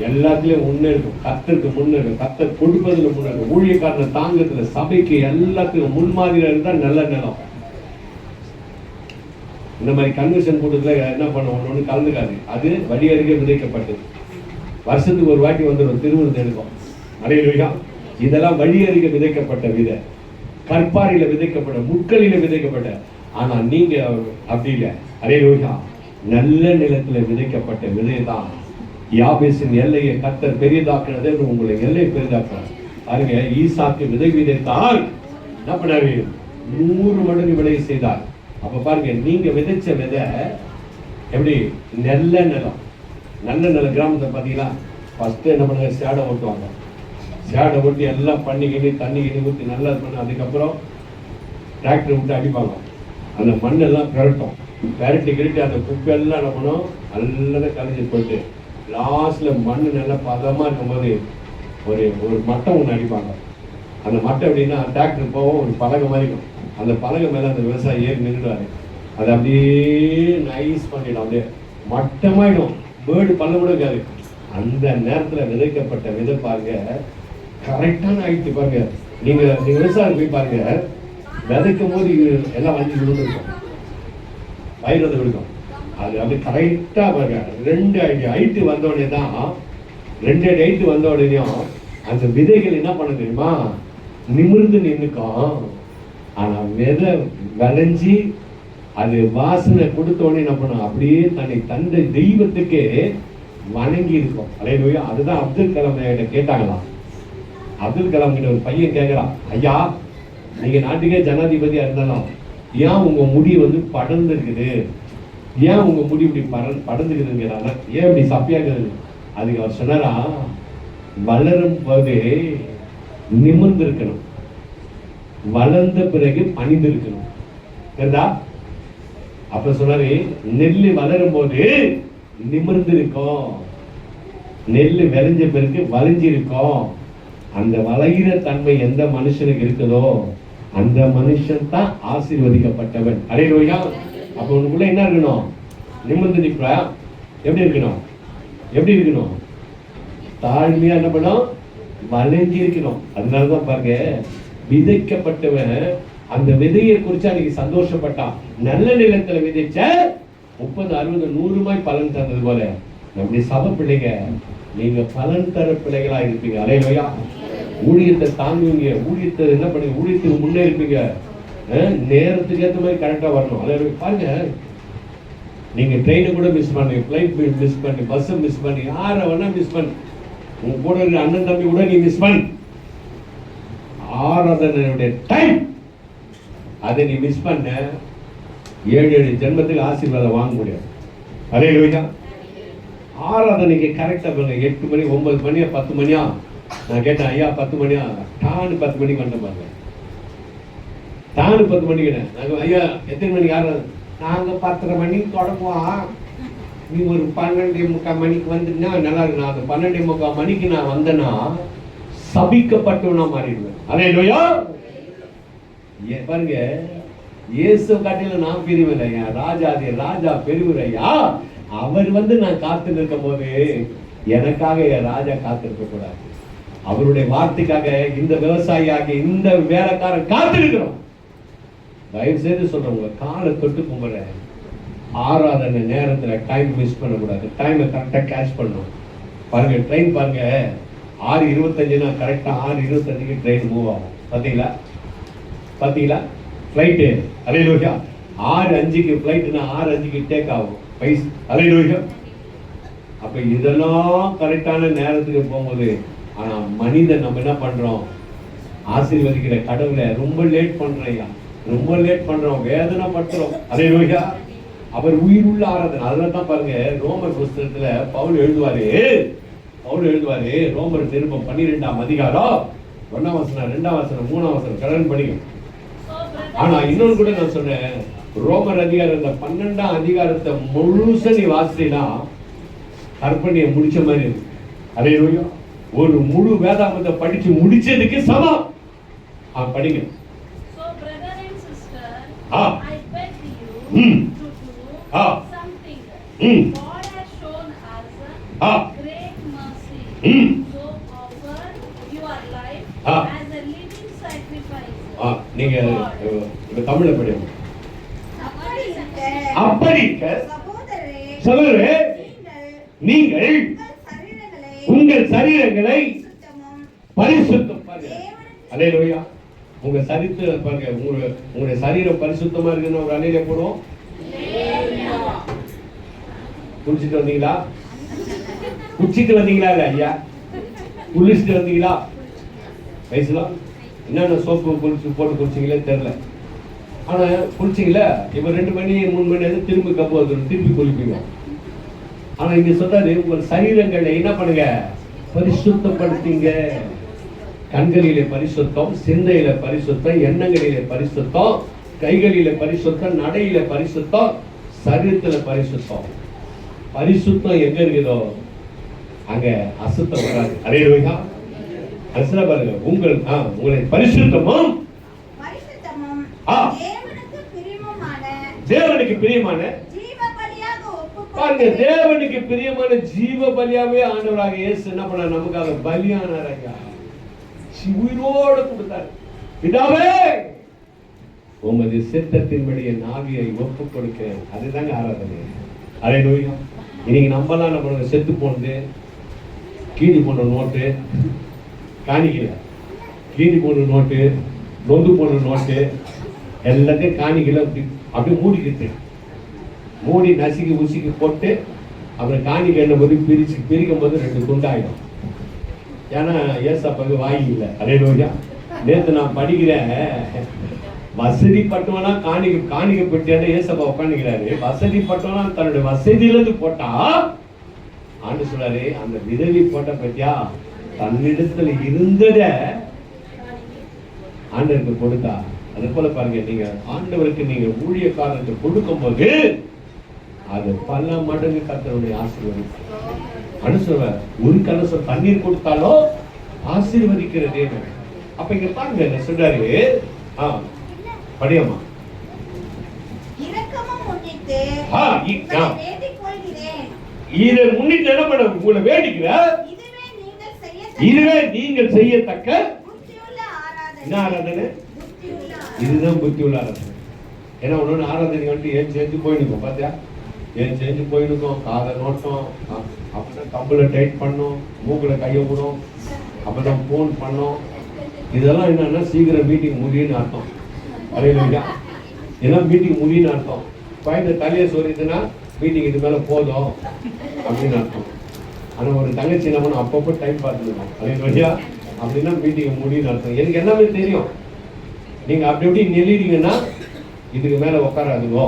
எல்லாத்துலயும் முன்னேற்கும், கத்தருக்கு முன்னேற்கும், கத்தர் கொடுப்பதுல முன்னேற்கும், ஊழியக்காரனை தாங்கத்துல, சபைக்கு எல்லாத்துக்கும் முன்மாதிரியா இருந்தா நல்ல நிலம். இந்த மாதிரி கன்வென்ஷன் கூட்டத்துல என்ன பண்ண ஒண்ணு கலந்துக்காது. அது வழி அருகே விதைக்கப்பட்டது. வருஷத்துக்கு ஒரு வாட்டி வந்துடும், திருவிழா எடுக்கும். அலையிலுயா, இதெல்லாம் வழி அருகே விதைக்கப்பட்ட விதை, கற்பாறையில விதைக்கப்பட்ட, முட்களில விதைக்கப்பட்ட. ஆனா நீங்க அப்படி இல்லை. அலையிலுயா, நல்ல நிலத்துல விதைக்கப்பட்ட விதை தான். யாபேசின் எல்லையை கர்த்தர் பெரிதாக்குனதே உங்களை எல்லை பெரிதாக்குறார். பாருங்க, ஈசாக்கு விதை விதைத்தால் என்ன பண்ணாரு? 100 மடங்கு விளைய செய்தார். அப்ப பாருங்க, நீங்க விதைச்ச விதை எப்படி? நல்ல நிலம். நல்ல நிலம் கிராமத்தை பார்த்தீங்களா, ஃபர்ஸ்ட் என்ன பண்ணுங்க? சேடை ஓட்டுவாங்க. சேடை ஓட்டி எல்லாம் பண்ணிக்கிட்டு தண்ணி கிண்ணி ஊற்றி நல்லா பண்ண, அதுக்கப்புறம் டிராக்டர் விட்டு அடிப்பாங்க. அந்த மண்ணெல்லாம் பெரட்டும். பெரட்டி அந்த குப்பையெல்லாம் என்ன பண்ணும்? நல்லா கலைஞ்சி போயிட்டு லாஸ்ட்ல மண் நல்லா பதமா இருக்கும்போது ஒரு மட்டை ஒன்று அடிப்பாங்க. அந்த மட்டை எப்படின்னா, டிராக்டர் போவோம், ஒரு பலகை மாதிரி இருக்கும். அந்த பலகை மேல அந்த விவசாயி ஏறி நின்றுடுவாரு. அதை அப்படியே நைஸ் பண்ணிடும், அப்படியே மட்டமாயிடும், பேர்டு பல்ல கூட இருக்காது. அந்த நேரத்துல விதைக்கப்பட்ட விதை பாருங்க, கரெக்டான ஆயிடுச்சு. பாருங்க, நீங்க விவசாயம் போய் பாருங்க, விதைக்கும் போது எல்லாம் வஞ்சி விழுந்துருக்கும், பயிர் வந்து விழுக்கும். அது அப்படியே கரெக்டா பாருங்க, 2 அடி ஹைட்டு வந்த உடனே தான், 2 அடி ஹைட்டு வந்த உடனேயும் அந்த விதைகள் என்ன பண்ண தெரியுமா? நிமிர்ந்து நின்னுக்கும். ஆனா விதை விளைஞ்சி அது வாசனை கொடுத்த உடனே என்ன பண்ணும்? அப்படியே தன்னை தந்தை தெய்வத்துக்கு வணங்கி இருக்கும். அல்லேலூயா. அதுதான் அப்துல் கலாம் கேட்டாங்களாம். அப்துல் கலாம் கிட்ட ஒரு பையன் கேட்கிறான், ஐயா நீங்க நாட்டுக்கே ஜனாதிபதியா இருந்தாலும் ஏன் உங்க முடி வந்து படர்ந்து இருக்குது? ஏன் உங்க முடி இப்படி படர்ந்துக்குதுங்கிறாங்க. ஏன் இப்படி சப்பியாக்குது? அதுக்கு அவர் சொன்னாரா, வளரும் போது நிமிர்ந்து இருக்கணும், வளர்ந்த பிறகு பணிந்து இருக்கணும். அப்ப சொன்னாரு, நெல்லு வளரும் போது நிமிர்ந்து இருக்கும், நெல்லு விளைஞ்ச பிறகு வளைஞ்சிருக்கும். அந்த வளைகிற தன்மை எந்த மனுஷனுக்கு இருக்குதோ அந்த மனுஷன் தான் ஆசீர்வதிக்கப்பட்டவன். அல்லேலூயா. அப்ப உனக்குள்ள என்ன இருக்கணும்? நிமிர்ந்து நிற்பா. எப்படி இருக்கணும்? எப்படி இருக்கணும்? தாழ்மையா என்ன பண்ணும்? வளைஞ்சி இருக்கணும். அதனாலதான் பாருங்க, விதைக்கப்பட்டவன் அந்த விதையை குறிச்சு அன்னைக்கு சந்தோஷப்பட்டான். நல்ல நிலத்துல விதைச்ச 30, 60, 100 பலன் தந்தது போல நம்முடைய சபை பிள்ளைங்க, நீங்க பலன் தர பிள்ளைகளா இருப்பீங்க. அல்லேலூயா. ஊழியத்தை தாங்குவீங்க, ஊழியத்தை என்ன பண்ணுங்க, ஊழியத்துக்கு முன்னே இருப்பீங்க. நேரத்துக்கு ஏற்ற மாதிரி கரெக்டா வரணும். அல்லேலூயா. பாருங்க, நீங்க ட்ரெயினை கூட மிஸ் பண்ணி, பிளைட் மிஸ் பண்ணி, பஸ் மிஸ் பண்ணி, யாரை வேணா மிஸ் பண்ணி, உங்க கூட இருக்கிற அண்ணன் தம்பி கூட நீ மிஸ் பண்ண, ஆராதனையுடைய டைம் அதை நீ மிஸ் பண்ண, 7 ஜென்மத்துக்கு ஆசீர்வாதம் வாங்க முடியாது. அல்லேலூயா. ஆராதனைக்கு கரெக்டா பாருங்க, 8 மணி, 9 மணியா, 10 மணியா. நான் கேட்டேன், ஐயா 10 மணியா? டானு 10 மணிக்கு வந்த பாருங்க, டானு 10 மணிக்கு. நாங்க ஐயா எத்தனை மணிக்கு ஆராதனை? நாங்க 10:30 மணிக்கு தொடங்குவோம், நீ ஒரு 12:45 மணிக்கு வந்துன்னா நல்லா இருக்கு. நான் அந்த 12:45 மணிக்கு நான் வந்தேன்னா சபிக்கப்பட்டவனா மாறிடுவேன். அல்லேலூயா. பாருங்க, இயேசு காட்டில நான் பெரியவன் ஐயா, ராஜாதி ராஜா பெரியவர் ஐயா. அவர் வந்து நான் காத்து நிற்கும் போது எனக்காக என் ராஜா காத்திருக்க கூடாது. அவருடைய வார்த்தைக்காக இந்த விவசாயியாக இந்த வேலைக்காரன் காத்திருக்கிறோம். தயவு செய்து சொல்றேன், உங்க காலை தொட்டு கும்பிடுறேன், ஆராதனை நேரத்துல டைம் மிஸ் பண்ணக்கூடாது. டைமை கரெக்டா கேட்ச் பண்ணணும். பாருங்க, ட்ரெயின் பாருங்க, 6:25 கரெக்டா 6:25 ட்ரெயின் மூவ் ஆகும். பாத்தீங்களா? பாத்தீங்களா? ஃபிளைட்டு. அல்லேலூயா. 6:05 ஃபிளைட்னா 6:05 டேக் ஆகும். அல்லேலூயா. அப்ப இதெல்லாம் கரெக்டான நேரத்துக்கு போகும்போது, ஆனா மனிதன் நம்ம என்ன பண்றோம்? ஆசீர்வதிக்கிற கடவுளை ரொம்ப லேட் பண்றையா, ரொம்ப லேட் பண்றோம், வேதனை பண்றோம். அல்லேலூயா. அவர் உயிருள்ள ஆராதனை. அதனால தான் பாருங்க, ரோமர் புஸ்தகத்துல பவுல் எழுதுவாரு, ரோமர் திரும்ப 12ஆம் அதிகாரம் 1ஆம் வசனம், 2ஆம் வசனம், 3ஆம் வசனம் கடன் படிக்கும். ஆனா இன்னொன்று கூட நான் சொன்னேன், ரோமர் அதிகாரம் இந்த 12ஆம் அதிகாரத்தை முழுசா நீ வாசினா கற்பனையை முடிச்ச மாதிரி இருக்கு. அல்லேலூயா. ஒரு முழு வேதாகமத்தை படிச்சு முடிச்சதுக்கு சமம். படிங்க. So brother and sister, I beg you to do something. God has shown us great mercy. So offer your life as a living sacrifice. நீங்க இப்ப தமிழ்ல படிங்க. அப்படி சகோதரரே, நீங்கள் உங்கள் சரீரங்களை பரிசுத்தம். அல்லேலூயா. உங்க சரீரத்தை பாருங்க, உங்களுடைய சரீரம் பரிசுத்தமா இருக்குன்னு ஒரு அலையில போடுவோம். குளிச்சுட்டு வந்தீங்களா? குளிச்சுட்டு வந்தீங்களா? இல்ல ஐயா, குளிச்சுட்டு வந்தீங்களா? வயசுலாம் என்னென்ன சோப்பு குளிச்சு போட்டு குளிச்சிங்களே தெரியல. ஆனா குளிச்சிங்களா? இப்ப 2 மணி 3 மணி ஆகுது, திரும்பி கப்பு வந்து திரும்பி குளிப்பீங்க. ஆனா இங்க சொல்றாரு, உங்கள் சரீரங்களை என்ன பண்ணுங்க? பரிசுத்தப்படுத்திங்க. கண்களிலே பரிசுத்தம், சிந்தையில பரிசுத்தம், எண்ணங்களிலே பரிசுத்தம், கைகளிலே பரிசுத்தம், நடையில பரிசுத்தம், சரீரத்துல பரிசுத்தம். பரிசுத்தம் எங்க இருக்குதோ அங்க அசுத்தம் வராது. அல்லேலூயா. அசுர பாருங்க, உங்களை பரிசுத்தமும் தேவனுக்கு பிரியமான பாருங்க, தேவனுக்கு பிரியமான ஜீவ பலியாவே ஆண்டவராக இயேசு என்ன பண்ண நமக்காக பலியானார். ஐயா உயிரோடு கொடுத்தார். பிதாவே, உமது சித்தத்தின்படி என் ஆவியை ஒப்புக் கொடுக்கிறேன். அதுதாங்க ஆராதனை. அல்லேலூயா. இன்னைக்கு நம்மலாம் என்ன பண்ணுங்க? செத்து போனது, கீழி போன நோட்டு, காணிக்கல, கீழி போன நோட்டு, நொந்து போன நோட்டு எல்லாத்தையும் காணிக்கல அப்படியே மூடிக்கிட்டு, மூடி நசுக்கி உசிக்கி போட்டு அப்புறம் காணிக்கை என்ன போது பிரிக்கும் போது 2 துண்டாயிடும். ஏன்னா ஏசப்பாக்கு வாய் இல்லை. அல்லேலூயா. நேற்று நான் படிக்கிறேன், வசதிப்பட்டவனா காணிக்கை பெட்டியான ஏசப்பா உட்காந்துக்கிறாரு. வசதிப்பட்டவனா தன்னுடைய வசதியிலிருந்து போட்டா ஆண்டு சொல்றாரு, அந்த விதவி போட்ட பத்தியா தன்னிடத்துல இருந்தத ஆண்டவருக்கு கொடுத்தா. அது போல பாருங்க, நீங்க ஆண்டவருக்கு நீங்க ஊழியக்காரருக்கு கொடுக்கும் போது அது பல மடங்கு கர்த்தருடைய ஆசீர்வாதம். அனுசவர் ஒரு கலசம் தண்ணீர் கொடுத்தாலும் ஆசீர்வதிக்கிற தேவன். அப்ப இங்க பாருங்க என்ன சொல்றாரு, படியம்மா. இரக்கமும் முன்னிட்டு வேண்டிக் கொள்கிறேன். இதை முன்னிட்டு என்ன பண்ண உங்களை வேண்டிக்கிற, இதுவே நீங்கள் செய்யத்தக்க புத்தியுள்ள ஆராதனை. என்ன ஆராதனை? இதுதான் புத்தி உள்ள ஆராதனை. ஏன்னா ஒண்ணு ஆராதனை வந்துட்டு ஏன் செஞ்சு போயிடுக்கும், பாத்தியா? ஏன் செஞ்சு போயிடுக்கும், காதை நோட்டம், அப்பதான் கம்புல டைட் பண்ணும், மூக்குல கையை விடும், அப்பதான் போன் பண்ணும். இதெல்லாம் என்னன்னா சீக்கிரம் மீட்டிங் முடியும்னு அர்த்தம். அலையில இதெல்லாம் மீட்டிங் முடியும்னு அர்த்தம். குழந்தை தலையை சொல்லிதுன்னா மீட்டிங் இது மேல போதும் அப்படின்னு அர்த்தம். ஆனா ஒரு தங்கச்சி என்ன பண்ண அப்பப்போ டைம் பார்த்துருக்கோம். அலையில அப்படின்னா மீட்டிங் முடியும்னு அர்த்தம். எனக்கு எல்லாமே தெரியும். நீங்க அப்படி எப்படி நெளிறீங்கன்னா இதுக்கு மேல உட்காராதுங்கோ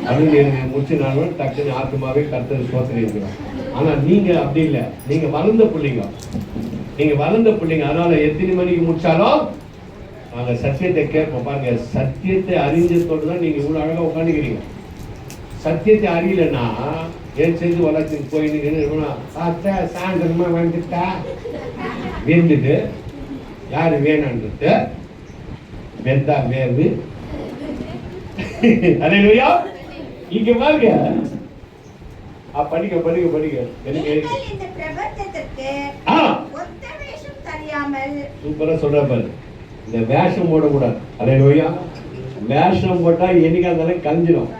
அப்படின்னு எனக்கு முடிச்சுனாலும் டக்குன்னு ஆத்மாவே கர்த்தர் சோதனைக்கிறோம். ஆனா நீங்க அப்படி இல்லை, நீங்க வளர்ந்த பிள்ளைங்க, நீங்க வளர்ந்த பிள்ளைங்க. அதனால எத்தனை மணிக்கு முடிச்சாலும் நாங்க சத்தியத்தை கேட்போம். பாருங்க, சத்தியத்தை அறிஞ்சதோடு தான் நீங்க இவ்வளவு அழகா உட்காந்துக்கிறீங்க. சத்தியத்தை அறியலன்னா ஏன் செஞ்சு வளர்ச்சி போயின்னு சாயந்தரமா வந்துட்டா வேண்டுது யாரு வேணான்றது வெந்தா வேறு. அல்லேலூயா. இங்க பாருங்க, படிக்க படிக்க படிக்க இந்த பிரபஞ்சத்திற்கு ஒத்த வேஷம் தெரியாமல். சூப்பரா சொல்ற பாரு, இந்த வேஷம் போடக்கூடாது. அல்லேலூயா. வேஷம் போட்டா என்னைக்கா இருந்தாலும் கலைஞ்சிடும்.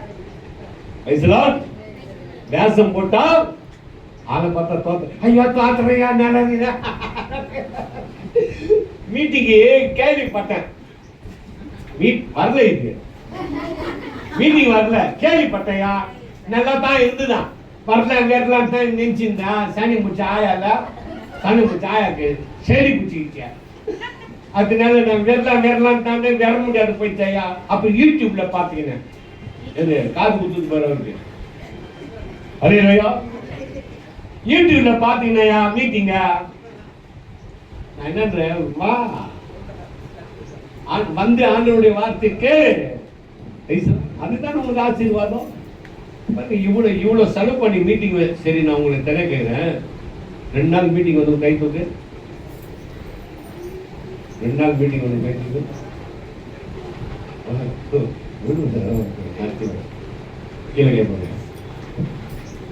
வேஷம் போட்டா ஆளை பார்த்தா தோத்த, ஐயா தோத்துறையா நல்ல மீட்டிங்கு கேள்விப்பட்டேன். வரல, இது மீட்டிங் வரல, கேள்விப்பட்டையா நல்லா தான் இருந்துதான், வரலாம் வேறலாம் தான் நினைச்சிருந்தா. சனி முடிச்ச ஆயால சனி முடிச்ச ஆயாக்கு செடி பிடிச்சிக்கிட்டியா, அதனால நான் வேறலாம் தானே வர முடியாது போயிட்டாயா. அப்ப யூடியூப்ல பாத்தீங்கன்னா எது காது குத்துட்டு போறவருக்கு அலையா யூடியூப்ல பாத்தீங்கன்னா மீட்டிங்க நான் என்னன்றேன், வா வந்து ஆண்டவருடைய வார்த்தைக்கு அதுதான் உங்களுக்கு ஆசீர்வாதம். இவ்வளவு செலவு பண்ணி மீட்டிங். சரி, நான் உங்களுக்கு தெரிய கேட்கிறேன், 2 நாள் மீட்டிங் வந்து கை தூக்கு, 2 நாள் மீட்டிங் வந்து கை தூக்கு. கீழே கேட்பாங்க,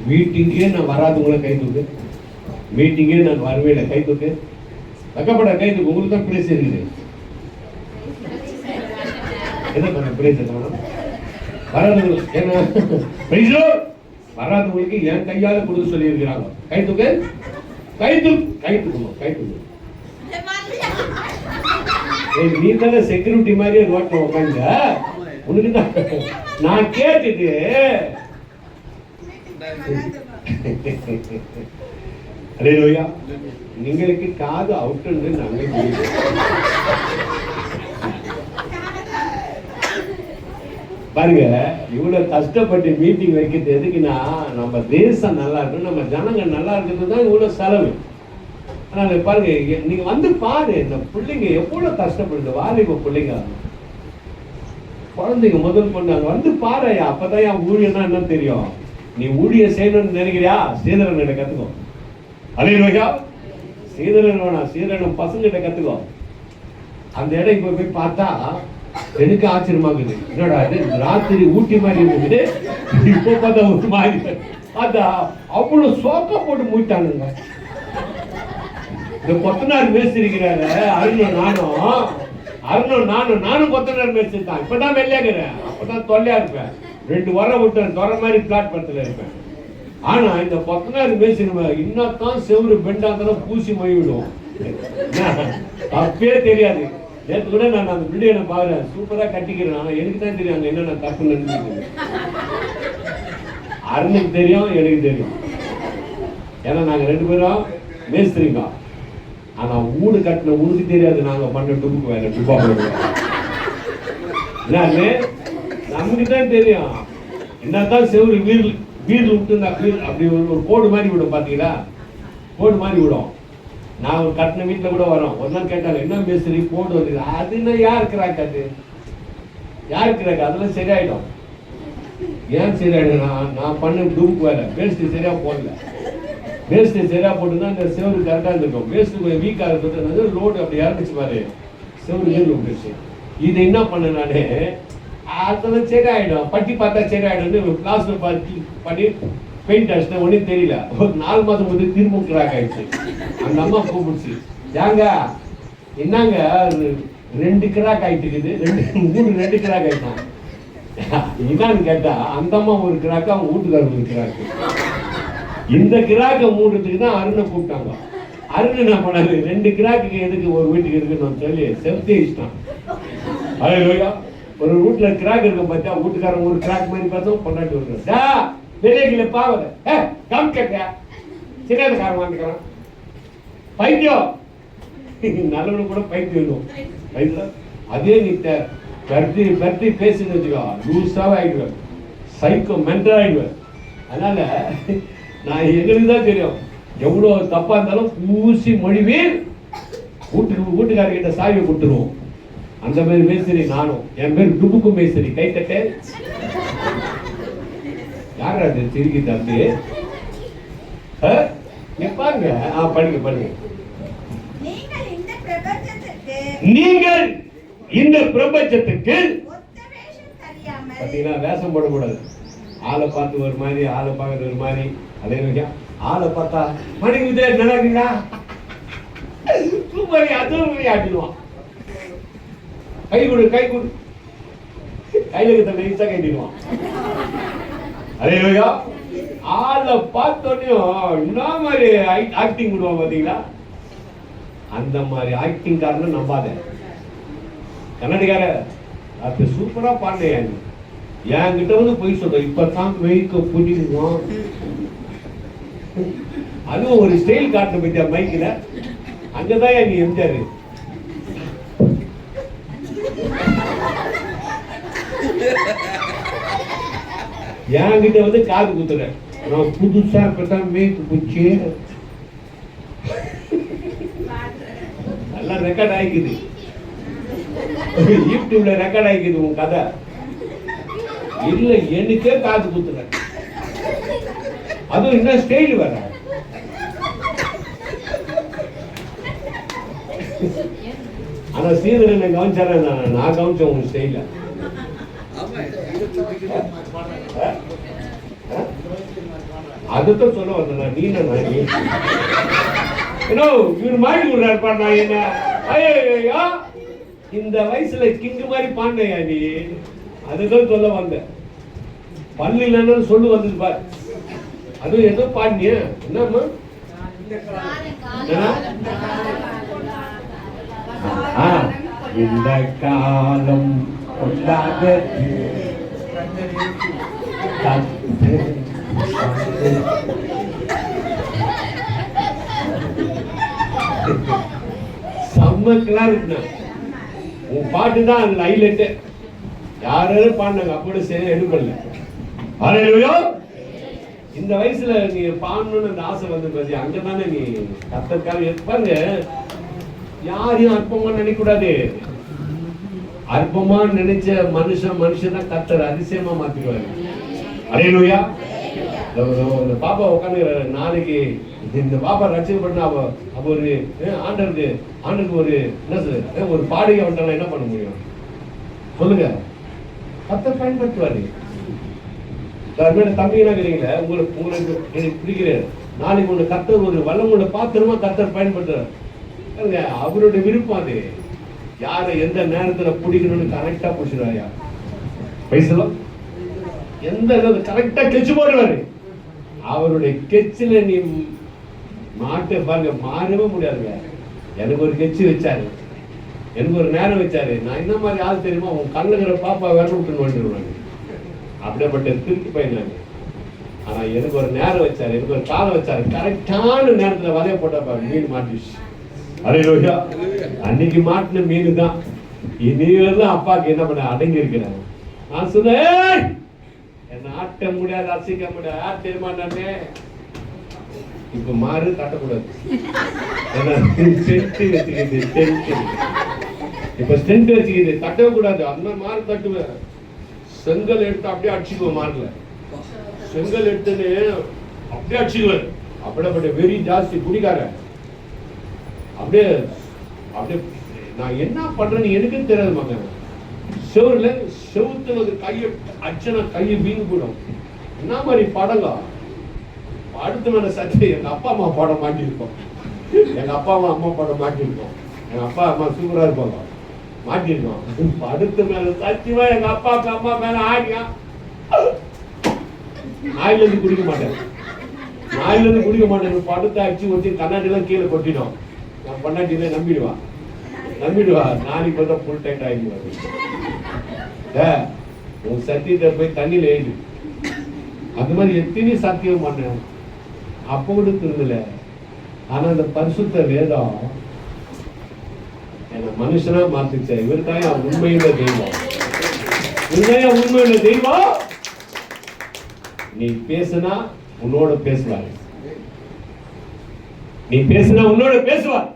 மீட்டிங்கே நான் வராதவங்கள கை தூக்கு, மீட்டிங்கே நான் வரவே கை தூக்கு, வைக்கப்பட கை தூக்கு. உங்களுக்கு தான் பிரைஸ் இருக்குது. என்ன பண்ண பிரைஸ் வராதவங்களுக்கு, ஏன்னா வராதவங்களுக்கு என் கையால கொடுக்க சொல்லி இருக்கிறாங்க. கை தூக்கு, கை தூக்கு, கை தூக்கணும், கை தூக்கு. நீ தானே செக்யூரிட்டி மாதிரியே ரோட்ல உட்காந்து உனக்கு தான் நான் கேட்டுட்டு அல்லேலூயா. உங்களுக்கு காது அவுட்டுன்னு நாங்க பாருங்க, இவ்வளவு கஷ்டப்பட்டு மீட்டிங் வைக்கிறது எதுக்குன்னா நம்ம தேசம் நல்லா இருக்கும், நம்ம ஜனங்க நல்லா இருக்கிறது தான் இவ்வளவு செலவு. அதனால பாருங்க, நீங்க வந்து பாரு, இந்த பிள்ளைங்க எவ்வளவு கஷ்டப்படுது. வாலிப பிள்ளைங்க, குழந்தைங்க முதல் பண்ணாங்க, வந்து பாருயா. அப்பதான் என் ஊழியன்னா என்ன தெரியும். நீ ஊழியம் செய்யணும்னு நினைக்கிறியா, சீதரன் கத்துக்கோ. அல்லேலூயா. சீதரன் வேணா, சீதரன் பசங்கிட்ட கத்துக்கோ. அந்த இடம் இப்ப போய் பார்த்தா எனக்கு ஆச்சரியமாகுது. என்னடா இது ராத்திரி ஊட்டி மாதிரி இருக்குது, இப்போ பார்த்தா ஒரு மாதிரி பார்த்தா அவ்வளவு சோக்கா போட்டு மூட்டானுங்க. இந்த கொத்தனார் மேய்ச்சிருக்கிறாரு நானும் கொத்தனார் மேய்ச்சிருக்கான். இப்பதான் வெள்ளையாகிறேன், அப்பதான் தொல்லையா இருப்பேன். 2 வாரம் விட்டேன், தொலை மாதிரி பிளாட்பாரத்துல இருப்பேன். ஆனா இந்த கொத்தனார் மேய்ச்சிருவ இன்னத்தான் செவ்வறு பெண்டாந்தரம் பூசி மொழி விடுவோம். தப்பே தெரியாது. நேற்று கூட நான் அந்த பில்டிங்கை பாக்குறேன், சூப்பரா கட்டிக்கிறேன். ஆனா எனக்கு தான் தெரியும் அங்க என்னென்ன தப்பு நடந்துருக்கு. அருணுக்கு தெரியும், எனக்கு தெரியும். ஏன்னா நாங்க 2 பேரும் மேஸ்திரிங்க. ஆனா வீடு கட்டின உனக்கு தெரியாது, நாங்க பண்ண டுப்புக்கு வேலை டுப்பா போடுவோம். நமக்கு தான் தெரியும். என்னதான் செவ்வறு வீடு விட்டு அப்படி ஒரு கோடு மாதிரி விடும் பாத்தீங்களா, கோடு மாதிரி விடும். நான் ஒரு கட்டின வீட்டுல கூட வரோம். ஒரு நாள் கேட்டாங்க, என்ன பேசுறீ கோடு வருது? அதுன்னா யாருக்குறாங்க, அது யாருக்குறாங்க, அதெல்லாம் சரியாயிடும். ஏன் சரியாயிடும்? நான் பண்ண டூக்கு வேலை, பேஸ்ட் சரியா போடல. பேஸ்ட் சரியா போட்டுன்னா இந்த செவரு கரெக்டா இருந்திருக்கும். பேஸ்ட் கொஞ்சம் வீக்கா இருக்கிறது, ரோடு அப்படி இறந்துச்சு பாரு, செவரு ஏழு விட்டுருச்சு. இது என்ன பண்ண நானே, அதெல்லாம் சரியாயிடும், பட்டி பார்த்தா சரியாயிடும். கிளாஸ்ல பண்ணி பெயிண்ட் அடிச்சுட்டேன், ஒன்றும் தெரியல. ஒரு 4 மாதம் வந்து திரும்ப கிராக் ஆயிடுச்சு. அந்த அம்மா கூப்பிடுச்சு, ஏங்க என்னங்க 2 கிராக் ஆயிட்டு இருக்குது, 2 கிராக் ஆயிட்டான். என்னன்னு கேட்டா, அந்த அம்மா ஒரு கிராக்கு, அவங்க வீட்டுக்காரர் ஒரு கிராக்கு. இந்த கிராக்கை மூடுறதுக்கு தான் அருணை கூப்பிட்டாங்க. அருண் என்ன பண்ணாரு, 2 கிராக்கு எதுக்கு ஒரு வீட்டுக்கு இருக்குன்னு சொல்லி செலுத்தி வச்சுட்டான். அழகா ஒரு வீட்டுல கிராக் இருக்க பார்த்தா, வீட்டுக்காரன் ஒரு கிராக் மாதிரி பார்த்தோம், பொண்டாட்டி வருது வெளியே பாவல கம் கேட்ட சின்னதுக்காரன் வந்துக்கிறான். பைத்தியம், நல்லவனு கூட பைத்தியம் இருக்கும். பைத்தியம் அதே நீ பரட்டி பரட்டி பேசுன்னு வச்சுக்கோ, லூஸாவே ஆயிடுவேன், சைக்கோ மென்டல் ஆயிடுவேன். அதனால நான் எங்களுக்கு தான் தெரியும், எவ்வளவு தப்பா இருந்தாலும் பூசி மொழிவேல் வீட்டுக்காரர்கிட்ட சாவியை கொடுத்துருவோம். அந்த மாதிரி மேஸ்திரி நானும். என் பேர் டுபுக்கு மேஸ்திரி. கை தட்டே யாரா அது சிரிக்கி தம்பி? பாருங்க, படிங்க படிங்க. நீங்கள் இந்த பிரபஞ்சத்துக்கு பாத்தீங்கன்னா வேஷம் போடக்கூடாது. ஆளை பார்த்து ஒரு மாதிரி, ஆளை பார்க்கறது ஒரு மாதிரி. அதே ஆளை பார்த்தா மணிக்கு நடக்குங்களா சூப்பரி அதுவும் ஆட்டிடுவான். கை கொடு கை கொடு, கையில நைஸா கைட்டிடுவான். அதே ஆளை பார்த்தோன்னையும் என்ன மாதிரி ஆக்டிங் விடுவான் பாத்தீங்களா? அந்த மாதிரி ஆக்டிங் காரணம் நம்பாத. கன்னடிக்கார அது சூப்பரா பாண்டியா, என்கிட்ட வந்து போய் சொல்ற, இப்பதான் வெயிக்க பிடிக்குவோம். அதுவும் ஒரு ஸ்டைல் காட்ட பத்தியா மைக்கில, அங்கதான் நீ எம்ஜாரு. என்கிட்ட வந்து காது குத்துற, நான் புதுசா இப்பதான் மேய்க்கு பூச்சி நல்லா ரெக்கார்ட் ஆயிக்குது, யூடியூப்ல ரெக்கார்ட் ஆயிக்குது உன் கதை. இல்ல எனக்கே காது குத்துற, அதுவும் என்ன ஸ்டைல் வர. ஆனா சீதரனை கவனிச்சார, நான் கவனிச்சேன் உங்க ஸ்டைல. அதுதான் சொல்ல வந்தேன். நீ இவர் மாடி விடுறாரு பாண்டா என்ன. ஐயோ இந்த வயசுல கிங்கு மாதிரி பாண்டையா நீ, அதுதான் சொல்ல வந்த. பல்லு இல்லைன்னு சொல்லு வந்தது பாரு. அதுவும் ஏதோ பாண்டிய என்னம்மா, இந்த காலம் செம்மக்கெல்லாம் இருக்கு. உன் பாட்டு தான் அதுல ஹைலைட். யாரும் பாடினாங்க அப்படி செய்ய எடுக்கல. இந்த வயசுல நீ பாடணும்னு அந்த ஆசை வந்து பாத்தி, அங்கதானே நீ கத்தற்காக பாருங்க. யாரையும் அற்பமா நினைக்க கூடாது. அற்பமா நினைச்ச மனுஷன் தான் கத்தர் அதிசயமா மாத்திடுவாரு. அல்லேலூயா. இந்த பாப்பா உட்காந்து நாளைக்கு இந்த பாப்பா ரட்சணை பண்ண அவ ஒரு ஆண்டருக்கு ஒரு என்ன ஒரு பாடகை வந்துட்டாலும் என்ன பண்ண முடியும் சொல்லுங்க? கத்தர் பயன்படுத்துவாரு. தம்பினா இருக்கிறீங்களா, உங்களுக்கு எனக்கு பிடிக்கிறேன். நாளைக்கு ஒண்ணு கத்தர் ஒரு வல்லமுள்ள பாத்திரமா கத்தர் பயன்படுத்துறாரு. அவருடைய விருப்பம் அது. யாரை எந்த நேரத்துல பிடிக்கணும்னு கரெக்டா பிடிச்சிருவாயா பேசலாம். எந்த கரெக்டா கெச்சு போடுவாரு. அவருடைய கெச்சில நீ மாட்ட பாருங்க, மாறவே முடியாதுங்க. எனக்கு ஒரு கெச்சு வச்சாரு, எனக்கு ஒரு நேரம் வச்சாரு. நான் என்ன மாதிரி ஆள் தெரியுமா, உன் கண்ணுங்கிற பாப்பா விரல் விட்டுன்னு வந்துடுவாங்க. அப்படியேப்பட்ட திருப்பி பயினாங்க. ஆனா எனக்கு ஒரு நேரம் வச்சாரு, எனக்கு ஒரு காலம் வச்சாரு. கரெக்டான நேரத்துல வலைய போட்டா மீன் மாட்டிச்சு. அல்லேலூயா. அன்னைக்கு மாட்டின மீன் தான் இனிதான் அப்பாக்கு என்ன பண்ண அடங்கி இருக்கிறாங்க. நான் சொன்னேன், என்ன ஆட்ட முடியாது, அசைக்க முடியாது. யார் தெரியுமா நானே? இப்ப மாறு தட்டக்கூடாது. இப்ப ஸ்டென்ட் வச்சுக்கிது, தட்டவே கூடாது. அந்த மாறு தட்டுவேன். செங்கல் எடுத்து அப்படியே அடிச்சுக்குவேன். மாறுல செங்கல் எடுத்துன்னு அப்படியே அடிச்சுக்குவேன். அப்படியே வெறி ஜாஸ்தி குடிக்கார. அப்படியே அப்படியே நான் என்ன பண்றேன்னு எனக்கும் தெரியாது மகன். செவுத்துல கையை அச்சனை கையை வீங்கு போடும். என்ன மாதிரி படங்க அடுத்த மேல சட்டை. எங்க அப்பா அம்மா படம் மாட்டிருப்போம். எங்க அப்பா அம்மா படம் மாட்டிருப்போம். எங்க அப்பா அம்மா சூப்பரா இருப்பாங்க, மாட்டிருக்கோம். அடுத்த மேல சத்தியமா எங்க அப்பா அம்மா மேல ஆடியா. நாயில இருந்து குடிக்க மாட்டேன், நாயில இருந்து குடிக்க மாட்டேன். படுத்த அடிச்சு வச்சு கண்ணாடி எல்லாம் கீழே கொட்டிடும். நான் பொண்டாட்டியில நம்பிடுவா. நாளைக்கு பார்த்தா ஃபுல் டைட் ஆகிடுவாரு. உன் சத்தியத்தை போய் தண்ணியில எழுது. அது மாதிரி எத்தனை சத்தியம் பண்ண அப்ப கூட திருந்தல. ஆனா அந்த பரிசுத்த வேதம் என்ன மனுஷனா மாத்துச்ச. இவருதான் உண்மையில தெய்வம், இவருதான் உண்மையில தெய்வம். நீ பேசுனா உன்னோட பேசுவார், நீ பேசுனா உன்னோட பேசுவார்.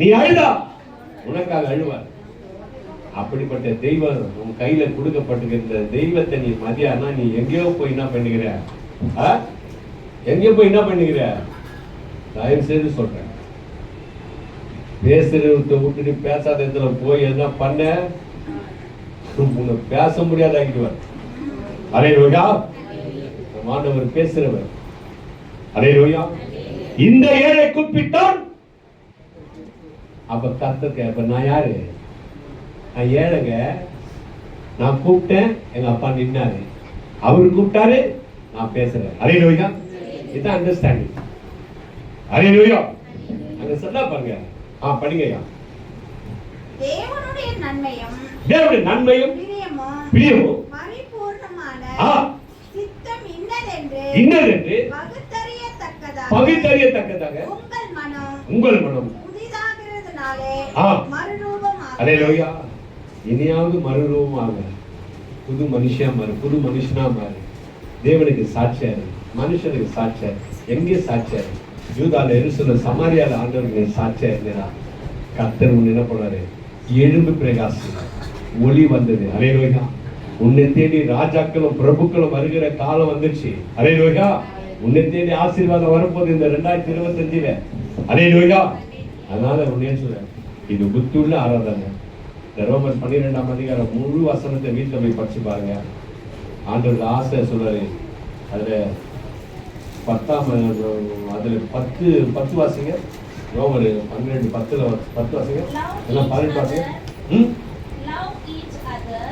நீ அழுதா உனக்காக அழுவார். அப்படிப்பட்ட தெய்வம் உன் கையில கொடுக்கப்பட்டிருக்கிற தெய்வத்தை நீ மதியானா நீ எங்கேயோ போய் என்ன பண்ணுகிற? எங்கேயோ போய் என்ன பண்ணுகிற? தயவு செய்து சொல்றேன், பேசுறத விட்டுட்டு பேசாத இடத்துல போய் என்ன பண்ண உன்னை பேச முடியாத ஆகிடுவார். அல்லேலூயா. ஆண்டவர் பேசுறவர். அல்லேலூயா. இந்த ஏழை கூப்பிட்டான். அப்ப கர்த்தர் அப்ப நான் யாரு? நான் ஏழைங்க. நான் கூப்பிட்டேன், எங்க அப்பா நின்னாரு. அவரு கூப்பிட்டாரு, நான் பேசுறேன். அல்லேலூயா. இதான் அண்டர்ஸ்டாண்டிங். அல்லேலூயா. அங்க சொல்ல பாருங்க. படிங்கய்யா. தேவனுடைய நன்மையும் பிரியமும் பரிபூர்ணமான சித்தம் இன்னதென்று பகுத்தறியத்தக்கதாக உங்கள் மனம் அல்லேலூயா. இனியாவது மறுரூபமாக புது மனுஷனா மாறு, புது மனுஷனா மாறு. தேவனுக்கு சாட்சியாரு, மனுஷனுக்கு சாட்சியாரு. எங்கே சாட்சியாரு? யூதால எருசலேம் சமாரியால ஆண்டவருக்கு சாட்சியா இருந்தா. கர்த்தர் உன்னை என்ன பண்ணாரு? எழும்பு பிரகாசம், ஒளி வந்தது. அல்லேலூயா. உன்னை தேடி ராஜாக்களும் பிரபுக்களும் வருகிற காலம் வந்துச்சு. அல்லேலூயா. உன்னை தேடி ஆசீர்வாதம் வரப்போகுது இந்த 2025. அல்லேலூயா. அதனால உன்னே சொல்றேன், இது புத்தியுள்ள ஆராதனை. ரோமர் 12ஆம் அதிகாரம் முழு வசனத்தை வீட்டில் போய் படிச்சு பாருங்க. ஆண்டவருக்கு ஆசை சொல்றாரு. அதுல 10 வாசிங்க. ரோமர் 12:10 வாசிங்க. எல்லாம் 18 வாசிங்க. Love each other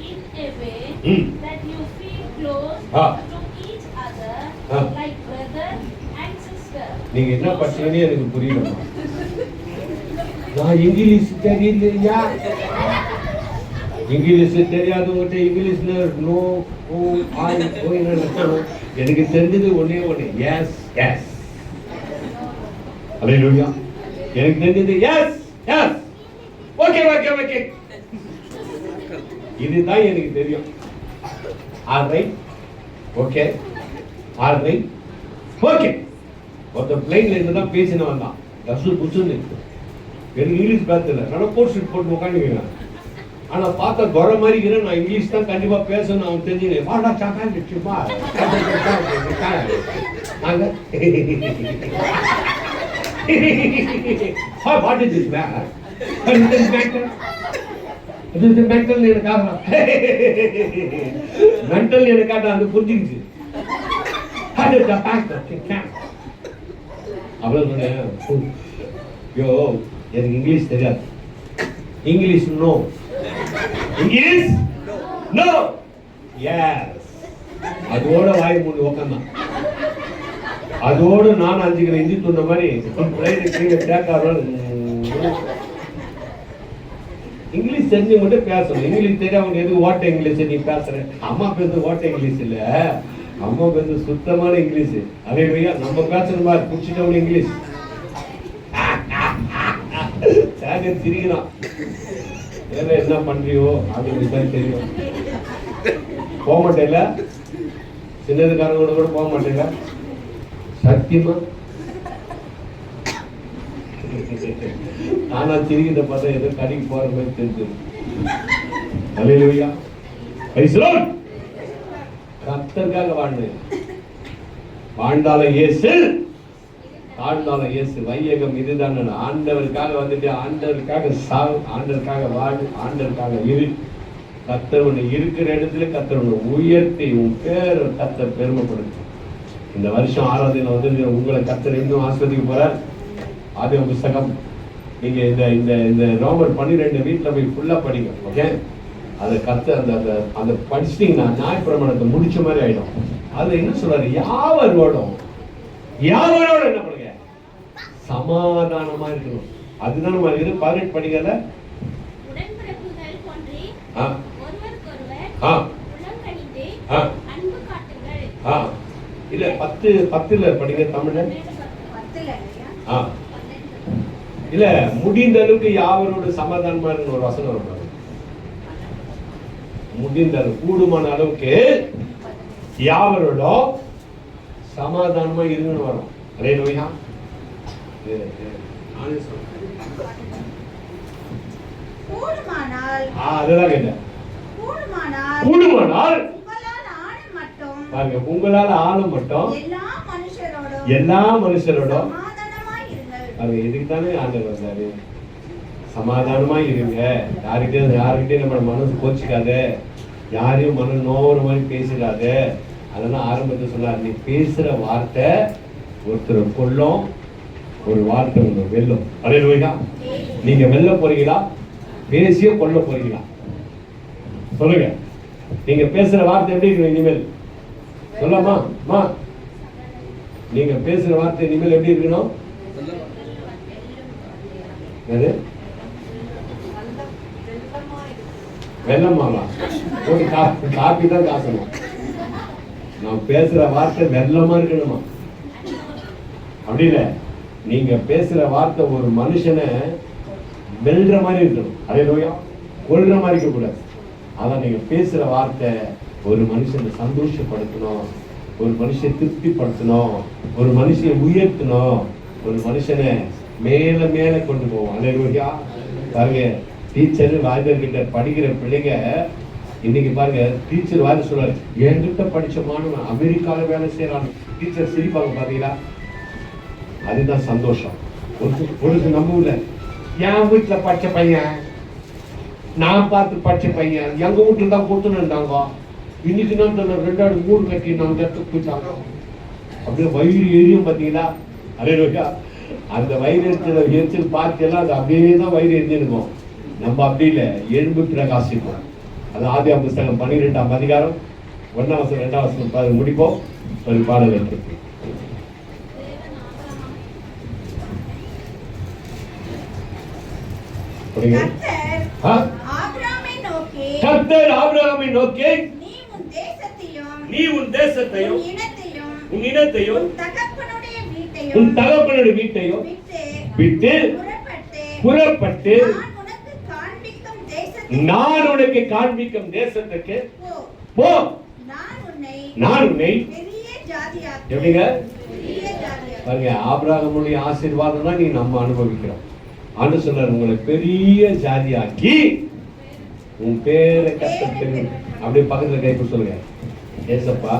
in a way that you feel close to each other like brother and sister. நீங்க என்ன படிச்சீங்கன்னு எனக்கு புரியல. நான் இங்கிலீஷ் தெரியலையா? இங்கிலீஷ் தெரியாதவங்கிட்ட இங்கிலீஷ்ல நோ எனக்கு தெரிஞ்சது ஒன்னே ஒண்ணு, எஸ் எஸ். அல்லேலூயா. எனக்கு தெரிஞ்சது yes yes, okay okay okay, இதுதான் எனக்கு தெரியும். Alright, okay, alright, okay. ஒருத்தர் பிளைன்ல இருந்து தான் பேசினவன் தான் கசு புசுன்னு. எனக்கு இங்கிலீஷ் பேசல, நான் கோட் ஷூட் போட்டு உட்காந்துக்கிறேன். ஆனா பார்த்தா குறை மாதிரி இருக்கிறேன். நான் இங்கிலீஷ் தான் கண்டிப்பா பேசணும் அவன் தெரிஞ்சுக்கிறேன். வாடா சாக்கா நிச்சயமா நாங்க வாட் இஸ் திஸ் மேன்? இது மென்டல் எனக்காக, மென்டல் எனக்காக அது புரிஞ்சுக்கிச்சு. அவ்வளவு சொன்னேன். யோ எனக்கு இங்கிலீஷ் தெரியாது. English no, English no, yes. அதோட வாய் மூடி உக்காந்தான். அதோட நான் 5 கிலோ இஞ்சி சொன்ன மாதிரி இங்கிலீஷ் தெரிஞ்சு மட்டும் பேசணும். இங்கிலீஷ் தெரியாம எது ஓட்ட இங்கிலீஷ் நீ பேசுற? அம்மா பேசுறது ஓட்ட இங்கிலீஷ் இல்ல, அம்மா பேசுறது சுத்தமான இங்கிலீஷ். அதே மாதிரியா நம்ம பேசுற மாதிரி புடிச்சிட்டவங்க இங்கிலீஷ். சிரிக்கிறான். என்ன பண்றியோ அது தெரியும். போக மாட்டேல, சின்னதுக்காரங்க கூட போக மாட்டேங்க சத்தியமா. ஆனா சிரிக்கிட்ட பார்த்தா ஏதோ கடைக்கு போற மாதிரி தெரிஞ்சது. அல்லேலூயா, பிரைஸ் தி லார்ட். கர்த்தருக்காக வாழ்ந்தாலும் இயேசு, வாழ்ந்தாலும் இயேசு. வையகம் இதுதான். ஆண்டவருக்காக வந்துட்டு ஆண்டவருக்காக சாவு, ஆண்டவருக்காக வாழு, ஆண்டவருக்காக இரு. கர்த்தர் உன்னை இருக்கிற இடத்துல கர்த்தர் உன்னை உயர்த்தி உன் பேர் கர்த்தர் பெருமைப்படுத்து. இந்த வருஷம் 6ஆம் தேதி வந்து உங்களை கர்த்தர் இன்னும் ஆஸ்வதிக்க போறார். ஆதியாகம புத்தகம் நீங்க இந்த ரோமர் 12 வீட்டுல போய் ஃபுல்லா படிங்க. ஓகே, அதை கர்த்தர் அந்த படிச்சிட்டீங்கன்னா நியாயப்பிரமாணத்தை முடிச்ச மாதிரி ஆயிடும். அதுல என்ன சொல்றாரு, யாவரோட என்ன பண்ணுங்க, சமாதானமா இருக்கணும். அதுதான் நம்ம 18 படிக்கல. உடன்படிக்கைகள் போன்றே ஒருவருக்கொருவர் உடன்படிந்து அன்பு காட்டுங்கள். இல்ல 10 படிங்க தமிழ்ல. 10 இல்ல, முடிந்த அளவுக்கு யாவரோட சமாதானமா இருக்கணும் ஒரு வசனம் வரும். முடிந்த கூடுமான அளவுக்கு யாவரோட சமாதானமா இருக்கணும் வரும். அல்லேலூயா. அதுதான் கேட்டேன். கூடுமானால் உங்களால் ஆளும் மட்டும் எல்லா மனுஷரோட இதுக்கு தானே ஆண்டவர் வந்தாரு. சமாதானமா இருங்க, யாருக்கிட்டே நம்ம மனசு கோச்சிக்காத, யாரையும் மன நோற மாதிரி பேசிடாத. அதெல்லாம் ஆரம்பத்தில் சொன்னார், நீ பேசுற வார்த்தை ஒருத்தர் கொல்லும், ஒரு வார்த்தை ஒன்று வெல்லும். அல்லேலூயா. நீங்க வெல்ல போறீங்களா, பேசிய கொல்ல போறீங்களா? சொல்லுங்க. நீங்க பேசுற வார்த்தை எப்படி இருக்கணும் இனிமேல்? சொல்லமா? நீங்க பேசுற வார்த்தை இனிமேல் எப்படி இருக்கணும்? வெள்ளமாவா? ஒரு காப்பி தான் காசணும். நான் பேசுற வார்த்தை வெள்ளமா இருக்கணுமா? அப்படி இல்ல, நீங்க பேசுற வார்த்தை ஒரு மனுஷனை வெல்ற மாதிரி இருக்கணும். அல்லேலூயா. கொல்ற மாதிரி இருக்க கூடாது. அதான் நீங்க பேசுற வார்த்தை ஒரு மனுஷனை சந்தோஷப்படுத்தணும், ஒரு மனுஷனை திருப்திப்படுத்தணும், ஒரு மனுஷனை உயர்த்தணும், ஒரு மனுஷனை மேல மேல கொண்டு போவோம். அல்லேலூயா. பாருங்க, டீச்சர் வாய்தர்கிட்ட படிக்கிற பிள்ளைங்க இன்னைக்கு பாருங்க, டீச்சர் வாய்ந்த சொல்றாரு, என்கிட்ட படிச்ச மாணவன் அமெரிக்கால வேலை செய்யறான். டீச்சர் சிரிப்பாங்க பாத்தீங்களா? அதுதான் சந்தோஷம். ஒரு நம்ம ஊர்ல என் வீட்டுல படிச்ச பையன், நான் பார்த்து படிச்ச பையன் எங்க வீட்டுல தான் கொடுத்துன்னு இருந்தாங்க, இன்னைக்கு தான் 2 3 கட்டி நாங்க இடத்துக்கு போயிட்டாங்க. அப்படியே வயிறு எரியும் பாத்தீங்களா? அல்லேலூயா. அந்த வயிறு எரிச்சல் பார்த்து எல்லாம் அது அப்படியே தான் வயிறு எரிஞ்சிருக்கும். நம்ம அப்படி இல்லை, எலும்பு பிரகாசிப்போம். அது ஆதியாகம புத்தகம் 12ஆம் அதிகாரம் 1ஆம் வசனம் 2ஆம் வசனம் முடிப்போம். ஒரு பாடல் இருக்கு. கர்த்தர் ஆபிரகாமை நோக்கி, நீ உன் தேசத்தையும் உன் இனத்தையும் உன் தகப்பனுடைய வீட்டையும் விட்டு புறப்பட்டு நான் உனக்கு காண்பிக்கும் தேசத்துக்கு போ. நான் உன்னை எப்படிங்க பாருங்க, ஆபிரகாமுடைய ஆசீர்வாதம் தான் நீ நம்ம அனுபவிக்கிறோம். ஆண்டு சொன்னார், உங்களை பெரிய ஜாதியாக்கி உன் பேரை கர்த்தர். அப்படியே பக்கத்துல கைப்பட சொல்லுங்க, ஏசப்பா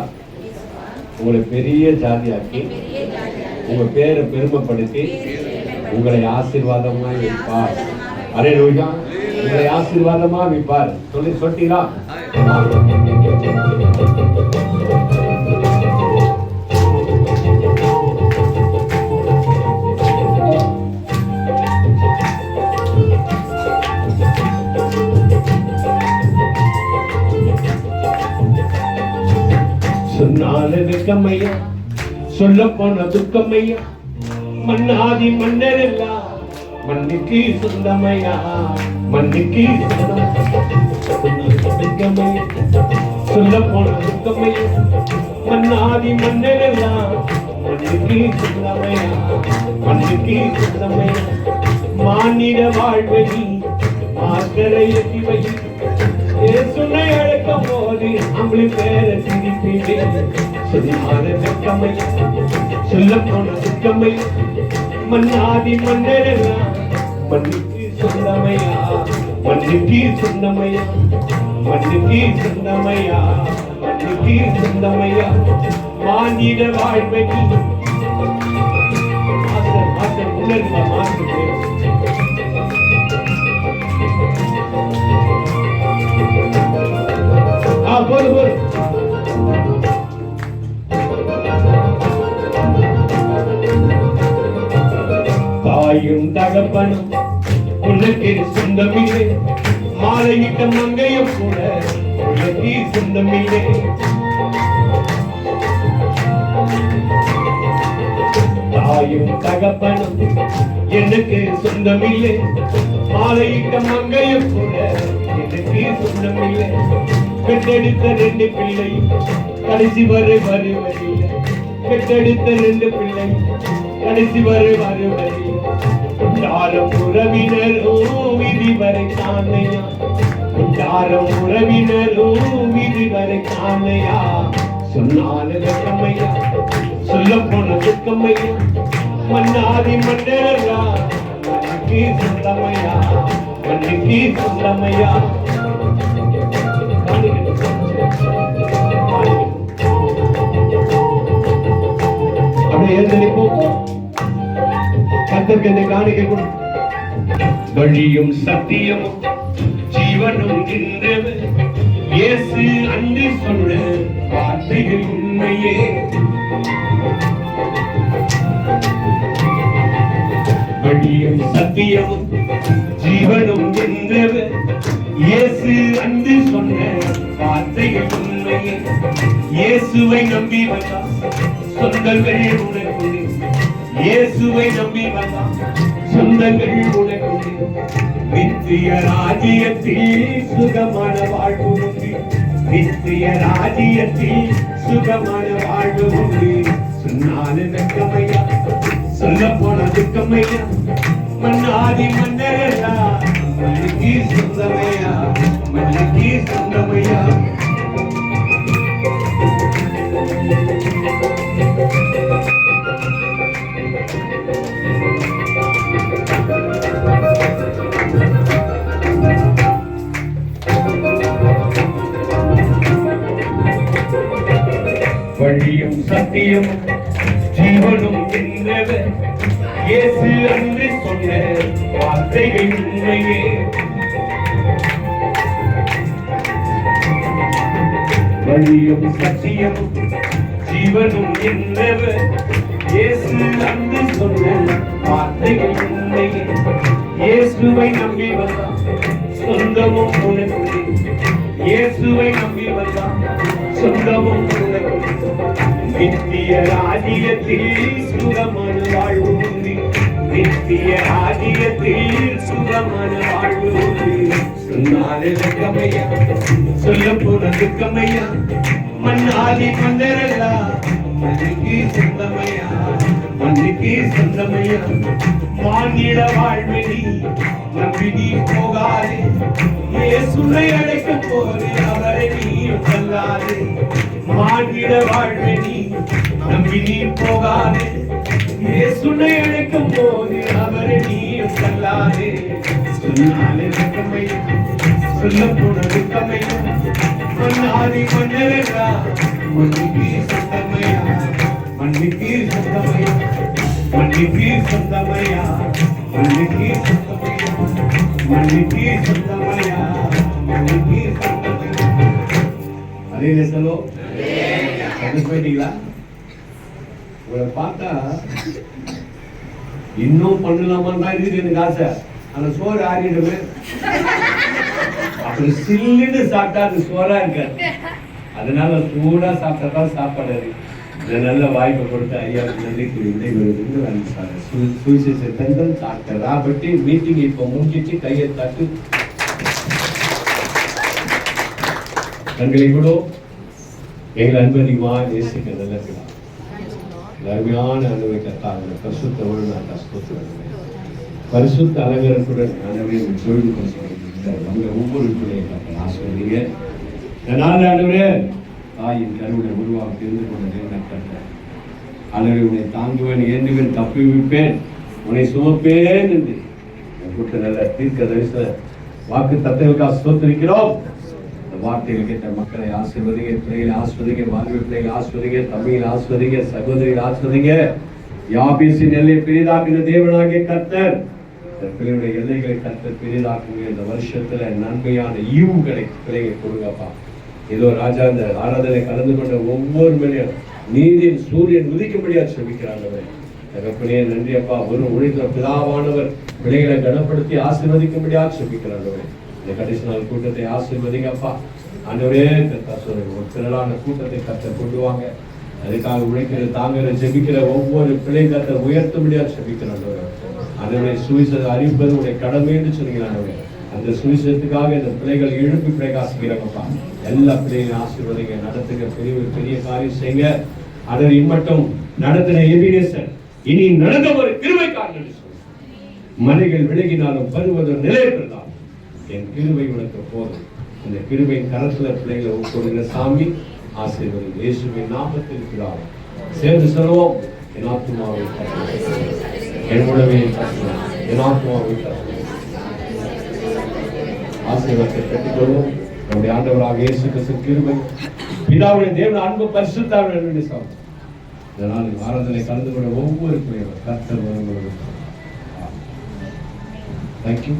உங்களை பெரிய ஜாதியாக்கி உங்க பேரை பெருமைப்படுத்தி உங்களை ஆசீர்வாதமா வைப்பார். அல்லேலூயா. உங்களை ஆசீர்வாதமா வைப்பார். சொல்லிட்டீங்களா? சொன்னால வெக்கமையா, சொல்ல போன துக்கமையா, மன்னாதி மன்னர் எல்லாம் மண்ணுக்கு சொந்தமையா, மண்ணுக்கு சொந்தமையா, சொல்ல போன துக்கமையா, மன்னாதி மன்னர் எல்லாம் மண்ணுக்கு சொந்தமையா, மண்ணுக்கு சொந்தமையா. மானிட வாழ்வழி மாக்கரை எட்டி வை, இயேசுவை அழைக்கும் போது மன்னாது அம்பளி பேர சிரிப்பீங்க சொன்னான வெக்கமையா சொல்ல போன வெக்கமையா மன்னாதி மன்னரெல்லாம் மண்ணுக்கு சொந்தமையா மண்ணுக்கு சொந்தமையா மண்ணுக்கு சொந்தமையா மண்ணுக்கு சொந்தமையா மாநில வாழ்வை மாஸ்டர் மாஸ்டர் முன்னேறா மாஸ்டர் போது தாயும் தகப்பனும் உனக்கு சொந்தமில்லை மாலையிட்ட மங்கையும் கூட உனக்கு சொந்தமில்லை தாயும் தகப்பனும் எனக்கு சொந்தமில்லை மாலையிட்ட மங்கையும் கூட எனக்கு சொந்தமில்லை பெற்றெடுத்த 2 பிள்ளை கடைசி வரை வருவதில்லை பெற்றெடுத்த 2 பிள்ளை கடைசி வரை வருவதில்லை உற்றாரம் உறவினரோ விதி வரை காணையா உற்றாரம் உறவினரோ விதி வரை காணையா சொன்னான வெக்கமையா சொல்ல போன துக்கமையா மன்னாதி மன்னரா மண்ணுக்கு சொந்தமையா மண்ணுக்கு சொந்தமையா அப்படியே எழுந்திருப்போம் கர்த்தருக்கு இந்த காணிக்கை கொடு வழியும் சத்தியமும் ஜீவனும் என்றவர் இயேசு அன்று சொன்ன வார்த்தைகள் உண்மையே வழியும் சத்தியமும் ஜீவனும் என்றவர் இயேசு அன்று சொன்ன வார்த்தைகள் உண்மையே இயேசுவை நம்பி வந்தா சொந்தங்கள் உனக்கு இயேசுவை நம்பி வந்தா சொந்தங்கள் உனக்கு நித்திய ராஜ்யத்தில் சுகமான வாழ்வு உண்டு நித்திய ராஜ்யத்தில் சுகமான வாழ்வு உண்டு சொன்னான வெக்கமையா சொல்ல போன துக்கமையா மன்னாதி மன்னரா மண்ணுக்கு சொந்தமையா மண்ணுக்கு சொந்தமையா வழியும் சத்தியம் ஜீவனும் என்றவர் இயேசு அன்று சொன்ன வார்த்தைகள் உண்மையே வழியும் சத்தியம் ஜீவனும் என்றவர் இயேசு அன்று சொன்ன வார்த்தைகள் உண்மையே இயேசுவை நம்பி வந்தான் சொந்தமும் உனக்கு இயேசுவை நம்பி வந்தான் சொந்தமும் உனக்கு நித்திய ராஜ்யத்தில் சுகமான வாழ்வு உண்டு நித்திய ராஜ்யத்தில் சுகமான வாழ்வு உண்டு சொன்னாலே வெக்கமையா சொல்ல போன துக்கமையா மன்னாதி மன்னரல்லா மண்ணுக்கு சொந்தமையா மண்ணுக்கு சொந்தமையா மானிட வாழ்வை நம்பி நீ போகாதே இயேசுவை அழைக்கும் போது அவரை நீயும் செல்லாதே மானிட வாழ்வை நம்பி நீ போகாதே இயேசுவை அழைக்கும் போது அவரை நீயும் செல்லாதே சொன்னாலே வெக்கமையா சொல்ல போன துக்கமையா மன்னாதி மன்னரா மண்ணுக்கு சொந்தமையா மண்ணுக்கு சொந்தமையா மண்ணுக்கு சொந்தமையா மண்ணுக்கு சொந்தமையா மண்ணுக்கு சொந்தமையா மண்ணுக்கு சொந்தமையா அதே நேசலோ போயிட்டீங்களா உங்களை பார்த்தா இன்னும் பண்ணலாமான்னு தான் இருக்குது எனக்கு ஆசை அந்த சோறு ஆறிடுமே அப்படி சில்லுன்னு சாப்பிட்டா அது சோறா இருக்காது அதனால சூடா சாப்பிட்டா சாப்பாடு இந்த நல்ல வாய்ப்பை கொடுத்த ஐயாவுக்கு நன்றி கூறிவிட்டு சுவிசேஷ பெண்கள் டாக்டர் ராபர்ட் மீட்டிங் இப்போ முடிஞ்சிட்டு கையை தட்டு கண்களை கூட எங்களை அன்பதிகமா நேசிக்க நல்ல அருமையான அனுபவிக்கத்தான் பரிசுத்தோடு நான் கஷ்டத்துடன் பரிசுத்த அலங்கரத்துடன் ஆண்டவரை தொழில் அவங்க ஒவ்வொரு பிள்ளைகளும் ஆசிரியர் நாள் ஆண்டவரே தாயின் கருவினை உருவாக தெரிந்து கொண்ட தேவனை கற்ற ஆண்டவரே உன்னை தாங்குவேன் ஏந்துவேன் தப்பி வைப்பேன் உன்னை சுமப்பேன் என்று கூட்ட நல்ல தீர்க்க தரிசன வாக்கு தத்துவங்களுக்காக ஸ்தோத்திரிக்கிறோம். இந்த வார்த்தைகள் கேட்ட மக்களை ஆசீர்வதிங்க, பிள்ளைகளை ஆசீர்வதிங்க, வாழ்வு பிள்ளைகளை ஆசீர்வதிங்க, தம்பிகளை ஆசீர்வதிங்க, சகோதரிகளை ஆசீர்வதிங்க. யாபேசின் எல்லை பெரிதாக்கின தேவனாகிய கர்த்தர் பிள்ளைகளுடைய எல்லைகளை கர்த்தர் பெரிதாக்குங்க. இந்த வருஷத்துல நன்மையான ஈவுகளை பிள்ளைகள் கொடுங்கப்பா. ஏதோ ராஜா இந்த ஆராதனை கலந்து கொண்ட ஒவ்வொரு மணியும் நீதியின் சூரியன் உதிக்கும்படியா செபிக்கிறாங்க. தகப்பனே நன்றி அப்பா. ஒரு உழைத்த பிதாவானவர் பிள்ளைகளை கனப்படுத்தி ஆசீர்வதிக்கும்படியா செபிக்கிறாங்க. இந்த கடைசி நாள் கூட்டத்தை ஆசீர்வதிங்க அப்பா. ஆண்டவரே ஒரு திரளான கூட்டத்தை கர்த்தர் கொண்டு வாங்க. அதுக்காக உழைக்கிற தாங்கிற ஜெபிக்கிற ஒவ்வொரு பிள்ளை கர்த்தர் உயர்த்தும்படியா செபிக்கிறாங்க. ஆண்டவரே சுவிசேஷ அறிவிப்பது உடைய கடமை என்று சொன்னீங்க. அந்த சுவிசேஷத்துக்காக இந்த பிள்ளைகள் எழுப்பி பிரகாசிக்கிறாங்கப்பா. எல்லா பிள்ளைகளையும் ஆசீர்வதிங்க, நடத்துங்க, பெரிய காரியம் செய்யுங்க. அதை இம்மட்டும் நடத்தின எபினேசர் இனி நடந்த ஒரு கிருபைக்காரன் மலைகள் விலகினாலும் பருவதம் நிலை பெறலாம். என் கிருபை உனக்கு போதும். இந்த கிருபையின் கரத்துல பிள்ளைகளை ஒப்புக்கொடுங்க சாமி. ஆசீர்வதி இயேசுவின் நாமத்தில் பிதாவே. சேர்ந்து சொல்லுவோம். என் ஆத்துமாவை என் உடவை என் ஆத்துமாவை ஆசீர்வாதத்தை பெற்றுக்கொள்வோம். நம்முடைய ஆண்டவராக இயேசு கிறிஸ்து கிருபை, பிதாவுடைய தேவன் அன்பு, பரிசுத்தாவின் அன்பு சாமி. இதனால் ஆராதனை கலந்து கொண்ட ஒவ்வொரு பிள்ளைகளும் கர்த்தர் வருகிறது. Thank you.